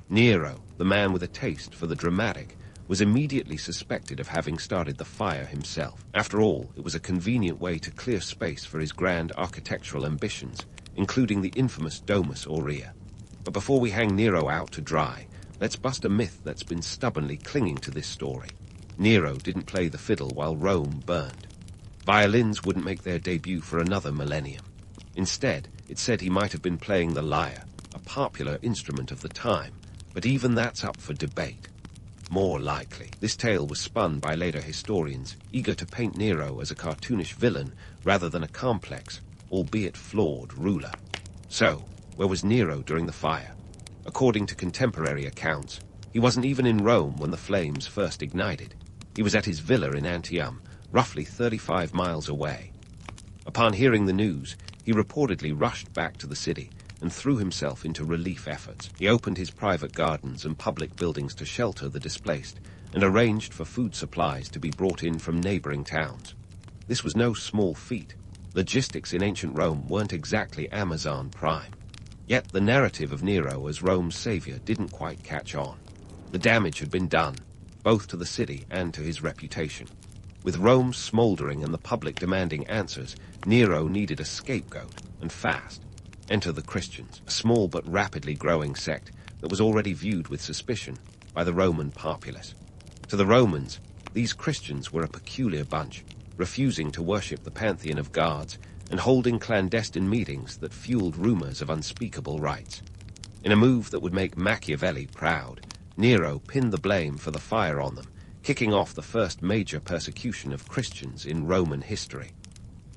Nero, the man with a taste for the dramatic, was immediately suspected of having started the fire himself. After all, it was a convenient way to clear space for his grand architectural ambitions, including the infamous Domus Aurea. But before we hang Nero out to dry, let's bust a myth that's been stubbornly clinging to this story. Nero didn't play the fiddle while Rome burned. Violins wouldn't make their debut for another millennium. Instead, it said he might have been playing the lyre, a popular instrument of the time, but even that's up for debate. more likely. This tale was spun by later historians, eager to paint Nero as a cartoonish villain rather than a complex, albeit flawed, ruler. So, where was Nero during the fire? According to contemporary accounts, he wasn't even in Rome when the flames first ignited. He was at his villa in Antium, roughly 35 miles away. Upon hearing the news, he reportedly rushed back to the city and threw himself into relief efforts. He opened his private gardens and public buildings to shelter the displaced and arranged for food supplies to be brought in from neighboring towns. This was no small feat. Logistics in ancient Rome weren't exactly Amazon Prime. Yet the narrative of Nero as Rome's savior didn't quite catch on. The damage had been done, both to the city and to his reputation. With Rome smoldering and the public demanding answers, Nero needed a scapegoat, and fast. Enter the Christians, a small but rapidly growing sect that was already viewed with suspicion by the Roman populace. To the Romans, these Christians were a peculiar bunch, refusing to worship the pantheon of gods and holding clandestine meetings that fueled rumors of unspeakable rites. In a move that would make Machiavelli proud, Nero pinned the blame for the fire on them, kicking off the first major persecution of Christians in Roman history.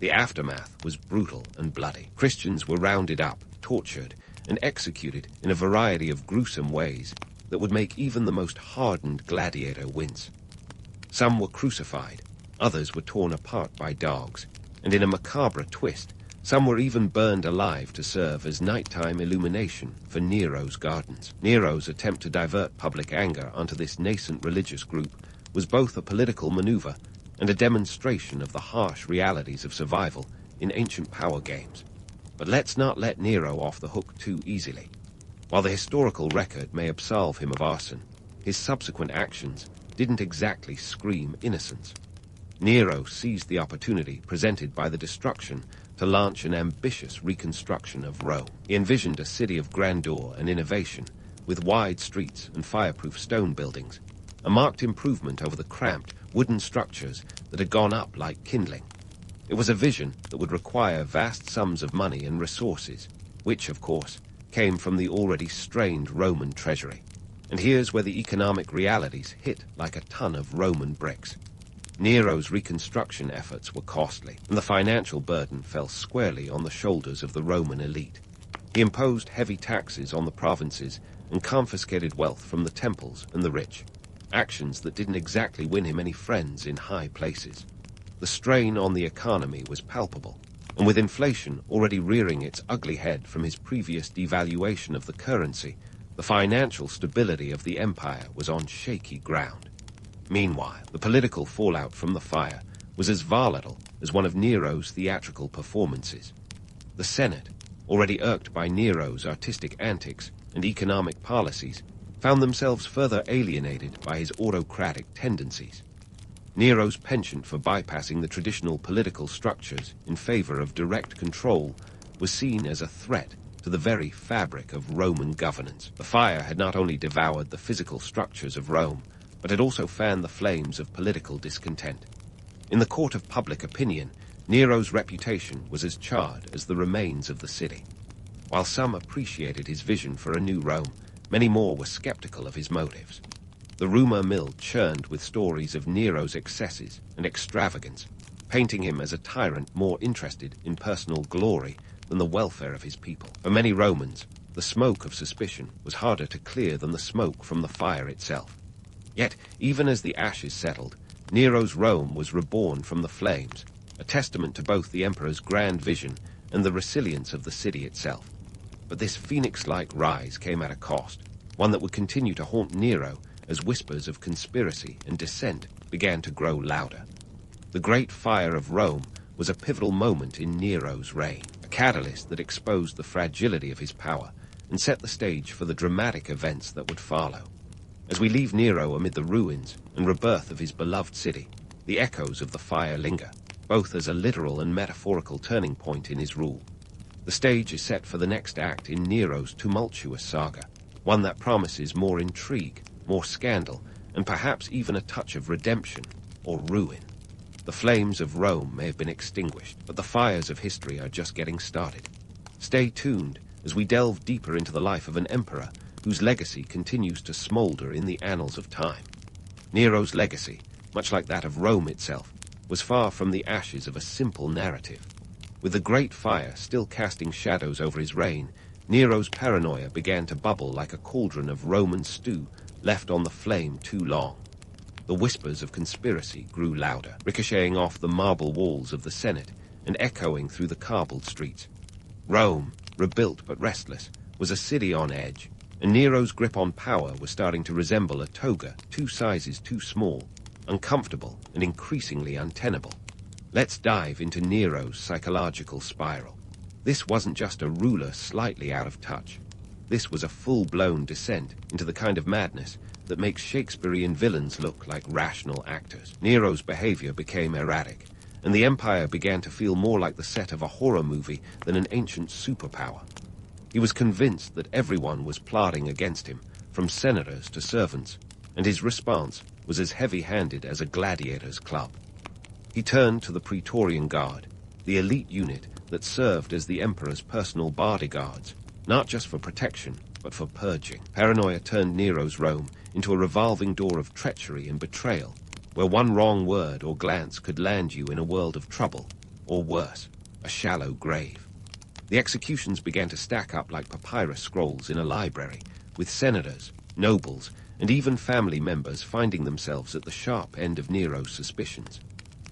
The aftermath was brutal and bloody. Christians were rounded up, tortured, and executed in a variety of gruesome ways that would make even the most hardened gladiator wince. Some were crucified, others were torn apart by dogs, and in a macabre twist, some were even burned alive to serve as nighttime illumination for Nero's gardens. Nero's attempt to divert public anger onto this nascent religious group was both a political maneuver and a demonstration of the harsh realities of survival in ancient power games. But let's not let Nero off the hook too easily. While the historical record may absolve him of arson, his subsequent actions didn't exactly scream innocence. Nero seized the opportunity presented by the destruction to launch an ambitious reconstruction of Rome. He envisioned a city of grandeur and innovation, with wide streets and fireproof stone buildings, a marked improvement over the cramped wooden structures that had gone up like kindling. It was a vision that would require vast sums of money and resources, which, of course, came from the already strained Roman treasury. And here's where the economic realities hit like a ton of Roman bricks. Nero's reconstruction efforts were costly, and the financial burden fell squarely on the shoulders of the Roman elite. He imposed heavy taxes on the provinces and confiscated wealth from the temples and the rich, actions that didn't exactly win him any friends in high places. The strain on the economy was palpable, and with inflation already rearing its ugly head from his previous devaluation of the currency, the financial stability of the empire was on shaky ground. Meanwhile, the political fallout from the fire was as volatile as one of Nero's theatrical performances. The Senate, already irked by Nero's artistic antics and economic policies, found themselves further alienated by his autocratic tendencies. Nero's penchant for bypassing the traditional political structures in favor of direct control was seen as a threat to the very fabric of Roman governance. The fire had not only devoured the physical structures of Rome, but had also fanned the flames of political discontent. In the court of public opinion, Nero's reputation was as charred as the remains of the city. While some appreciated his vision for a new Rome, many more were skeptical of his motives. The rumor mill churned with stories of Nero's excesses and extravagance, painting him as a tyrant more interested in personal glory than the welfare of his people. For many Romans, the smoke of suspicion was harder to clear than the smoke from the fire itself. Yet, even as the ashes settled, Nero's Rome was reborn from the flames, a testament to both the emperor's grand vision and the resilience of the city itself. But this phoenix-like rise came at a cost, one that would continue to haunt Nero as whispers of conspiracy and dissent began to grow louder. The Great Fire of Rome was a pivotal moment in Nero's reign, a catalyst that exposed the fragility of his power and set the stage for the dramatic events that would follow. As we leave Nero amid the ruins and rebirth of his beloved city, the echoes of the fire linger, both as a literal and metaphorical turning point in his rule. The stage is set for the next act in Nero's tumultuous saga, one that promises more intrigue, more scandal, and perhaps even a touch of redemption or ruin. The flames of Rome may have been extinguished, but the fires of history are just getting started. Stay tuned as we delve deeper into the life of an emperor whose legacy continues to smolder in the annals of time. Nero's legacy, much like that of Rome itself, was far from the ashes of a simple narrative. With the Great Fire still casting shadows over his reign, Nero's paranoia began to bubble like a cauldron of Roman stew left on the flame too long. The whispers of conspiracy grew louder, ricocheting off the marble walls of the Senate and echoing through the cobbled streets. Rome, rebuilt but restless, was a city on edge, and Nero's grip on power was starting to resemble a toga 2 sizes too small, uncomfortable and increasingly untenable. Let's dive into Nero's psychological spiral. This wasn't just a ruler slightly out of touch. This was a full-blown descent into the kind of madness that makes Shakespearean villains look like rational actors. Nero's behavior became erratic, and the empire began to feel more like the set of a horror movie than an ancient superpower. He was convinced that everyone was plotting against him, from senators to servants, and his response was as heavy-handed as a gladiator's club. He turned to the Praetorian Guard, the elite unit that served as the emperor's personal bodyguards, not just for protection, but for purging. Paranoia turned Nero's Rome into a revolving door of treachery and betrayal, where one wrong word or glance could land you in a world of trouble, or worse, a shallow grave. The executions began to stack up like papyrus scrolls in a library, with senators, nobles, and even family members finding themselves at the sharp end of Nero's suspicions.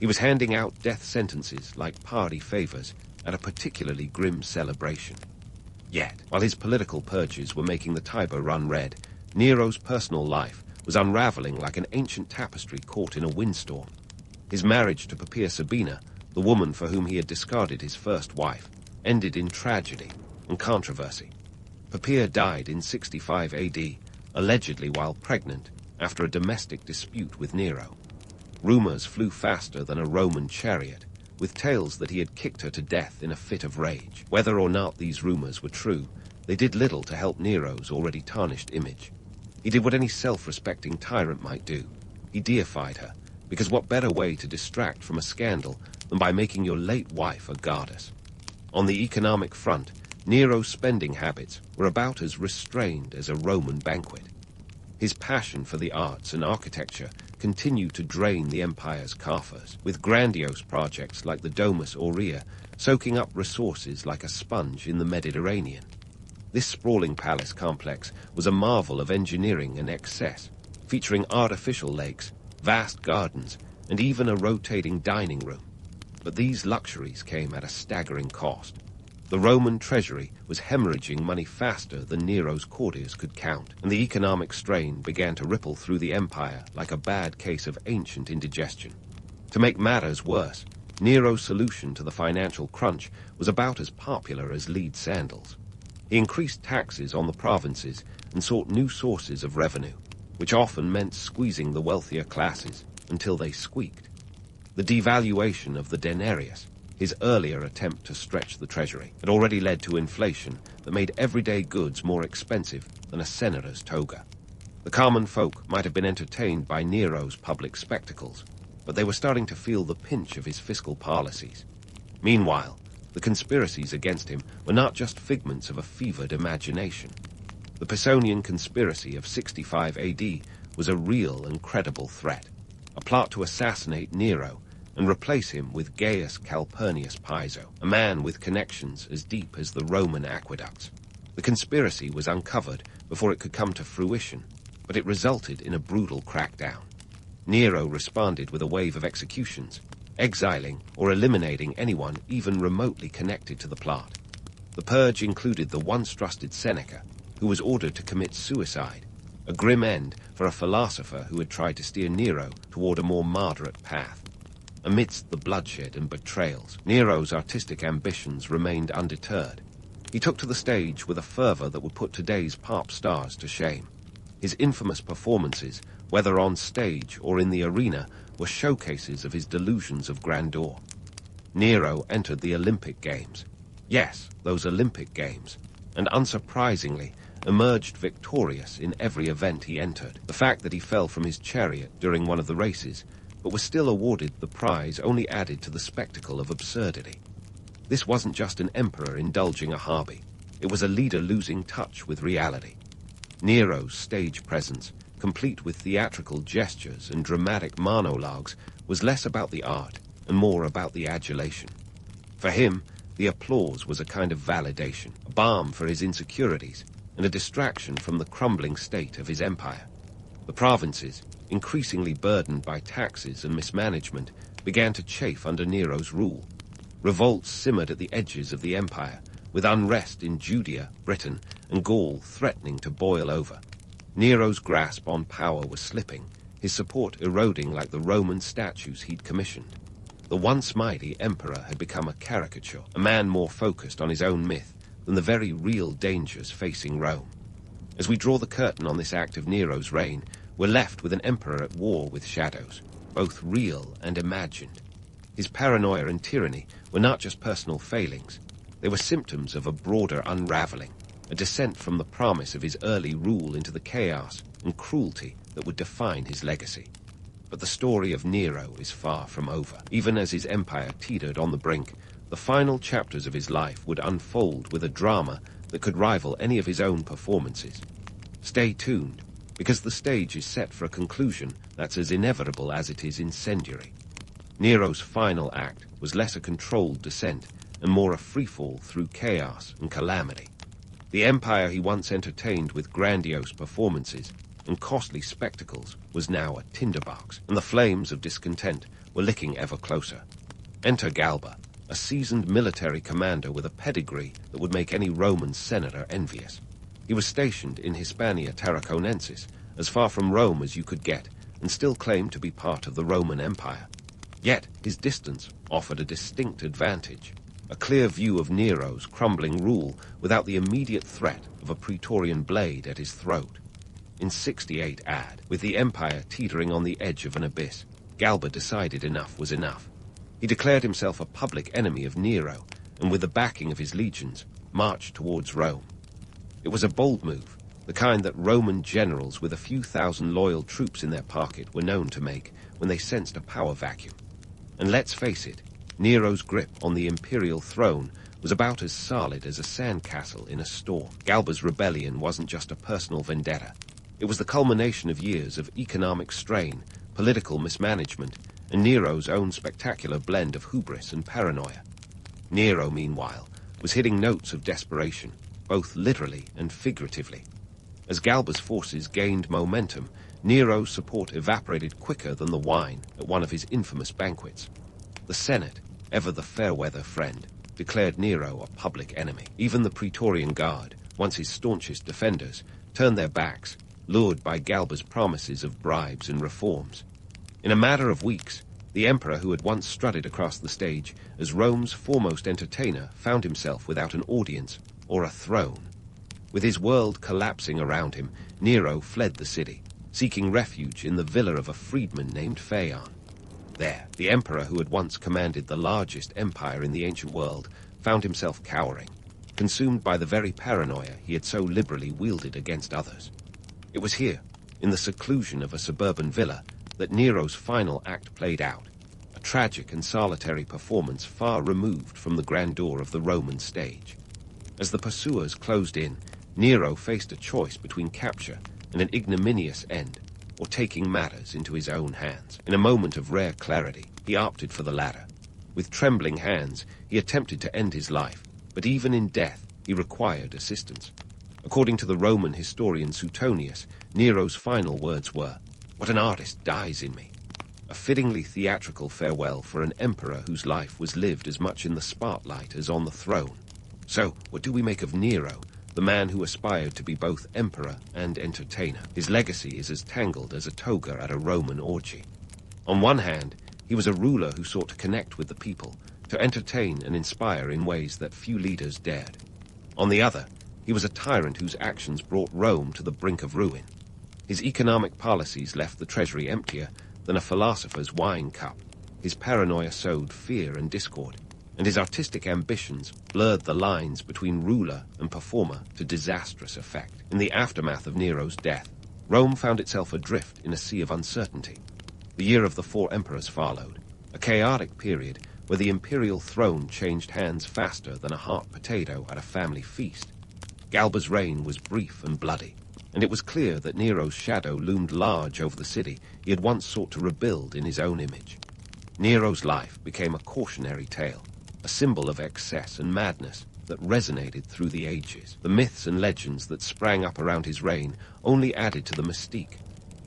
He was handing out death sentences like party favors at a particularly grim celebration. Yet, while his political purges were making the Tiber run red, Nero's personal life was unraveling like an ancient tapestry caught in a windstorm. His marriage to Poppaea Sabina, the woman for whom he had discarded his first wife, ended in tragedy and controversy. Poppaea died in 65 AD, allegedly while pregnant, after a domestic dispute with Nero. Rumors flew faster than a Roman chariot, with tales that he had kicked her to death in a fit of rage. Whether or not these rumors were true, they did little to help Nero's already tarnished image. He did what any self-respecting tyrant might do. He deified her, because what better way to distract from a scandal than by making your late wife a goddess? On the economic front, Nero's spending habits were about as restrained as a Roman banquet. His passion for the arts and architecture continued to drain the empire's coffers, with grandiose projects like the Domus Aurea soaking up resources like a sponge in the Mediterranean. This sprawling palace complex was a marvel of engineering and excess, featuring artificial lakes, vast gardens, and even a rotating dining room. But these luxuries came at a staggering cost. The Roman treasury was hemorrhaging money faster than Nero's courtiers could count, and the economic strain began to ripple through the empire like a bad case of ancient indigestion. To make matters worse, Nero's solution to the financial crunch was about as popular as lead sandals. He increased taxes on the provinces and sought new sources of revenue, which often meant squeezing the wealthier classes until they squeaked. The devaluation of the denarius, his earlier attempt to stretch the treasury, had already led to inflation that made everyday goods more expensive than a senator's toga. The common folk might have been entertained by Nero's public spectacles, but they were starting to feel the pinch of his fiscal policies. Meanwhile, the conspiracies against him were not just figments of a fevered imagination. The Pisonian conspiracy of 65 AD was a real and credible threat, a plot to assassinate Nero and replace him with Gaius Calpurnius Piso, a man with connections as deep as the Roman aqueducts. The conspiracy was uncovered before it could come to fruition, but it resulted in a brutal crackdown. Nero responded with a wave of executions, exiling or eliminating anyone even remotely connected to the plot. The purge included the once trusted Seneca, who was ordered to commit suicide, a grim end for a philosopher who had tried to steer Nero toward a more moderate path. Amidst the bloodshed and betrayals, Nero's artistic ambitions remained undeterred. He took to the stage with a fervor that would put today's pop stars to shame. His infamous performances, whether on stage or in the arena, were showcases of his delusions of grandeur. Nero entered the Olympic Games. Yes, those Olympic Games, and unsurprisingly, emerged victorious in every event he entered. The fact that he fell from his chariot during one of the races, but was still awarded the prize, only added to the spectacle of absurdity. This wasn't just an emperor indulging a hobby. It was a leader losing touch with reality. Nero's stage presence, complete with theatrical gestures and dramatic monologues, was less about the art and more about the adulation. For him, the applause was a kind of validation, a balm for his insecurities, and a distraction from the crumbling state of his empire. The provinces, increasingly burdened by taxes and mismanagement, began to chafe under Nero's rule. Revolts simmered at the edges of the empire, with unrest in Judea, Britain, and Gaul threatening to boil over. Nero's grasp on power was slipping, his support eroding like the Roman statues he'd commissioned. The once mighty emperor had become a caricature, a man more focused on his own myth than the very real dangers facing Rome. As we draw the curtain on this act of Nero's reign, we're left with an emperor at war with shadows, both real and imagined. His paranoia and tyranny were not just personal failings. They were symptoms of a broader unraveling, a descent from the promise of his early rule into the chaos and cruelty that would define his legacy. But the story of Nero is far from over. Even as his empire teetered on the brink, the final chapters of his life would unfold with a drama that could rival any of his own performances. Stay tuned, because the stage is set for a conclusion that's as inevitable as it is incendiary. Nero's final act was less a controlled descent and more a freefall through chaos and calamity. The empire he once entertained with grandiose performances and costly spectacles was now a tinderbox, and the flames of discontent were licking ever closer. Enter Galba, a seasoned military commander with a pedigree that would make any Roman senator envious. He was stationed in Hispania Tarraconensis, as far from Rome as you could get, and still claimed to be part of the Roman Empire. Yet his distance offered a distinct advantage, a clear view of Nero's crumbling rule without the immediate threat of a Praetorian blade at his throat. In 68 AD, with the empire teetering on the edge of an abyss, Galba decided enough was enough. He declared himself a public enemy of Nero, and with the backing of his legions, marched towards Rome. It was a bold move, the kind that Roman generals with a few thousand loyal troops in their pocket were known to make when they sensed a power vacuum. And let's face it, Nero's grip on the imperial throne was about as solid as a sandcastle in a storm. Galba's rebellion wasn't just a personal vendetta. It was the culmination of years of economic strain, political mismanagement, and Nero's own spectacular blend of hubris and paranoia. Nero, meanwhile, was hitting notes of desperation, both literally and figuratively. As Galba's forces gained momentum, Nero's support evaporated quicker than the wine at one of his infamous banquets. The Senate, ever the fair-weather friend, declared Nero a public enemy. Even the Praetorian Guard, once his staunchest defenders, turned their backs, lured by Galba's promises of bribes and reforms. In a matter of weeks, the emperor who had once strutted across the stage as Rome's foremost entertainer found himself without an audience or a throne. With his world collapsing around him, Nero fled the city, seeking refuge in the villa of a freedman named Phaon. There, the emperor who had once commanded the largest empire in the ancient world found himself cowering, consumed by the very paranoia he had so liberally wielded against others. It was here, in the seclusion of a suburban villa, that Nero's final act played out, a tragic and solitary performance far removed from the grandeur of the Roman stage. As the pursuers closed in, Nero faced a choice between capture and an ignominious end, or taking matters into his own hands. In a moment of rare clarity, he opted for the latter. With trembling hands, he attempted to end his life, but even in death, he required assistance. According to the Roman historian Suetonius, Nero's final words were, "What an artist dies in me," a fittingly theatrical farewell for an emperor whose life was lived as much in the spotlight as on the throne. So, what do we make of Nero, the man who aspired to be both emperor and entertainer? His legacy is as tangled as a toga at a Roman orgy. On one hand, he was a ruler who sought to connect with the people, to entertain and inspire in ways that few leaders dared. On the other, he was a tyrant whose actions brought Rome to the brink of ruin. His economic policies left the treasury emptier than a philosopher's wine cup. His paranoia sowed fear and discord, and his artistic ambitions blurred the lines between ruler and performer to disastrous effect. In the aftermath of Nero's death, Rome found itself adrift in a sea of uncertainty. The year of the 4 emperors followed, a chaotic period where the imperial throne changed hands faster than a hot potato at a family feast. Galba's reign was brief and bloody. and it was clear that Nero's shadow loomed large over the city he had once sought to rebuild in his own image. Nero's life became a cautionary tale, a symbol of excess and madness that resonated through the ages. The myths and legends that sprang up around his reign only added to the mystique.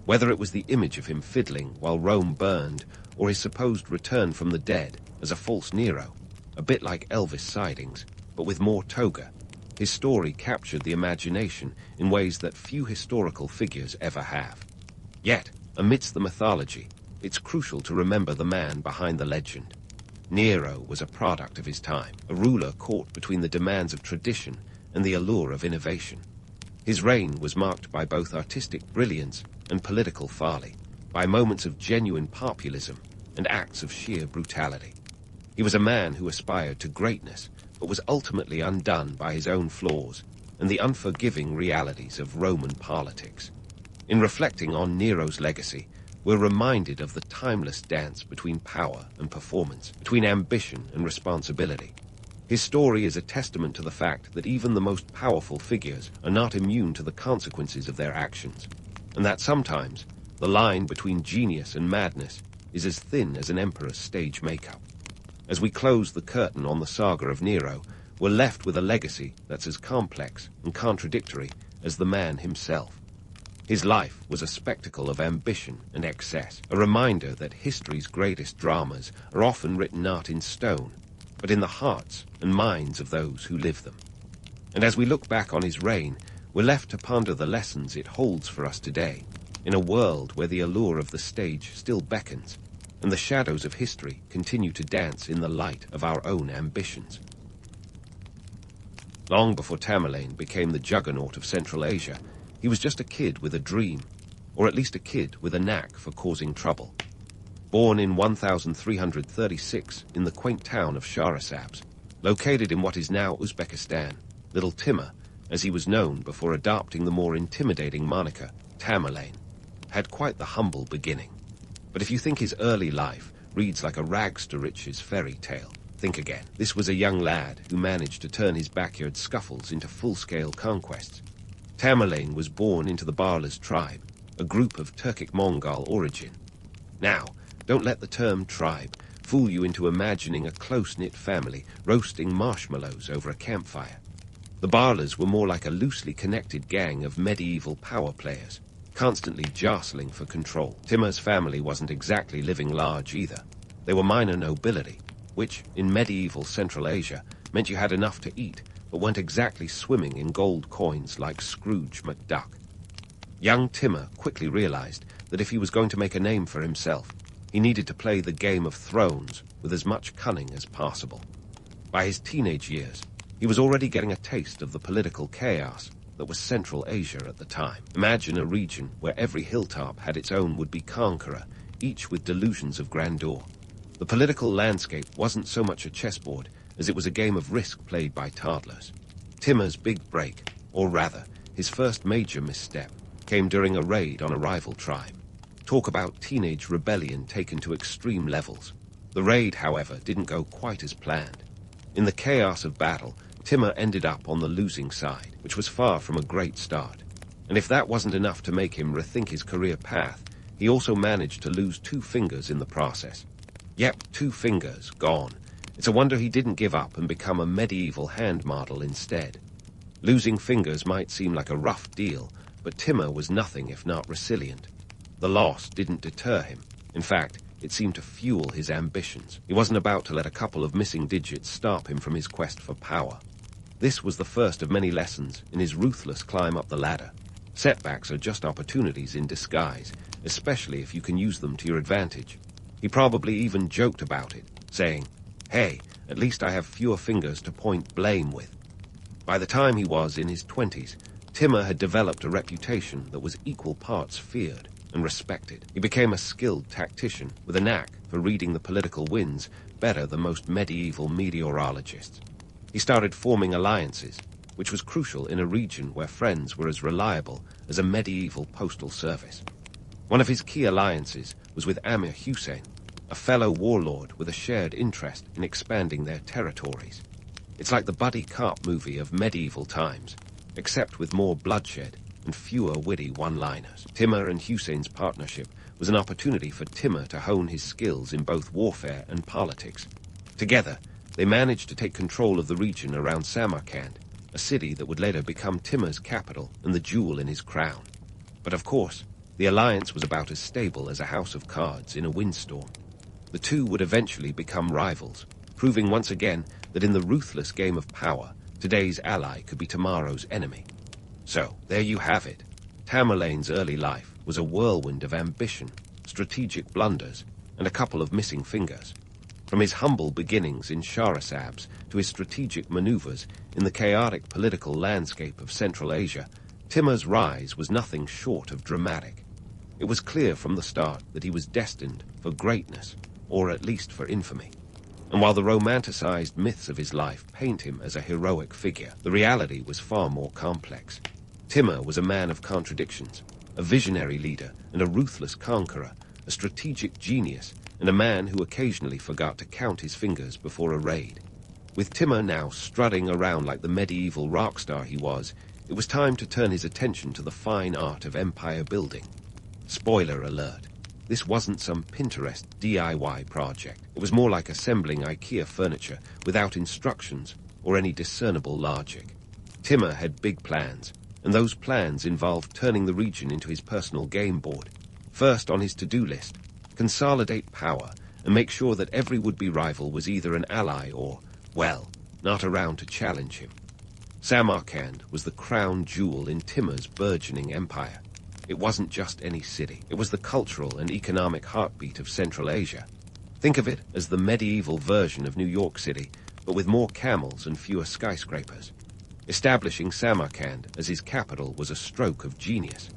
Whether it was the image of him fiddling while Rome burned, or his supposed return from the dead as a false Nero, a bit like Elvis sightings, but with more toga, his story captured the imagination in ways that few historical figures ever have. Yet, amidst the mythology, it's crucial to remember the man behind the legend. Nero was a product of his time, a ruler caught between the demands of tradition and the allure of innovation. His reign was marked by both artistic brilliance and political folly, by moments of genuine populism and acts of sheer brutality. He was a man who aspired to greatness, but was ultimately undone by his own flaws and the unforgiving realities of Roman politics. In reflecting on Nero's legacy, we're reminded of the timeless dance between power and performance, between ambition and responsibility. His story is a testament to the fact that even the most powerful figures are not immune to the consequences of their actions, and that sometimes the line between genius and madness is as thin as an emperor's stage makeup. As we close the curtain on the saga of Nero, we're left with a legacy that's as complex and contradictory as the man himself. His life was a spectacle of ambition and excess, a reminder that history's greatest dramas are often written not in stone, but in the hearts and minds of those who live them. And as we look back on his reign, we're left to ponder the lessons it holds for us today, in a world where the allure of the stage still beckons, and the shadows of history continue to dance in the light of our own ambitions. Long before Tamerlane became the juggernaut of Central Asia, he was just a kid with a dream, or at least a kid with a knack for causing trouble. Born in 1336 in the quaint town of Shahrasabz, located in what is now Uzbekistan, Little Timur, as he was known before adopting the more intimidating moniker, Tamerlane, had quite the humble beginning. But if you think his early life reads like a rags-to-riches fairy tale, think again. This was a young lad who managed to turn his backyard scuffles into full-scale conquests. Tamerlane was born into the Barlas tribe, a group of Turkic-Mongol origin. Now, don't let the term tribe fool you into imagining a close-knit family roasting marshmallows over a campfire. The Barlas were more like a loosely connected gang of medieval power players, constantly jostling for control. Timur's family wasn't exactly living large either. They were minor nobility, which, in medieval Central Asia, meant you had enough to eat, but weren't exactly swimming in gold coins like Scrooge McDuck. Young Timur quickly realized that if he was going to make a name for himself, he needed to play the Game of Thrones with as much cunning as possible. By his teenage years, he was already getting a taste of the political chaos that was Central Asia at the time. Imagine a region where every hilltop had its own would-be conqueror, each with delusions of grandeur. The political landscape wasn't so much a chessboard as it was a game of Risk played by toddlers. Timur's big break, or rather, his first major misstep, came during a raid on a rival tribe. Talk about teenage rebellion taken to extreme levels. The raid, however, didn't go quite as planned. In the chaos of battle, Timur ended up on the losing side, which was far from a great start. And if that wasn't enough to make him rethink his career path, he also managed to lose 2 fingers in the process. Yep, 2 fingers gone. It's a wonder he didn't give up and become a medieval hand model instead. Losing fingers might seem like a rough deal, but Timur was nothing if not resilient. The loss didn't deter him. In fact, it seemed to fuel his ambitions. He wasn't about to let a couple of missing digits stop him from his quest for power. This was the first of many lessons in his ruthless climb up the ladder. Setbacks are just opportunities in disguise, especially if you can use them to your advantage. He probably even joked about it, saying, "Hey, at least I have fewer fingers to point blame with." By the time he was in his 20s, Timur had developed a reputation that was equal parts feared and respected. He became a skilled tactician with a knack for reading the political winds better than most medieval meteorologists. He started forming alliances, which was crucial in a region where friends were as reliable as a medieval postal service. One of his key alliances was with Amir Hussein, a fellow warlord with a shared interest in expanding their territories. It's like the buddy cop movie of medieval times, except with more bloodshed and fewer witty one-liners. Timur and Hussein's partnership was an opportunity for Timur to hone his skills in both warfare and politics. Together, they managed to take control of the region around Samarkand, a city that would later become Timur's capital and the jewel in his crown. But of course, the alliance was about as stable as a house of cards in a windstorm. The two would eventually become rivals, proving once again that in the ruthless game of power, today's ally could be tomorrow's enemy. So, there you have it. Tamerlane's early life was a whirlwind of ambition, strategic blunders, and a couple of missing fingers. From his humble beginnings in Shahrasabs to his strategic maneuvers in the chaotic political landscape of Central Asia, Timur's rise was nothing short of dramatic. It was clear from the start that he was destined for greatness, or at least for infamy. And while the romanticized myths of his life paint him as a heroic figure, the reality was far more complex. Timur was a man of contradictions, a visionary leader and a ruthless conqueror, a strategic genius, and a man who occasionally forgot to count his fingers before a raid. With Timur now strutting around like the medieval rock star he was, it was time to turn his attention to the fine art of empire building. Spoiler alert. This wasn't some Pinterest DIY project. It was more like assembling IKEA furniture without instructions or any discernible logic. Timur had big plans, and those plans involved turning the region into his personal game board. First on his to-do list, consolidate power and make sure that every would-be rival was either an ally or, well, not around to challenge him. Samarkand was the crown jewel in Timur's burgeoning empire. It wasn't just any city. It was the cultural and economic heartbeat of Central Asia. Think of it as the medieval version of New York City, but with more camels and fewer skyscrapers. Establishing Samarkand as his capital was a stroke of genius.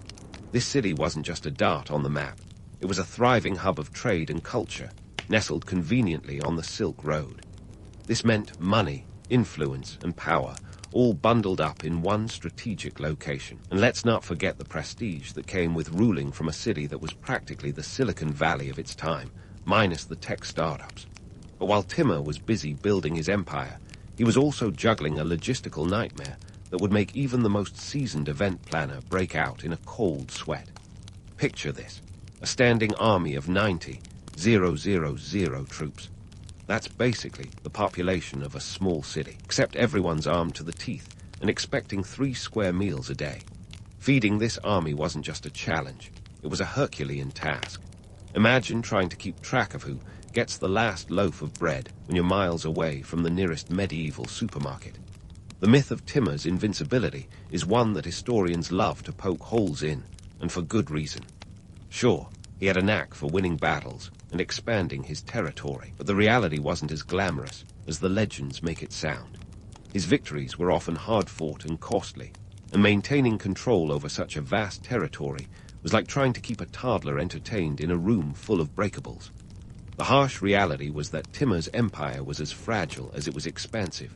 This city wasn't just a dot on the map. It was a thriving hub of trade and culture, nestled conveniently on the Silk Road. This meant money, influence, and power, all bundled up in one strategic location. And let's not forget the prestige that came with ruling from a city that was practically the Silicon Valley of its time, minus the tech startups. But while Timur was busy building his empire, he was also juggling a logistical nightmare that would make even the most seasoned event planner break out in a cold sweat. Picture this: a standing army of 90,000 troops. That's basically the population of a small city, except everyone's armed to the teeth and expecting 3 square meals a day. Feeding this army wasn't just a challenge, it was a Herculean task. Imagine trying to keep track of who gets the last loaf of bread when you're miles away from the nearest medieval supermarket. The myth of Timur's invincibility is one that historians love to poke holes in, and for good reason. Sure, he had a knack for winning battles and expanding his territory, but the reality wasn't as glamorous as the legends make it sound. His victories were often hard-fought and costly, and maintaining control over such a vast territory was like trying to keep a toddler entertained in a room full of breakables. The harsh reality was that Timur's empire was as fragile as it was expansive.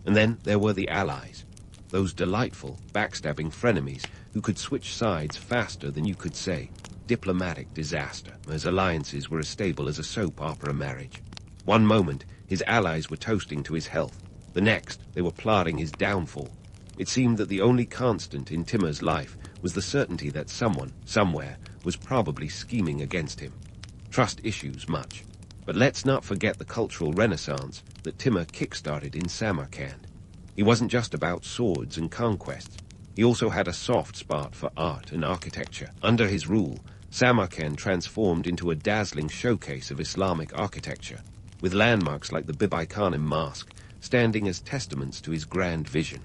And then there were the allies, those delightful, backstabbing frenemies who could switch sides faster than you could say diplomatic disaster, as alliances were as stable as a soap opera marriage. One moment, his allies were toasting to his health. The next, they were plotting his downfall. It seemed that the only constant in Timur's life was the certainty that someone, somewhere, was probably scheming against him. Trust issues much. But let's not forget the cultural renaissance that Timur kick-started in Samarkand. He wasn't just about swords and conquests. He also had a soft spot for art and architecture. Under his rule, Samarkand transformed into a dazzling showcase of Islamic architecture, with landmarks like the Bibi-Khanim Mosque standing as testaments to his grand vision.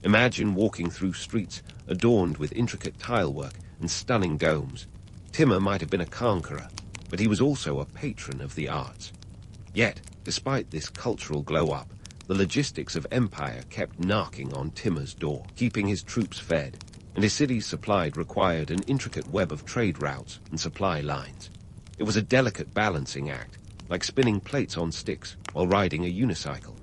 Imagine walking through streets adorned with intricate tilework and stunning domes. Timur might have been a conqueror, but he was also a patron of the arts. Yet, despite this cultural glow-up, the logistics of empire kept knocking on Timur's door, keeping his troops fed, and his cities supplied required an intricate web of trade routes and supply lines. It was a delicate balancing act, like spinning plates on sticks while riding a unicycle.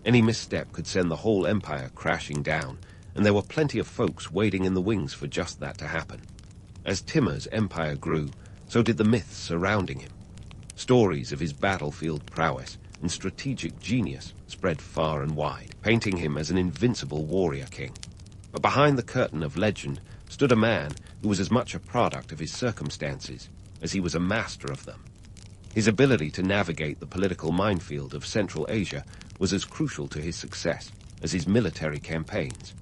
Any misstep could send the whole empire crashing down, and there were plenty of folks waiting in the wings for just that to happen. As Timur's empire grew, so did the myths surrounding him. Stories of his battlefield prowess and strategic genius spread far and wide, painting him as an invincible warrior king. But behind the curtain of legend stood a man who was as much a product of his circumstances as he was a master of them. His ability to navigate the political minefield of Central Asia was as crucial to his success as his military campaigns.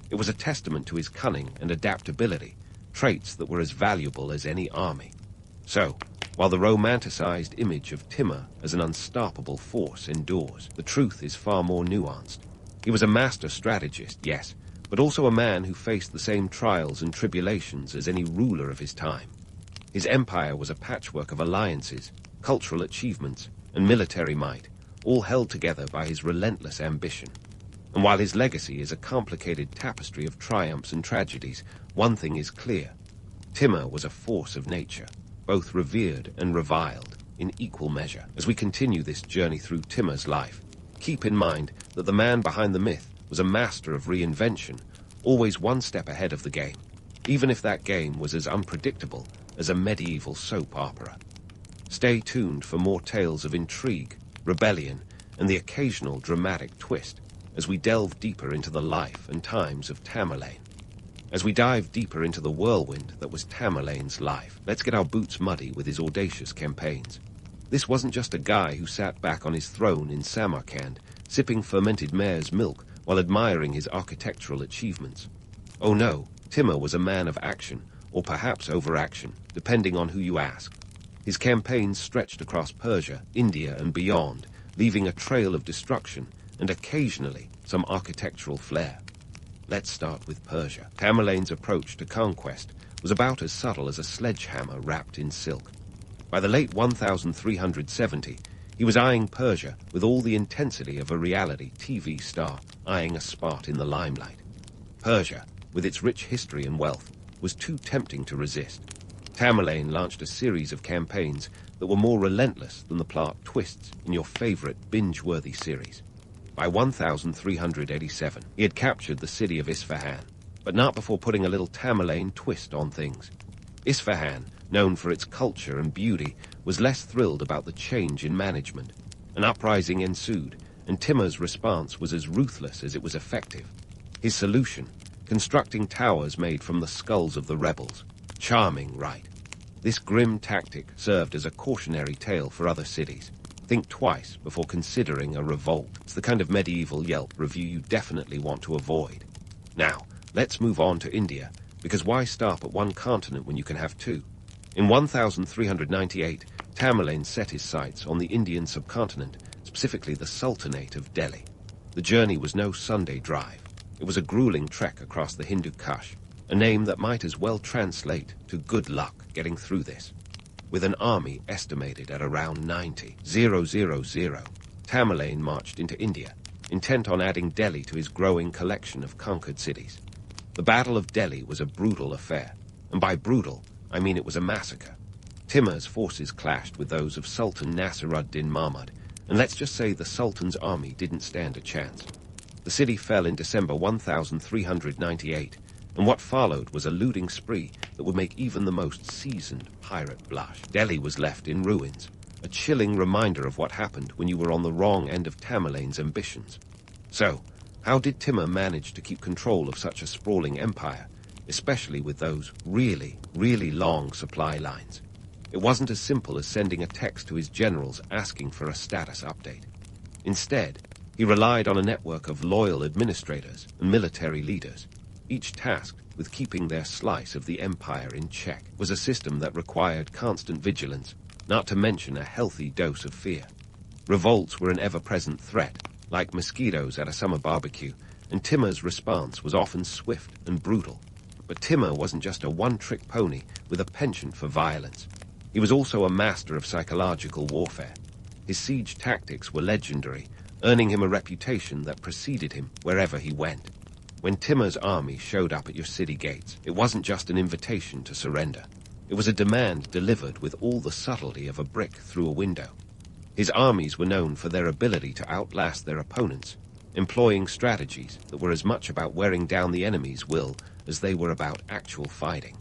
It was a testament to his cunning and adaptability, traits that were as valuable as any army. So, while the romanticized image of Timur as an unstoppable force endures, the truth is far more nuanced. He was a master strategist, yes, but also a man who faced the same trials and tribulations as any ruler of his time. His empire was a patchwork of alliances, cultural achievements, and military might, all held together by his relentless ambition. And while his legacy is a complicated tapestry of triumphs and tragedies, one thing is clear. Timur was a force of nature, both revered and reviled, in equal measure. As we continue this journey through Timur's life, keep in mind that the man behind the myth was a master of reinvention, always one step ahead of the game, even if that game was as unpredictable as a medieval soap opera. Stay tuned for more tales of intrigue, rebellion, and the occasional dramatic twist as we delve deeper into the life and times of Tamerlane. As we dive deeper into the whirlwind that was Tamerlane's life, let's get our boots muddy with his audacious campaigns. This wasn't just a guy who sat back on his throne in Samarkand, sipping fermented mare's milk while admiring his architectural achievements. Oh no, Timur was a man of action, or perhaps overaction, depending on who you ask. His campaigns stretched across Persia, India, and beyond, leaving a trail of destruction and occasionally some architectural flair. Let's start with Persia. Tamerlane's approach to conquest was about as subtle as a sledgehammer wrapped in silk. By the late 1370, he was eyeing Persia with all the intensity of a reality TV star eyeing a spot in the limelight. Persia, with its rich history and wealth, was too tempting to resist. Tamerlane launched a series of campaigns that were more relentless than the plot twists in your favorite binge-worthy series. By 1387, he had captured the city of Isfahan, but not before putting a little Tamerlane twist on things. Isfahan, known for its culture and beauty, was less thrilled about the change in management. An uprising ensued, and Timur's response was as ruthless as it was effective. His solution, constructing towers made from the skulls of the rebels. Charming, right? This grim tactic served as a cautionary tale for other cities. Think twice before considering a revolt. It's the kind of medieval Yelp review you definitely want to avoid. Now, let's move on to India, because why stop at one continent when you can have two? In 1398, Tamerlane set his sights on the Indian subcontinent, specifically the Sultanate of Delhi. The journey was no Sunday drive. It was a grueling trek across the Hindu Kush, a name that might as well translate to good luck getting through this. With an army estimated at around 90,000, Tamerlane marched into India, intent on adding Delhi to his growing collection of conquered cities. The Battle of Delhi was a brutal affair, and by brutal, I mean it was a massacre. Timur's forces clashed with those of Sultan Nasir-ud-Din Mahmud, and let's just say the Sultan's army didn't stand a chance. The city fell in December 1398, and what followed was a looting spree that would make even the most seasoned pirate blush. Delhi was left in ruins, a chilling reminder of what happened when you were on the wrong end of Tamerlane's ambitions. So, how did Timur manage to keep control of such a sprawling empire, especially with those really, really long supply lines? It wasn't as simple as sending a text to his generals asking for a status update. Instead, he relied on a network of loyal administrators and military leaders, each tasked with keeping their slice of the empire in check. It was a system that required constant vigilance, not to mention a healthy dose of fear. Revolts were an ever-present threat, like mosquitoes at a summer barbecue, and Timur's response was often swift and brutal. But Timur wasn't just a one-trick pony with a penchant for violence. He was also a master of psychological warfare. His siege tactics were legendary, earning him a reputation that preceded him wherever he went. When Timur's army showed up at your city gates, it wasn't just an invitation to surrender. It was a demand delivered with all the subtlety of a brick through a window. His armies were known for their ability to outlast their opponents, employing strategies that were as much about wearing down the enemy's will as they were about actual fighting.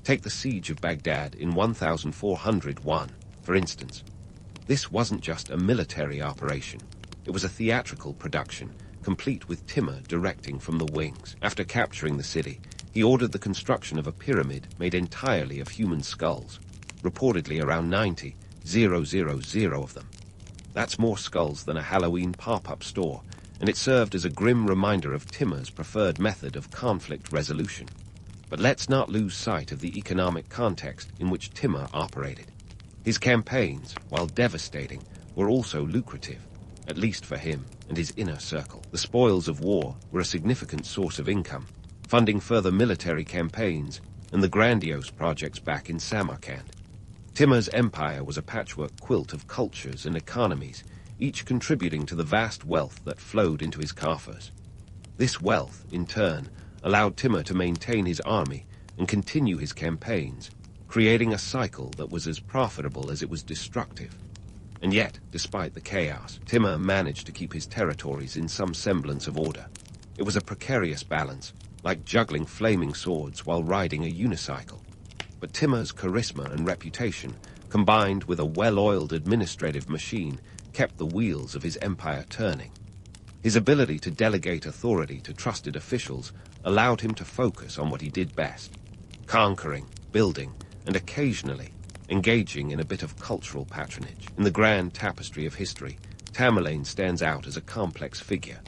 Take the siege of Baghdad in 1401, for instance. This wasn't just a military operation. It was a theatrical production, complete with Timur directing from the wings. After capturing the city, he He ordered the construction of a pyramid made entirely of human skulls, reportedly around 90,000 of them. That's more skulls than a Halloween pop-up store, and it served as a grim reminder of Timur's preferred method of conflict resolution. But let's not lose sight of the economic context in which Timur operated. His campaigns, while devastating, were also lucrative, at least for him and his inner circle. The spoils of war were a significant source of income, funding further military campaigns and the grandiose projects back in Samarkand. Timur's empire was a patchwork quilt of cultures and economies, each contributing to the vast wealth that flowed into his coffers. This wealth, in turn, allowed Timur to maintain his army and continue his campaigns, creating a cycle that was as profitable as it was destructive. And yet, despite the chaos, Timur managed to keep his territories in some semblance of order. It was a precarious balance, like juggling flaming swords while riding a unicycle. But Timur's charisma and reputation, combined with a well-oiled administrative machine, kept the wheels of his empire turning. His ability to delegate authority to trusted officials allowed him to focus on what he did best: conquering, building, and occasionally engaging in a bit of cultural patronage. In the grand tapestry of history, Tamerlane stands out as a complex figure.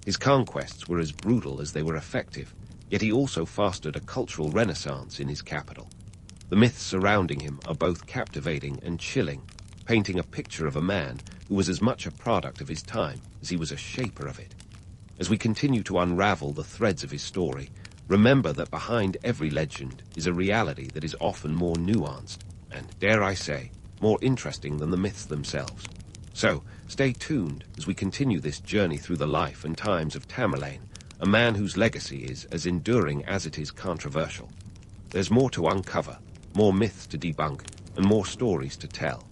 His conquests were as brutal as they were effective, yet he also fostered a cultural renaissance in his capital. The myths surrounding him are both captivating and chilling, painting a picture of a man who was as much a product of his time as he was a shaper of it. As we continue to unravel the threads of his story, remember that behind every legend is a reality that is often more nuanced and, dare I say, more interesting than the myths themselves. So, stay tuned as we continue this journey through the life and times of Tamerlane, a man whose legacy is as enduring as it is controversial. There's more to uncover, more myths to debunk, and more stories to tell.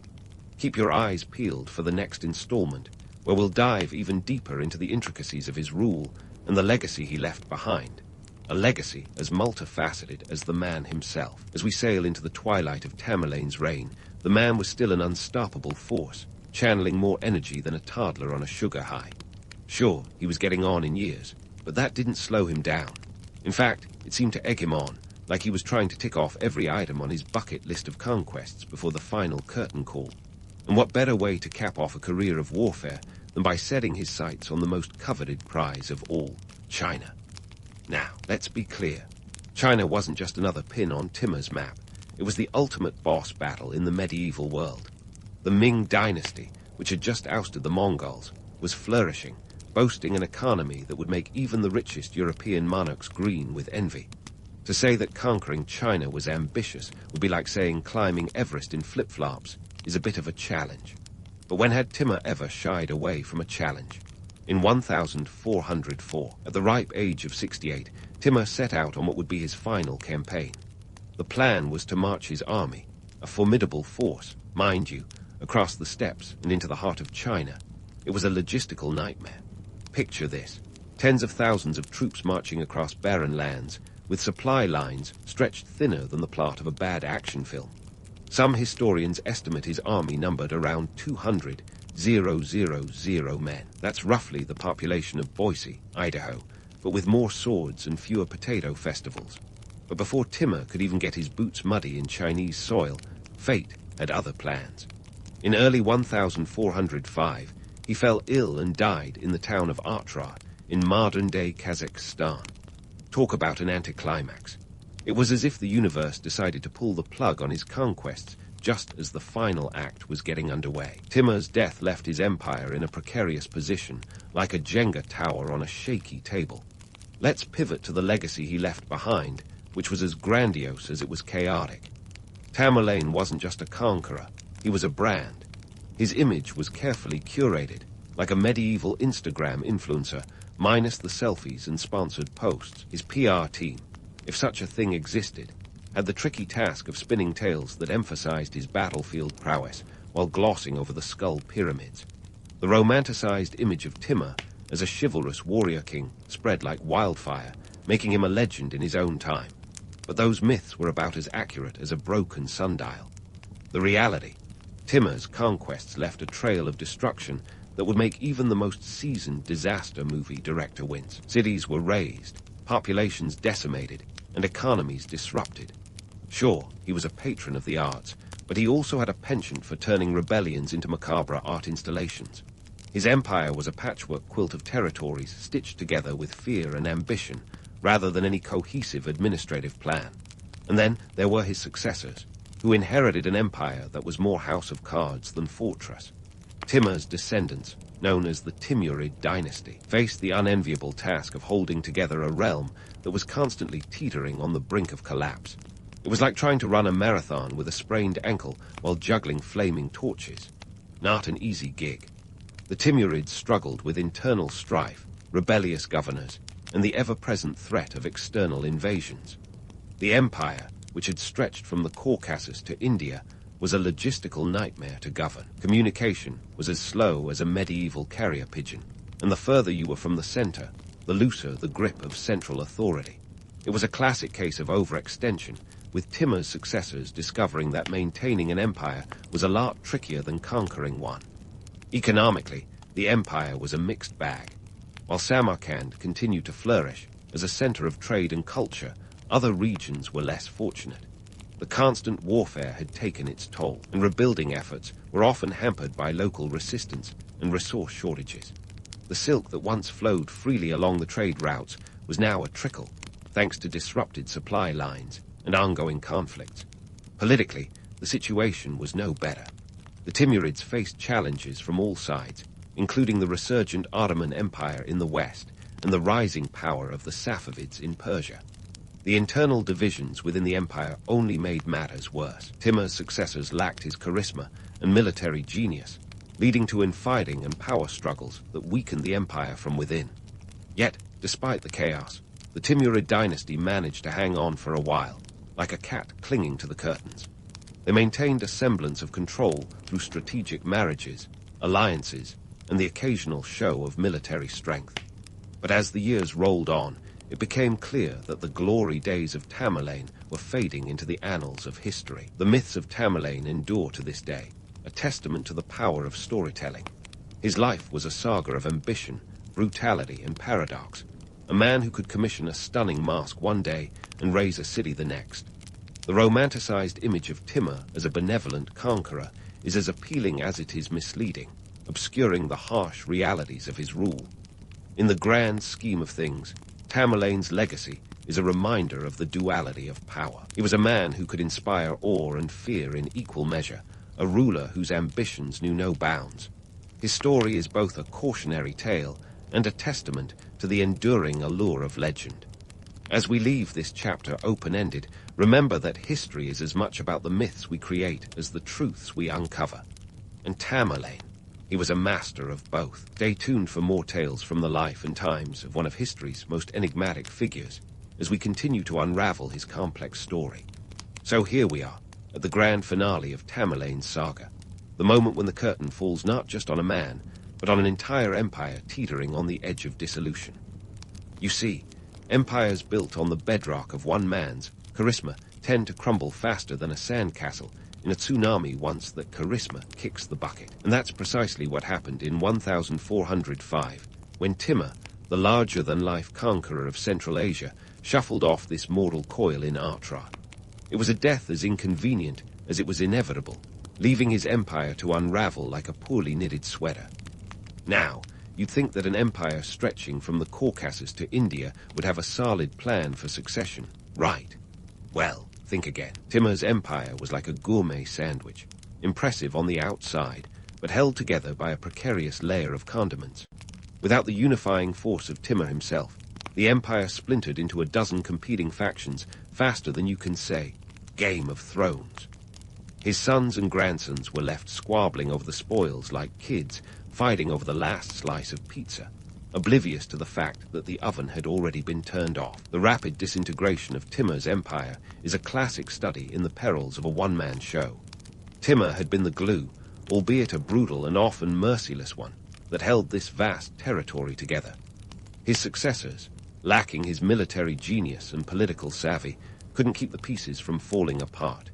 Keep your eyes peeled for the next installment, where we'll dive even deeper into the intricacies of his rule and the legacy he left behind. A legacy as multifaceted as the man himself. As we sail into the twilight of Tamerlane's reign, the man was still an unstoppable force, channeling more energy than a toddler on a sugar high. Sure, he was getting on in years, but that didn't slow him down. In fact, it seemed to egg him on, like he was trying to tick off every item on his bucket list of conquests before the final curtain call. And what better way to cap off a career of warfare than by setting his sights on the most coveted prize of all, China. Now, let's be clear. China wasn't just another pin on Timur's map. It was the ultimate boss battle in the medieval world. The Ming dynasty, which had just ousted the Mongols, was flourishing, boasting an economy that would make even the richest European monarchs green with envy. To say that conquering China was ambitious would be like saying climbing Everest in flip-flops is a bit of a challenge. But when had Timur ever shied away from a challenge? In 1404, at the ripe age of 68, Timur set out on what would be his final campaign. The plan was to march his army, a formidable force, mind you, across the steppes and into the heart of China. It was a logistical nightmare. Picture this: tens of thousands of troops marching across barren lands, with supply lines stretched thinner than the plot of a bad action film. Some historians estimate his army numbered around 200,000 men. That's roughly the population of Boise, Idaho, but with more swords and fewer potato festivals. But before Timur could even get his boots muddy in Chinese soil, fate had other plans. In early 1405, he fell ill and died in the town of Artra, in modern-day Kazakhstan. Talk about an anticlimax. It was as if the universe decided to pull the plug on his conquests just as the final act was getting underway. Timur's death left his empire in a precarious position, like a Jenga tower on a shaky table. Let's pivot to the legacy he left behind, which was as grandiose as it was chaotic. Tamerlane wasn't just a conqueror, he was a brand. His image was carefully curated, like a medieval Instagram influencer, minus the selfies and sponsored posts. His PR team, if such a thing existed, had the tricky task of spinning tales that emphasized his battlefield prowess while glossing over the skull pyramids. The romanticized image of Timur as a chivalrous warrior king spread like wildfire, making him a legend in his own time. But those myths were about as accurate as a broken sundial. The reality: Timur's conquests left a trail of destruction that would make even the most seasoned disaster movie director wince. Cities were razed, populations decimated, and economies disrupted. Sure, he was a patron of the arts, but he also had a penchant for turning rebellions into macabre art installations. His empire was a patchwork quilt of territories stitched together with fear and ambition, rather than any cohesive administrative plan. And then there were his successors, who inherited an empire that was more house of cards than fortress. Timur's descendants, known as the Timurid dynasty, faced the unenviable task of holding together a realm that was constantly teetering on the brink of collapse. It was like trying to run a marathon with a sprained ankle while juggling flaming torches. Not an easy gig. The Timurids struggled with internal strife, rebellious governors, and the ever-present threat of external invasions. The empire, which had stretched from the Caucasus to India, was a logistical nightmare to govern. Communication was as slow as a medieval carrier pigeon, and the further you were from the center, the looser the grip of central authority. It was a classic case of overextension, with Timur's successors discovering that maintaining an empire was a lot trickier than conquering one. Economically, the empire was a mixed bag. While Samarkand continued to flourish as a center of trade and culture, other regions were less fortunate. The constant warfare had taken its toll, and rebuilding efforts were often hampered by local resistance and resource shortages. The silk that once flowed freely along the trade routes was now a trickle, thanks to disrupted supply lines and ongoing conflicts. Politically, the situation was no better. The Timurids faced challenges from all sides, including the resurgent Ottoman Empire in the west and the rising power of the Safavids in Persia. The internal divisions within the empire only made matters worse. Timur's successors lacked his charisma and military genius, leading to infighting and power struggles that weakened the empire from within. Yet, despite the chaos, the Timurid dynasty managed to hang on for a while, like a cat clinging to the curtains. They maintained a semblance of control through strategic marriages, alliances, and the occasional show of military strength. But as the years rolled on, it became clear that the glory days of Tamerlane were fading into the annals of history. The myths of Tamerlane endure to this day, a testament to the power of storytelling. His life was a saga of ambition, brutality, and paradox, a man who could commission a stunning mask one day and raise a city the next. The romanticized image of Timur as a benevolent conqueror is as appealing as it is misleading, obscuring the harsh realities of his rule. In the grand scheme of things, Tamerlane's legacy is a reminder of the duality of power. He was a man who could inspire awe and fear in equal measure, a ruler whose ambitions knew no bounds. His story is both a cautionary tale and a testament to the enduring allure of legend. As we leave this chapter open-ended, remember that history is as much about the myths we create as the truths we uncover. And Tamerlane, he was a master of both. Stay tuned for more tales from the life and times of one of history's most enigmatic figures, as we continue to unravel his complex story. So here we are, at the grand finale of Tamerlane's saga, the moment when the curtain falls not just on a man, but on an entire empire teetering on the edge of dissolution. You see, empires built on the bedrock of one man's charisma tend to crumble faster than a sandcastle in a tsunami once that charisma kicks the bucket. And that's precisely what happened in 1405, when Timur, the larger-than-life conqueror of Central Asia, shuffled off this mortal coil in Artra. It was a death as inconvenient as it was inevitable, leaving his empire to unravel like a poorly knitted sweater. Now, you'd think that an empire stretching from the Caucasus to India would have a solid plan for succession, right? Well, think again. Timur's empire was like a gourmet sandwich, impressive on the outside, but held together by a precarious layer of condiments. Without the unifying force of Timur himself, the empire splintered into a dozen competing factions faster than you can say, Game of Thrones. His sons and grandsons were left squabbling over the spoils like kids fighting over the last slice of pizza, oblivious to the fact that the oven had already been turned off. The rapid disintegration of Timur's empire is a classic study in the perils of a one-man show. Timur had been the glue, albeit a brutal and often merciless one, that held this vast territory together. His successors, lacking his military genius and political savvy, couldn't keep the pieces from falling apart.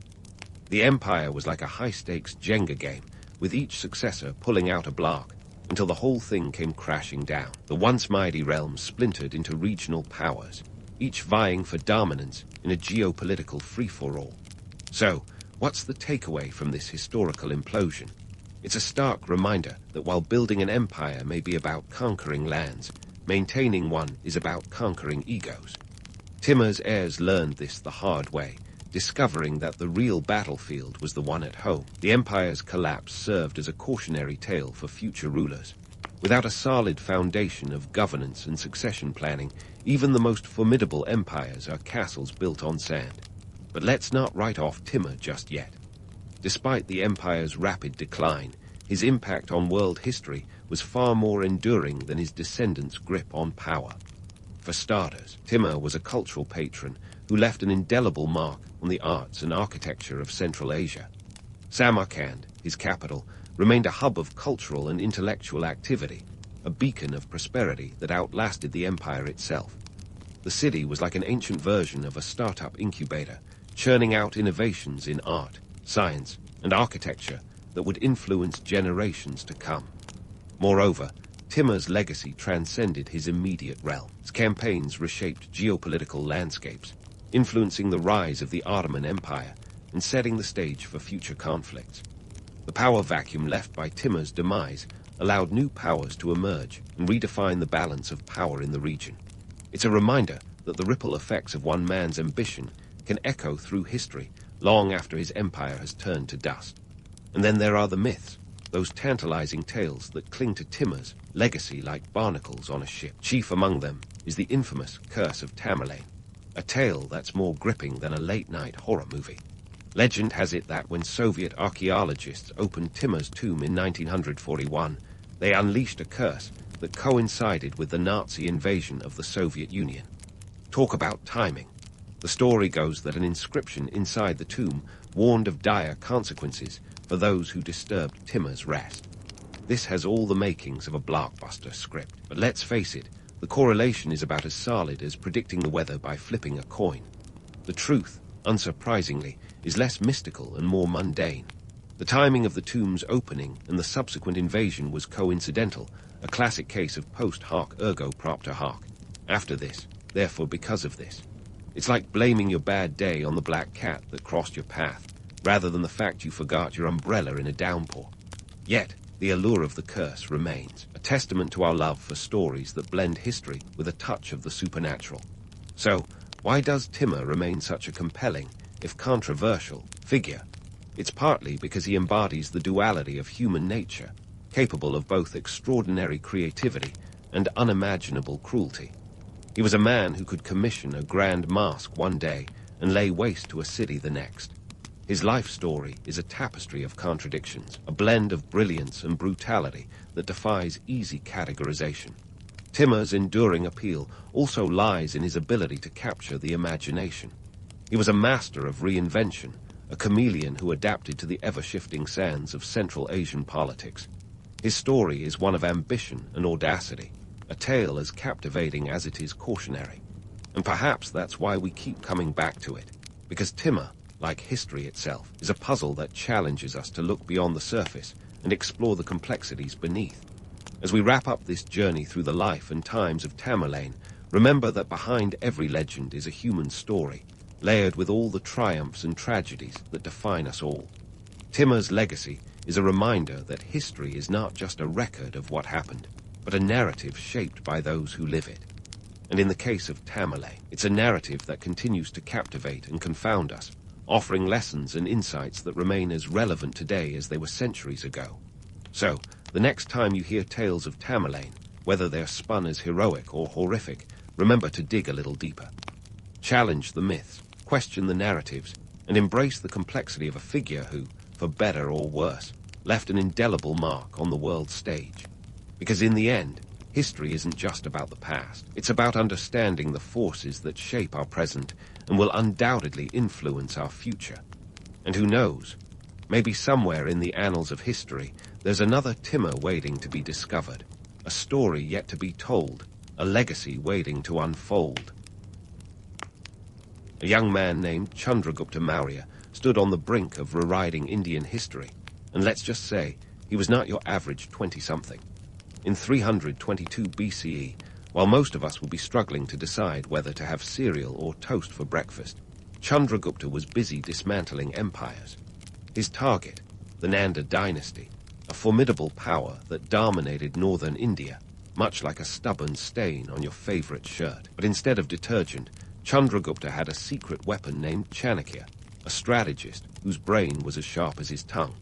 The empire was like a high-stakes Jenga game, with each successor pulling out a block, until the whole thing came crashing down. The once mighty realm splintered into regional powers, each vying for dominance in a geopolitical free-for-all. So, what's the takeaway from this historical implosion? It's a stark reminder that while building an empire may be about conquering lands, maintaining one is about conquering egos. Timur's heirs learned this the hard way, discovering that the real battlefield was the one at home. The empire's collapse served as a cautionary tale for future rulers. Without a solid foundation of governance and succession planning, even the most formidable empires are castles built on sand. But let's not write off Timur just yet. Despite the empire's rapid decline, his impact on world history was far more enduring than his descendants' grip on power. For starters, Timur was a cultural patron who left an indelible mark on the arts and architecture of Central Asia. Samarkand, his capital, remained a hub of cultural and intellectual activity, a beacon of prosperity that outlasted the empire itself. The city was like an ancient version of a startup incubator, churning out innovations in art, science, and architecture that would influence generations to come. Moreover, Timur's legacy transcended his immediate realm. His campaigns reshaped geopolitical landscapes, influencing the rise of the Ottoman Empire and setting the stage for future conflicts. The power vacuum left by Timur's demise allowed new powers to emerge and redefine the balance of power in the region. It's a reminder that the ripple effects of one man's ambition can echo through history long after his empire has turned to dust. And then there are the myths, those tantalizing tales that cling to Timur's legacy like barnacles on a ship. Chief among them is the infamous Curse of Tamerlane, a tale that's more gripping than a late-night horror movie. Legend has it that when Soviet archaeologists opened Timur's tomb in 1941, they unleashed a curse that coincided with the Nazi invasion of the Soviet Union. Talk about timing. The story goes that an inscription inside the tomb warned of dire consequences for those who disturbed Timur's rest. This has all the makings of a blockbuster script. But let's face it, the correlation is about as solid as predicting the weather by flipping a coin. The truth, unsurprisingly, is less mystical and more mundane. The timing of the tomb's opening and the subsequent invasion was coincidental, a classic case of post hoc ergo propter hoc. After this, therefore because of this. It's like blaming your bad day on the black cat that crossed your path, rather than the fact you forgot your umbrella in a downpour. Yet, the allure of the curse remains, a testament to our love for stories that blend history with a touch of the supernatural. So, why does Timur remain such a compelling, if controversial, figure? It's partly because he embodies the duality of human nature, capable of both extraordinary creativity and unimaginable cruelty. He was a man who could commission a grand masque one day and lay waste to a city the next. His life story is a tapestry of contradictions, a blend of brilliance and brutality that defies easy categorization. Timur's enduring appeal also lies in his ability to capture the imagination. He was a master of reinvention, a chameleon who adapted to the ever-shifting sands of Central Asian politics. His story is one of ambition and audacity, a tale as captivating as it is cautionary. And perhaps that's why we keep coming back to it, because Timur, like history itself, is a puzzle that challenges us to look beyond the surface and explore the complexities beneath. As we wrap up this journey through the life and times of Tamerlane, remember that behind every legend is a human story, layered with all the triumphs and tragedies that define us all. Timur's legacy is a reminder that history is not just a record of what happened, but a narrative shaped by those who live it. And in the case of Tamerlane, it's a narrative that continues to captivate and confound us, offering lessons and insights that remain as relevant today as they were centuries ago. So, the next time you hear tales of Tamerlane, whether they're spun as heroic or horrific, remember to dig a little deeper. Challenge the myths, question the narratives, and embrace the complexity of a figure who, for better or worse, left an indelible mark on the world stage. Because in the end, history isn't just about the past. It's about understanding the forces that shape our present and will undoubtedly influence our future. And who knows, maybe somewhere in the annals of history, there's another Timur waiting to be discovered, a story yet to be told, a legacy waiting to unfold. A young man named Chandragupta Maurya stood on the brink of rewriting Indian history, and let's just say, he was not your average 20-something. In 322 BCE, While most of us will be struggling to decide whether to have cereal or toast for breakfast, Chandragupta was busy dismantling empires. His target, the Nanda dynasty, a formidable power that dominated northern India, much like a stubborn stain on your favorite shirt. But instead of detergent, Chandragupta had a secret weapon named Chanakya, a strategist whose brain was as sharp as his tongue.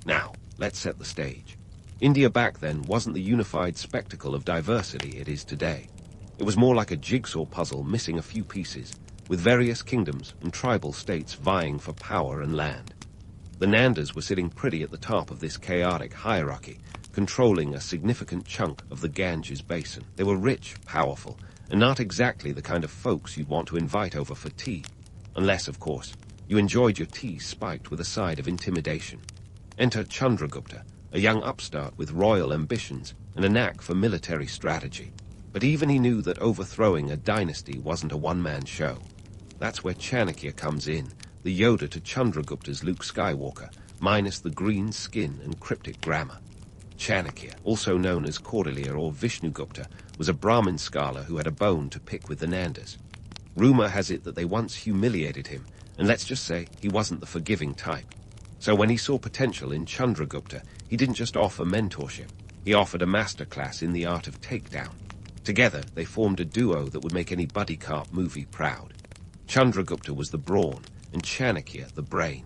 Now, let's set the stage. India back then wasn't the unified spectacle of diversity it is today. It was more like a jigsaw puzzle missing a few pieces, with various kingdoms and tribal states vying for power and land. The Nandas were sitting pretty at the top of this chaotic hierarchy, controlling a significant chunk of the Ganges basin. They were rich, powerful, and not exactly the kind of folks you'd want to invite over for tea. Unless, of course, you enjoyed your tea spiked with a side of intimidation. Enter Chandragupta, a young upstart with royal ambitions and a knack for military strategy. But even he knew that overthrowing a dynasty wasn't a one-man show. That's where Chanakya comes in, the Yoda to Chandragupta's Luke Skywalker, minus the green skin and cryptic grammar. Chanakya, also known as Cordelia or Vishnugupta, was a Brahmin scholar who had a bone to pick with the Nandas. Rumor has it that they once humiliated him, and let's just say he wasn't the forgiving type. So when he saw potential in Chandragupta, he didn't just offer mentorship, he offered a masterclass in the art of takedown. Together, they formed a duo that would make any buddy cop movie proud. Chandragupta was the brawn, and Chanakya the brain.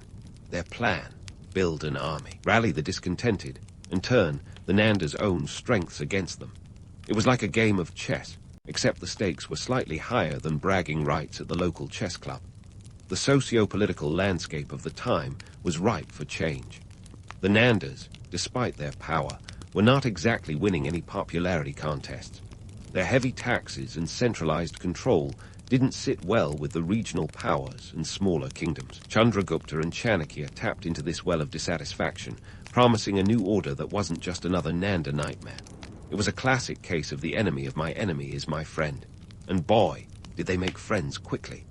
Their plan: build an army, rally the discontented, and turn the Nanda's own strengths against them. It was like a game of chess, except the stakes were slightly higher than bragging rights at the local chess club. The socio-political landscape of the time was ripe for change. The Nandas, despite their power, were not exactly winning any popularity contests. Their heavy taxes and centralized control didn't sit well with the regional powers and smaller kingdoms. Chandragupta and Chanakya tapped into this well of dissatisfaction, promising a new order that wasn't just another Nanda nightmare. It was a classic case of the enemy of my enemy is my friend. And boy, did they make friends quickly.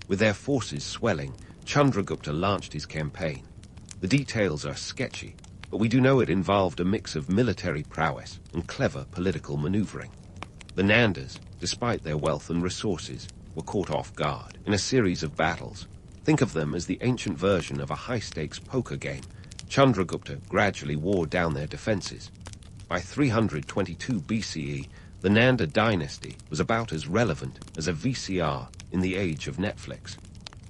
With their forces swelling, Chandragupta launched his campaign. The details are sketchy, but we do know it involved a mix of military prowess and clever political maneuvering. The Nandas, despite their wealth and resources, were caught off guard in a series of battles. Think of them as the ancient version of a high-stakes poker game. Chandragupta gradually wore down their defenses. By 322 BCE, the Nanda dynasty was about as relevant as a VCR in the age of Netflix.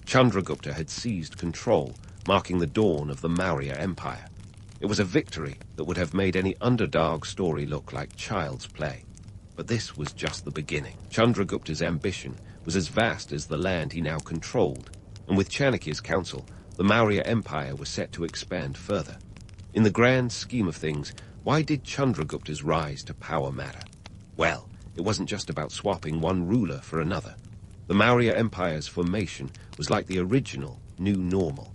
Chandragupta had seized control, marking the dawn of the Maurya Empire. It was a victory that would have made any underdog story look like child's play. But this was just the beginning. Chandragupta's ambition was as vast as the land he now controlled, and with Chanakya's counsel, the Maurya Empire was set to expand further. In the grand scheme of things, why did Chandragupta's rise to power matter? Well, it wasn't just about swapping one ruler for another. The Maurya Empire's formation was like the original new normal.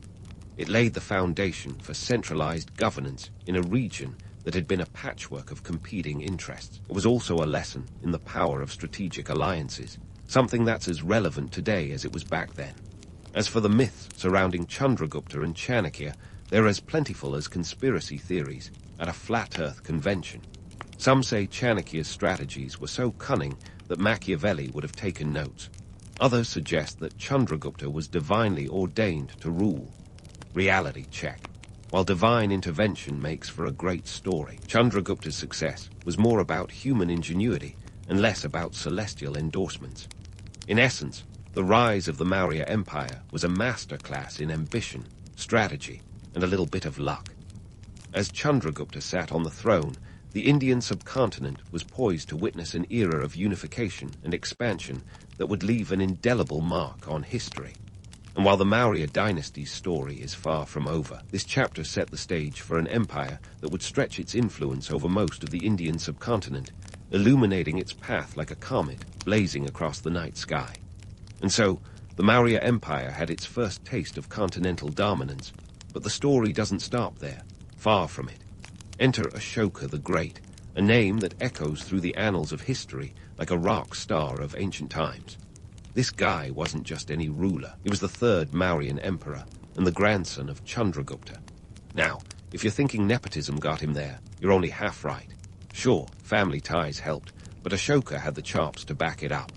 It laid the foundation for centralized governance in a region that had been a patchwork of competing interests. It was also a lesson in the power of strategic alliances, something that's as relevant today as it was back then. As for the myths surrounding Chandragupta and Chanakya, they're as plentiful as conspiracy theories at a flat earth convention. Some say Chanakya's strategies were so cunning that Machiavelli would have taken notes. Others suggest that Chandragupta was divinely ordained to rule. Reality check. While divine intervention makes for a great story, Chandragupta's success was more about human ingenuity and less about celestial endorsements. In essence, the rise of the Maurya Empire was a masterclass in ambition, strategy, and a little bit of luck. As Chandragupta sat on the throne, the Indian subcontinent was poised to witness an era of unification and expansion that would leave an indelible mark on history. And while the Maurya dynasty's story is far from over, this chapter set the stage for an empire that would stretch its influence over most of the Indian subcontinent, illuminating its path like a comet blazing across the night sky. And so, the Maurya Empire had its first taste of continental dominance, but the story doesn't stop there. Far from it. Enter Ashoka the Great, a name that echoes through the annals of history like a rock star of ancient times. This guy wasn't just any ruler. He was the third Mauryan emperor and the grandson of Chandragupta. Now, if you're thinking nepotism got him there, you're only half right. Sure, family ties helped, but Ashoka had the chops to back it up.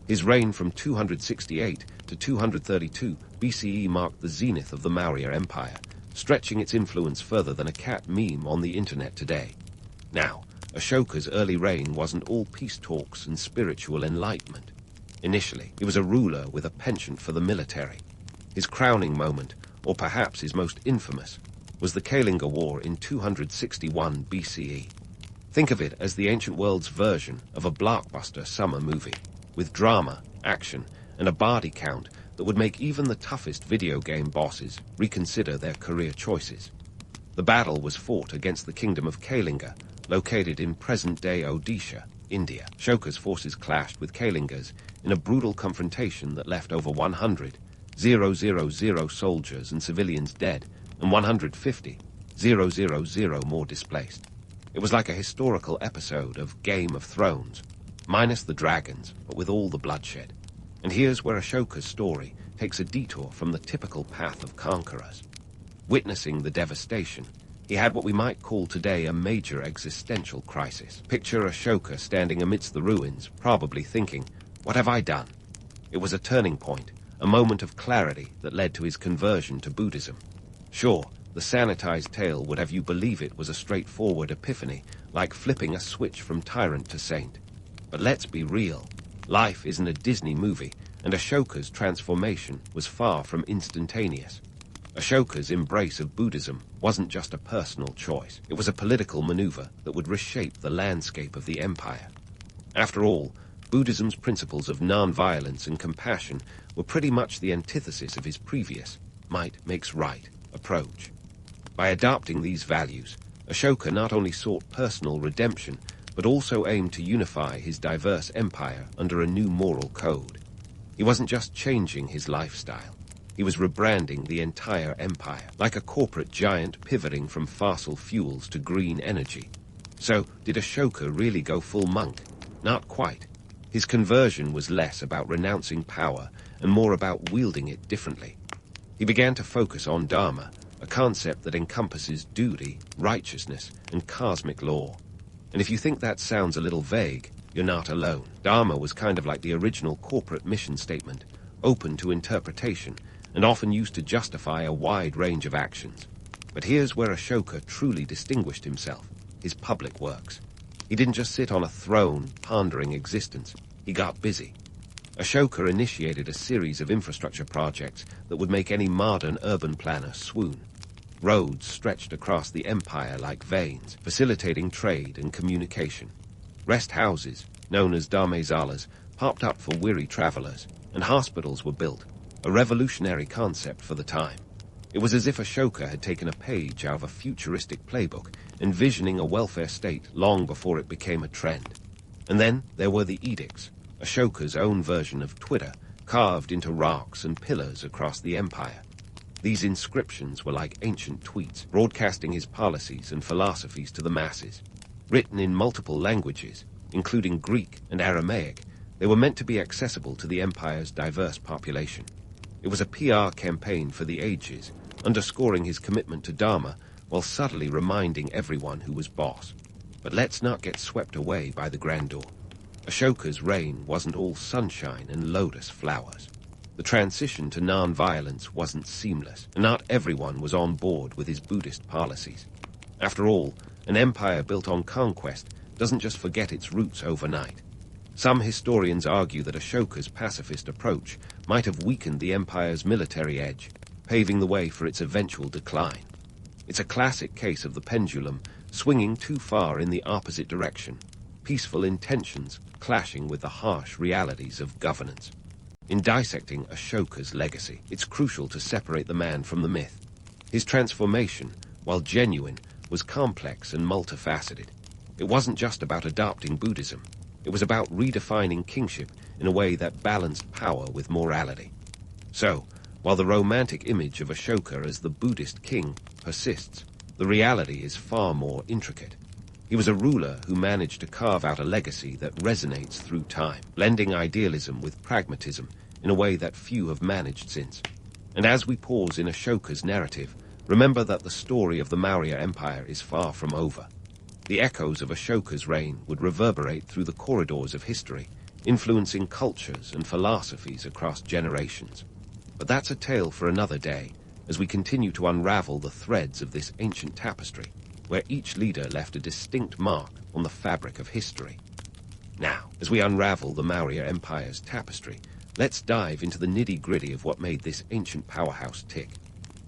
His reign from 268 to 232 BCE marked the zenith of the Maurya Empire, stretching its influence further than a cat meme on the internet today. Now, Ashoka's early reign wasn't all peace talks and spiritual enlightenment. Initially, he was a ruler with a penchant for the military. His crowning moment, or perhaps his most infamous, was the Kalinga War in 261 BCE. Think of it as the ancient world's version of a blockbuster summer movie, with drama, action, and a body count that would make even the toughest video game bosses reconsider their career choices. The battle was fought against the kingdom of Kalinga, located in present-day Odisha, India. Ashoka's forces clashed with Kalinga's in a brutal confrontation that left over 100,000 soldiers and civilians dead, and 150,000 more displaced. It was like a historical episode of Game of Thrones, minus the dragons, but with all the bloodshed. And here's where Ashoka's story takes a detour from the typical path of conquerors. Witnessing the devastation, he had what we might call today a major existential crisis. Picture Ashoka standing amidst the ruins, probably thinking, "What have I done?" It was a turning point, a moment of clarity that led to his conversion to Buddhism. Sure, the sanitized tale would have you believe it was a straightforward epiphany, like flipping a switch from tyrant to saint. But let's be real. Life isn't a Disney movie, and Ashoka's transformation was far from instantaneous. Ashoka's embrace of Buddhism wasn't just a personal choice. It was a political maneuver that would reshape the landscape of the empire. After all, Buddhism's principles of non-violence and compassion were pretty much the antithesis of his previous might makes right approach. By adopting these values, Ashoka not only sought personal redemption, but also aimed to unify his diverse empire under a new moral code. He wasn't just changing his lifestyle. He was rebranding the entire empire, like a corporate giant pivoting from fossil fuels to green energy. So, did Ashoka really go full monk? Not quite. His conversion was less about renouncing power and more about wielding it differently. He began to focus on Dharma, a concept that encompasses duty, righteousness, and cosmic law. And if you think that sounds a little vague, you're not alone. Dharma was kind of like the original corporate mission statement, open to interpretation, and often used to justify a wide range of actions. But here's where Ashoka truly distinguished himself, his public works. He didn't just sit on a throne pondering existence, he got busy. Ashoka initiated a series of infrastructure projects that would make any modern urban planner swoon. Roads stretched across the empire like veins, facilitating trade and communication. Rest houses, known as dharmasalas, popped up for weary travelers, and hospitals were built, a revolutionary concept for the time. It was as if Ashoka had taken a page out of a futuristic playbook, envisioning a welfare state long before it became a trend. And then there were the edicts, Ashoka's own version of Twitter, carved into rocks and pillars across the empire. These inscriptions were like ancient tweets, broadcasting his policies and philosophies to the masses. Written in multiple languages, including Greek and Aramaic, they were meant to be accessible to the empire's diverse population. It was a PR campaign for the ages, underscoring his commitment to Dharma while subtly reminding everyone who was boss. But let's not get swept away by the grandeur. Ashoka's reign wasn't all sunshine and lotus flowers. The transition to non-violence wasn't seamless, and not everyone was on board with his Buddhist policies. After all, an empire built on conquest doesn't just forget its roots overnight. Some historians argue that Ashoka's pacifist approach might have weakened the empire's military edge, paving the way for its eventual decline. It's a classic case of the pendulum swinging too far in the opposite direction, peaceful intentions clashing with the harsh realities of governance. In dissecting Ashoka's legacy, it's crucial to separate the man from the myth. His transformation, while genuine, was complex and multifaceted. It wasn't just about adopting Buddhism. It was about redefining kingship in a way that balanced power with morality. So, while the romantic image of Ashoka as the Buddhist king persists, the reality is far more intricate. He was a ruler who managed to carve out a legacy that resonates through time, blending idealism with pragmatism in a way that few have managed since. And as we pause in Ashoka's narrative, remember that the story of the Maurya Empire is far from over. The echoes of Ashoka's reign would reverberate through the corridors of history, influencing cultures and philosophies across generations. But that's a tale for another day, as we continue to unravel the threads of this ancient tapestry, where each leader left a distinct mark on the fabric of history. Now, as we unravel the Maurya Empire's tapestry, let's dive into the nitty-gritty of what made this ancient powerhouse tick.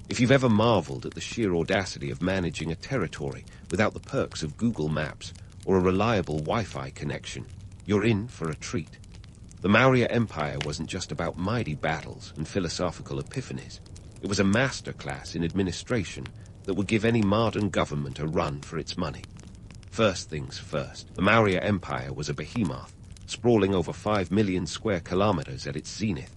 If you've ever marveled at the sheer audacity of managing a territory without the perks of Google Maps or a reliable Wi-Fi connection, you're in for a treat. The Maurya Empire wasn't just about mighty battles and philosophical epiphanies. It was a masterclass in administration that would give any modern government a run for its money. First things first, the Maurya Empire was a behemoth, sprawling over 5 million square kilometers at its zenith.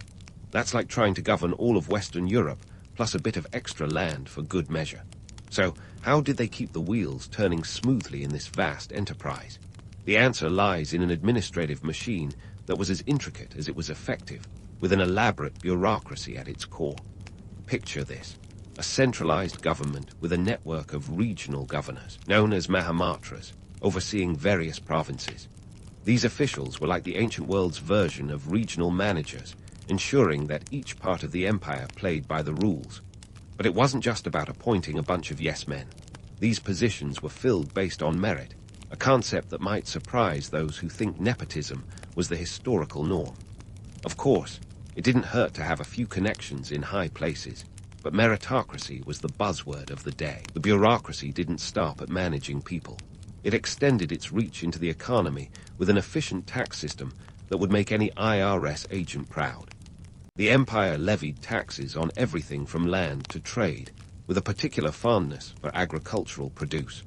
That's like trying to govern all of Western Europe, plus a bit of extra land for good measure. So, how did they keep the wheels turning smoothly in this vast enterprise? The answer lies in an administrative machine that was as intricate as it was effective, with an elaborate bureaucracy at its core. Picture this: a centralized government with a network of regional governors, known as Mahamatras, overseeing various provinces. These officials were like the ancient world's version of regional managers, ensuring that each part of the empire played by the rules. But it wasn't just about appointing a bunch of yes-men. These positions were filled based on merit, a concept that might surprise those who think nepotism was the historical norm. Of course, it didn't hurt to have a few connections in high places, but meritocracy was the buzzword of the day. The bureaucracy didn't stop at managing people. It extended its reach into the economy with an efficient tax system that would make any IRS agent proud. The empire levied taxes on everything from land to trade, with a particular fondness for agricultural produce.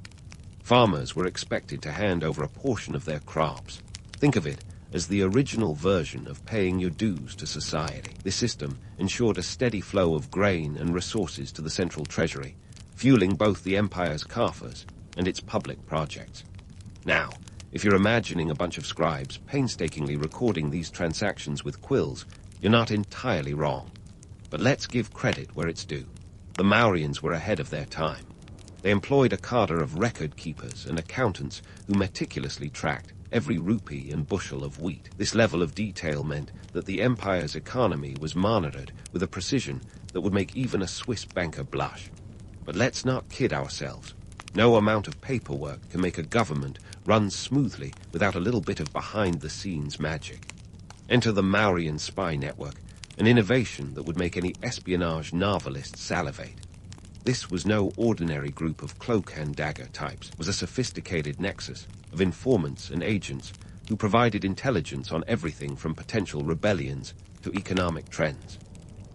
Farmers were expected to hand over a portion of their crops. Think of it as the original version of paying your dues to society. This system ensured a steady flow of grain and resources to the central treasury, fueling both the empire's coffers and its public projects. Now, if you're imagining a bunch of scribes painstakingly recording these transactions with quills, you're not entirely wrong. But let's give credit where it's due. The Mauryans were ahead of their time. They employed a cadre of record keepers and accountants who meticulously tracked every rupee and bushel of wheat. This level of detail meant that the empire's economy was monitored with a precision that would make even a Swiss banker blush. But let's not kid ourselves. No amount of paperwork can make a government run smoothly without a little bit of behind-the-scenes magic. Enter the Mauryan spy network, an innovation that would make any espionage novelist salivate. This was no ordinary group of cloak and dagger types. It was a sophisticated nexus of informants and agents who provided intelligence on everything from potential rebellions to economic trends.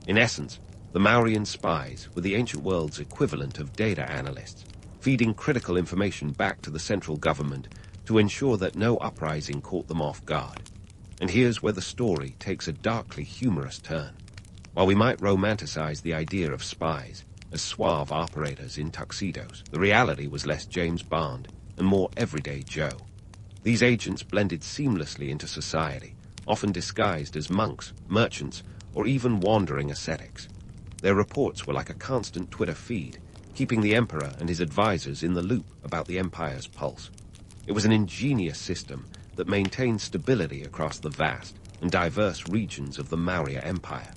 In essence, the Mauryan spies were the ancient world's equivalent of data analysts, feeding critical information back to the central government to ensure that no uprising caught them off guard. And here's where the story takes a darkly humorous turn. While we might romanticize the idea of spies as suave operators in tuxedos, the reality was less James Bond and more everyday Joe. These agents blended seamlessly into society, often disguised as monks, merchants, or even wandering ascetics. Their reports were like a constant Twitter feed, keeping the emperor and his advisors in the loop about the empire's pulse. It was an ingenious system that maintained stability across the vast and diverse regions of the Maurya Empire.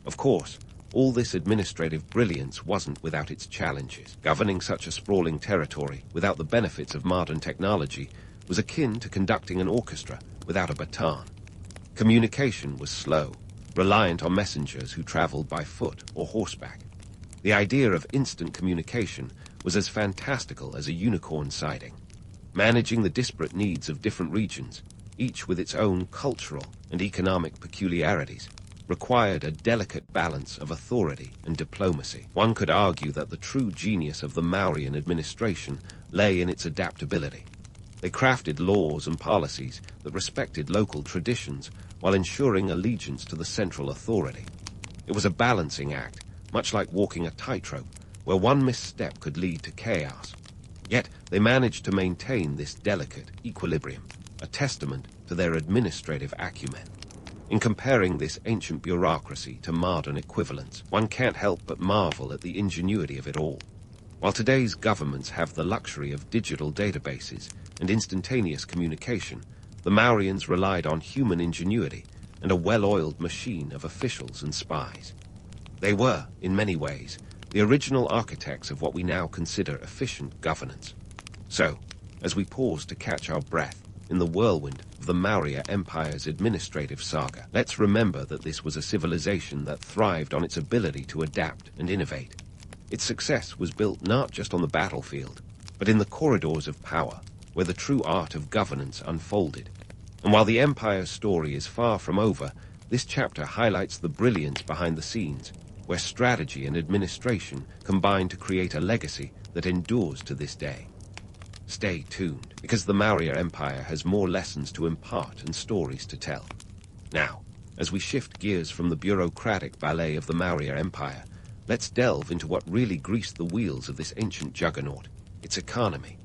Of course, all this administrative brilliance wasn't without its challenges. Governing such a sprawling territory without the benefits of modern technology was akin to conducting an orchestra without a baton. Communication was slow, reliant on messengers who traveled by foot or horseback. The idea of instant communication was as fantastical as a unicorn sighting. Managing the disparate needs of different regions, each with its own cultural and economic peculiarities, required a delicate balance of authority and diplomacy. One could argue that the true genius of the Mauryan administration lay in its adaptability. They crafted laws and policies that respected local traditions while ensuring allegiance to the central authority. It was a balancing act, much like walking a tightrope, where one misstep could lead to chaos. Yet they managed to maintain this delicate equilibrium, a testament to their administrative acumen. In comparing this ancient bureaucracy to modern equivalents, one can't help but marvel at the ingenuity of it all. While today's governments have the luxury of digital databases and instantaneous communication, the Mauryans relied on human ingenuity and a well-oiled machine of officials and spies. They were, in many ways, the original architects of what we now consider efficient governance. So, as we pause to catch our breath in the whirlwind of the Maurya Empire's administrative saga, let's remember that this was a civilization that thrived on its ability to adapt and innovate. Its success was built not just on the battlefield, but in the corridors of power, where the true art of governance unfolded. And while the Empire's story is far from over, this chapter highlights the brilliance behind the scenes, where strategy and administration combine to create a legacy that endures to this day. Stay tuned, because the Maurya Empire has more lessons to impart and stories to tell. Now, as we shift gears from the bureaucratic ballet of the Maurya Empire, let's delve into what really greased the wheels of this ancient juggernaut, its economy.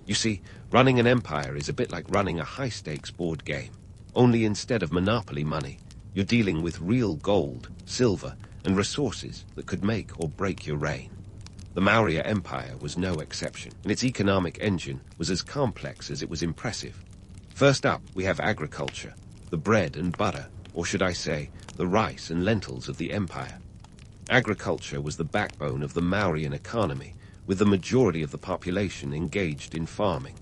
You see, running an empire is a bit like running a high-stakes board game, only instead of monopoly money, you're dealing with real gold, silver, and resources that could make or break your reign. The Maurya Empire was no exception, and its economic engine was as complex as it was impressive. First up, we have agriculture, the bread and butter, or should I say, the rice and lentils of the empire. Agriculture was the backbone of the Mauryan economy, with the majority of the population engaged in farming.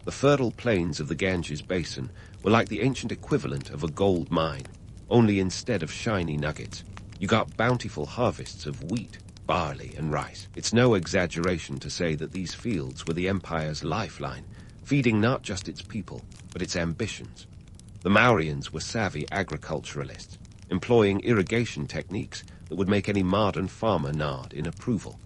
The fertile plains of the Ganges basin were like the ancient equivalent of a gold mine, only instead of shiny nuggets, you got bountiful harvests of wheat, barley, and rice. It's no exaggeration to say that these fields were the empire's lifeline, feeding not just its people, but its ambitions. The Mauryans were savvy agriculturalists, employing irrigation techniques that would make any modern farmer nod in approval.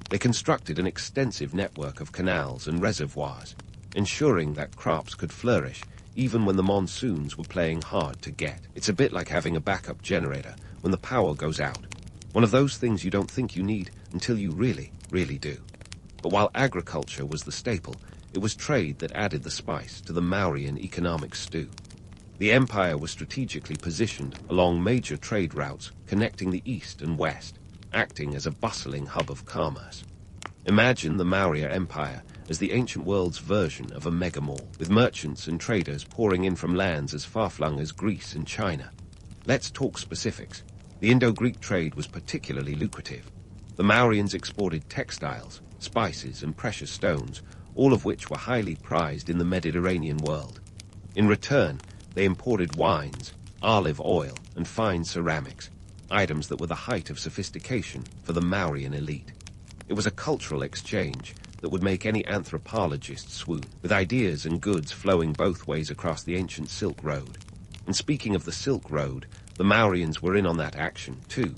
They constructed an extensive network of canals and reservoirs, ensuring that crops could flourish even when the monsoons were playing hard to get. It's a bit like having a backup generator when the power goes out. One of those things you don't think you need until you really, really do. But while agriculture was the staple, it was trade that added the spice to the Mauryan economic stew. The empire was strategically positioned along major trade routes connecting the east and west, acting as a bustling hub of commerce. Imagine the Maurya Empire as the ancient world's version of a mega-mall, with merchants and traders pouring in from lands as far-flung as Greece and China. Let's talk specifics. The Indo-Greek trade was particularly lucrative. The Mauryans exported textiles, spices, and precious stones, all of which were highly prized in the Mediterranean world. In return, they imported wines, olive oil, and fine ceramics, items that were the height of sophistication for the Mauryan elite. It was a cultural exchange that would make any anthropologist swoon, with ideas and goods flowing both ways across the ancient Silk Road. And speaking of the Silk Road, the Mauryans were in on that action, too.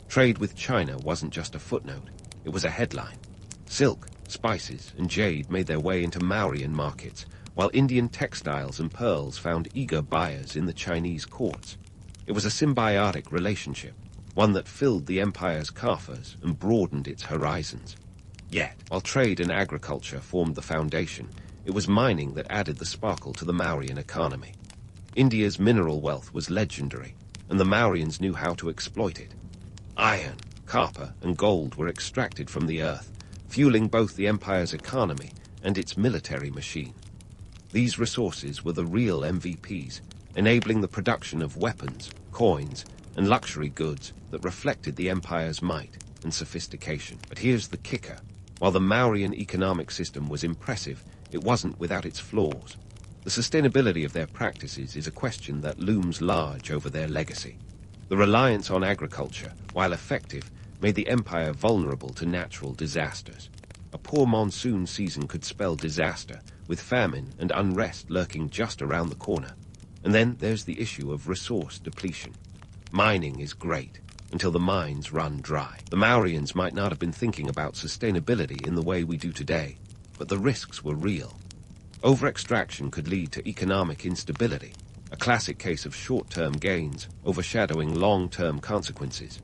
Trade with China wasn't just a footnote, it was a headline. Silk, spices, and jade made their way into Mauryan markets, while Indian textiles and pearls found eager buyers in the Chinese courts. It was a symbiotic relationship, one that filled the empire's coffers and broadened its horizons. Yet, while trade and agriculture formed the foundation, it was mining that added the sparkle to the Mauryan economy. India's mineral wealth was legendary, and the Mauryans knew how to exploit it. Iron, copper, and gold were extracted from the earth, fueling both the empire's economy and its military machine. These resources were the real MVPs, enabling the production of weapons, coins, and luxury goods that reflected the empire's might and sophistication. But here's the kicker. While the Mauryan economic system was impressive, it wasn't without its flaws. The sustainability of their practices is a question that looms large over their legacy. The reliance on agriculture, while effective, made the empire vulnerable to natural disasters. A poor monsoon season could spell disaster, with famine and unrest lurking just around the corner. And then there's the issue of resource depletion. Mining is great, until the mines run dry. The Mauryans might not have been thinking about sustainability in the way we do today, but the risks were real. Over-extraction could lead to economic instability, a classic case of short-term gains overshadowing long-term consequences.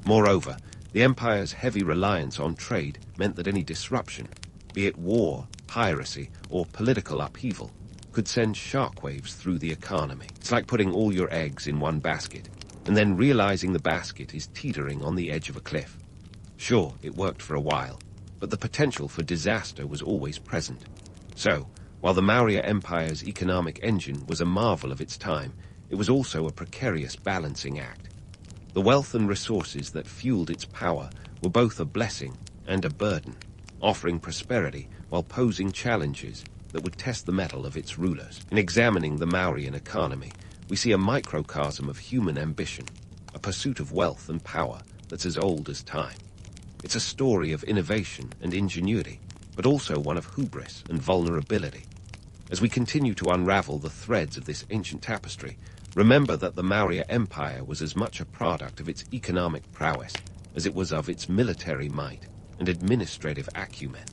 Moreover, the empire's heavy reliance on trade meant that any disruption, be it war, piracy, or political upheaval, could send shockwaves through the economy. It's like putting all your eggs in one basket, and then realizing the basket is teetering on the edge of a cliff. Sure, it worked for a while, but the potential for disaster was always present. So, while the Maurya Empire's economic engine was a marvel of its time, it was also a precarious balancing act. The wealth and resources that fueled its power were both a blessing and a burden, offering prosperity while posing challenges that would test the mettle of its rulers. In examining the Mauryan economy, we see a microcosm of human ambition, a pursuit of wealth and power that's as old as time. It's a story of innovation and ingenuity, but also one of hubris and vulnerability. As we continue to unravel the threads of this ancient tapestry, remember that the Maurya Empire was as much a product of its economic prowess as it was of its military might and administrative acumen.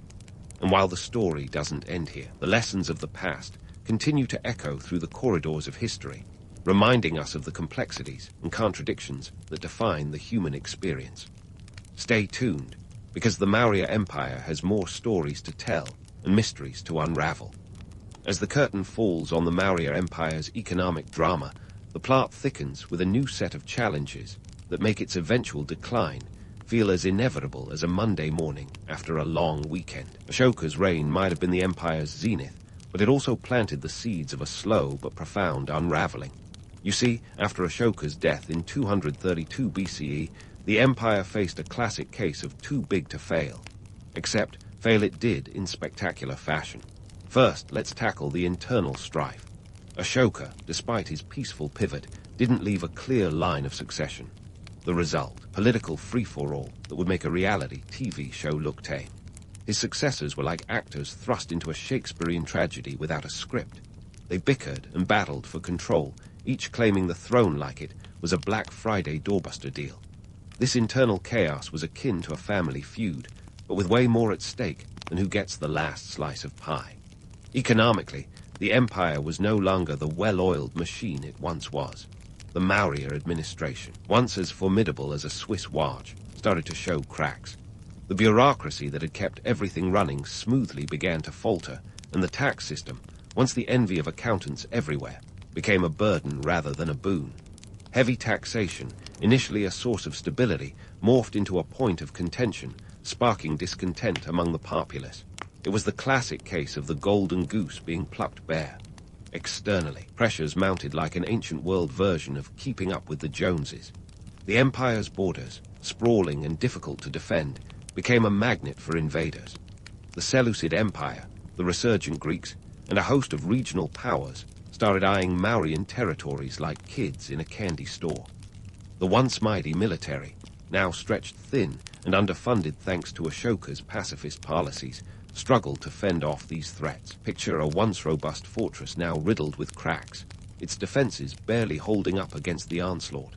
And while the story doesn't end here, the lessons of the past continue to echo through the corridors of history, reminding us of the complexities and contradictions that define the human experience. Stay tuned, because the Maurya Empire has more stories to tell and mysteries to unravel. As the curtain falls on the Maurya Empire's economic drama, the plot thickens with a new set of challenges that make its eventual decline feel as inevitable as a Monday morning after a long weekend. Ashoka's reign might have been the empire's zenith, but it also planted the seeds of a slow but profound unraveling. You see, after Ashoka's death in 232 BCE, the empire faced a classic case of too big to fail. Except, fail it did in spectacular fashion. First, let's tackle the internal strife. Ashoka, despite his peaceful pivot, didn't leave a clear line of succession. The result, political free-for-all that would make a reality TV show look tame. His successors were like actors thrust into a Shakespearean tragedy without a script. They bickered and battled for control, each claiming the throne like it was a Black Friday doorbuster deal. This internal chaos was akin to a family feud, but with way more at stake than who gets the last slice of pie. Economically, the empire was no longer the well-oiled machine it once was. The Maurya administration, once as formidable as a Swiss watch, started to show cracks. The bureaucracy that had kept everything running smoothly began to falter, and the tax system, once the envy of accountants everywhere, became a burden rather than a boon. Heavy taxation, initially a source of stability, morphed into a point of contention, sparking discontent among the populace. It was the classic case of the golden goose being plucked bare. Externally, pressures mounted like an ancient world version of keeping up with the Joneses. The empire's borders, sprawling and difficult to defend, became a magnet for invaders. The Seleucid Empire, the resurgent Greeks, and a host of regional powers started eyeing Mauryan territories like kids in a candy store. The once mighty military, now stretched thin and underfunded thanks to Ashoka's pacifist policies, struggled to fend off these threats. Picture a once robust fortress now riddled with cracks, its defenses barely holding up against the onslaught.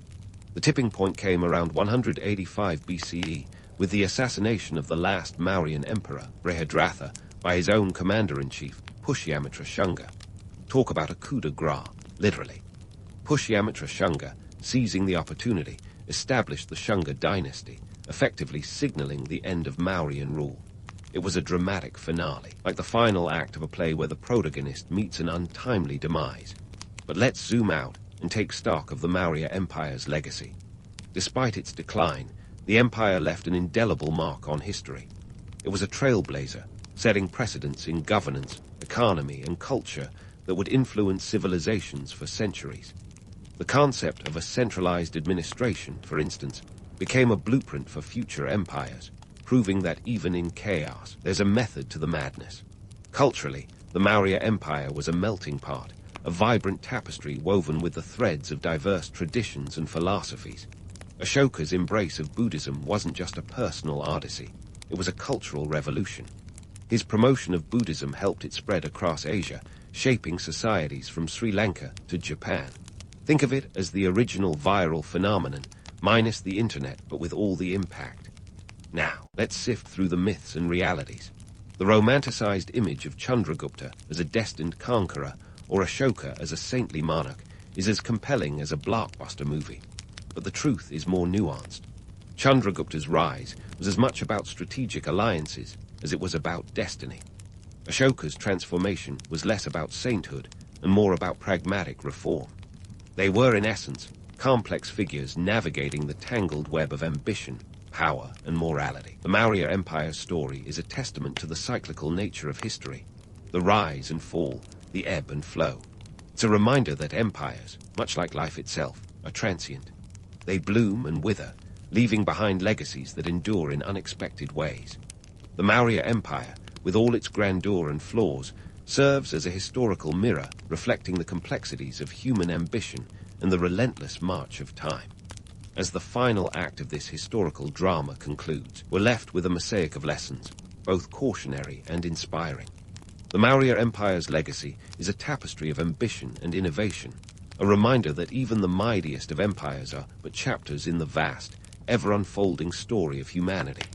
The tipping point came around 185 BCE, with the assassination of the last Mauryan emperor, Brihadratha, by his own commander-in-chief, Pushyamitra Shunga. Talk about a coup de grace, literally. Pushyamitra Shunga, seizing the opportunity, established the Shunga dynasty, effectively signaling the end of Mauryan rule. It was a dramatic finale, like the final act of a play where the protagonist meets an untimely demise. But let's zoom out and take stock of the Maurya Empire's legacy. Despite its decline, the empire left an indelible mark on history. It was a trailblazer, setting precedents in governance, economy, and culture that would influence civilizations for centuries. The concept of a centralized administration, for instance, became a blueprint for future empires, proving that even in chaos, there's a method to the madness. Culturally, the Maurya Empire was a melting pot, a vibrant tapestry woven with the threads of diverse traditions and philosophies. Ashoka's embrace of Buddhism wasn't just a personal odyssey, it was a cultural revolution. His promotion of Buddhism helped it spread across Asia, shaping societies from Sri Lanka to Japan. Think of it as the original viral phenomenon, minus the internet but with all the impact. Now, let's sift through the myths and realities. The romanticized image of Chandragupta as a destined conqueror or Ashoka as a saintly monarch is as compelling as a blockbuster movie. But the truth is more nuanced. Chandragupta's rise was as much about strategic alliances as it was about destiny. Ashoka's transformation was less about sainthood and more about pragmatic reform. They were, in essence, complex figures navigating the tangled web of ambition, power, and morality. The Maurya Empire's story is a testament to the cyclical nature of history, the rise and fall, the ebb and flow. It's a reminder that empires, much like life itself, are transient. They bloom and wither, leaving behind legacies that endure in unexpected ways. The Maurya Empire, with all its grandeur and flaws, serves as a historical mirror reflecting the complexities of human ambition and the relentless march of time. As the final act of this historical drama concludes, we're left with a mosaic of lessons, both cautionary and inspiring. The Maurya Empire's legacy is a tapestry of ambition and innovation, a reminder that even the mightiest of empires are but chapters in the vast, ever-unfolding story of humanity.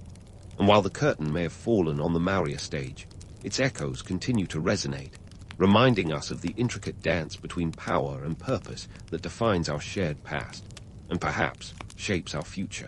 And while the curtain may have fallen on the Maurya stage, its echoes continue to resonate, reminding us of the intricate dance between power and purpose that defines our shared past, and perhaps shapes our future.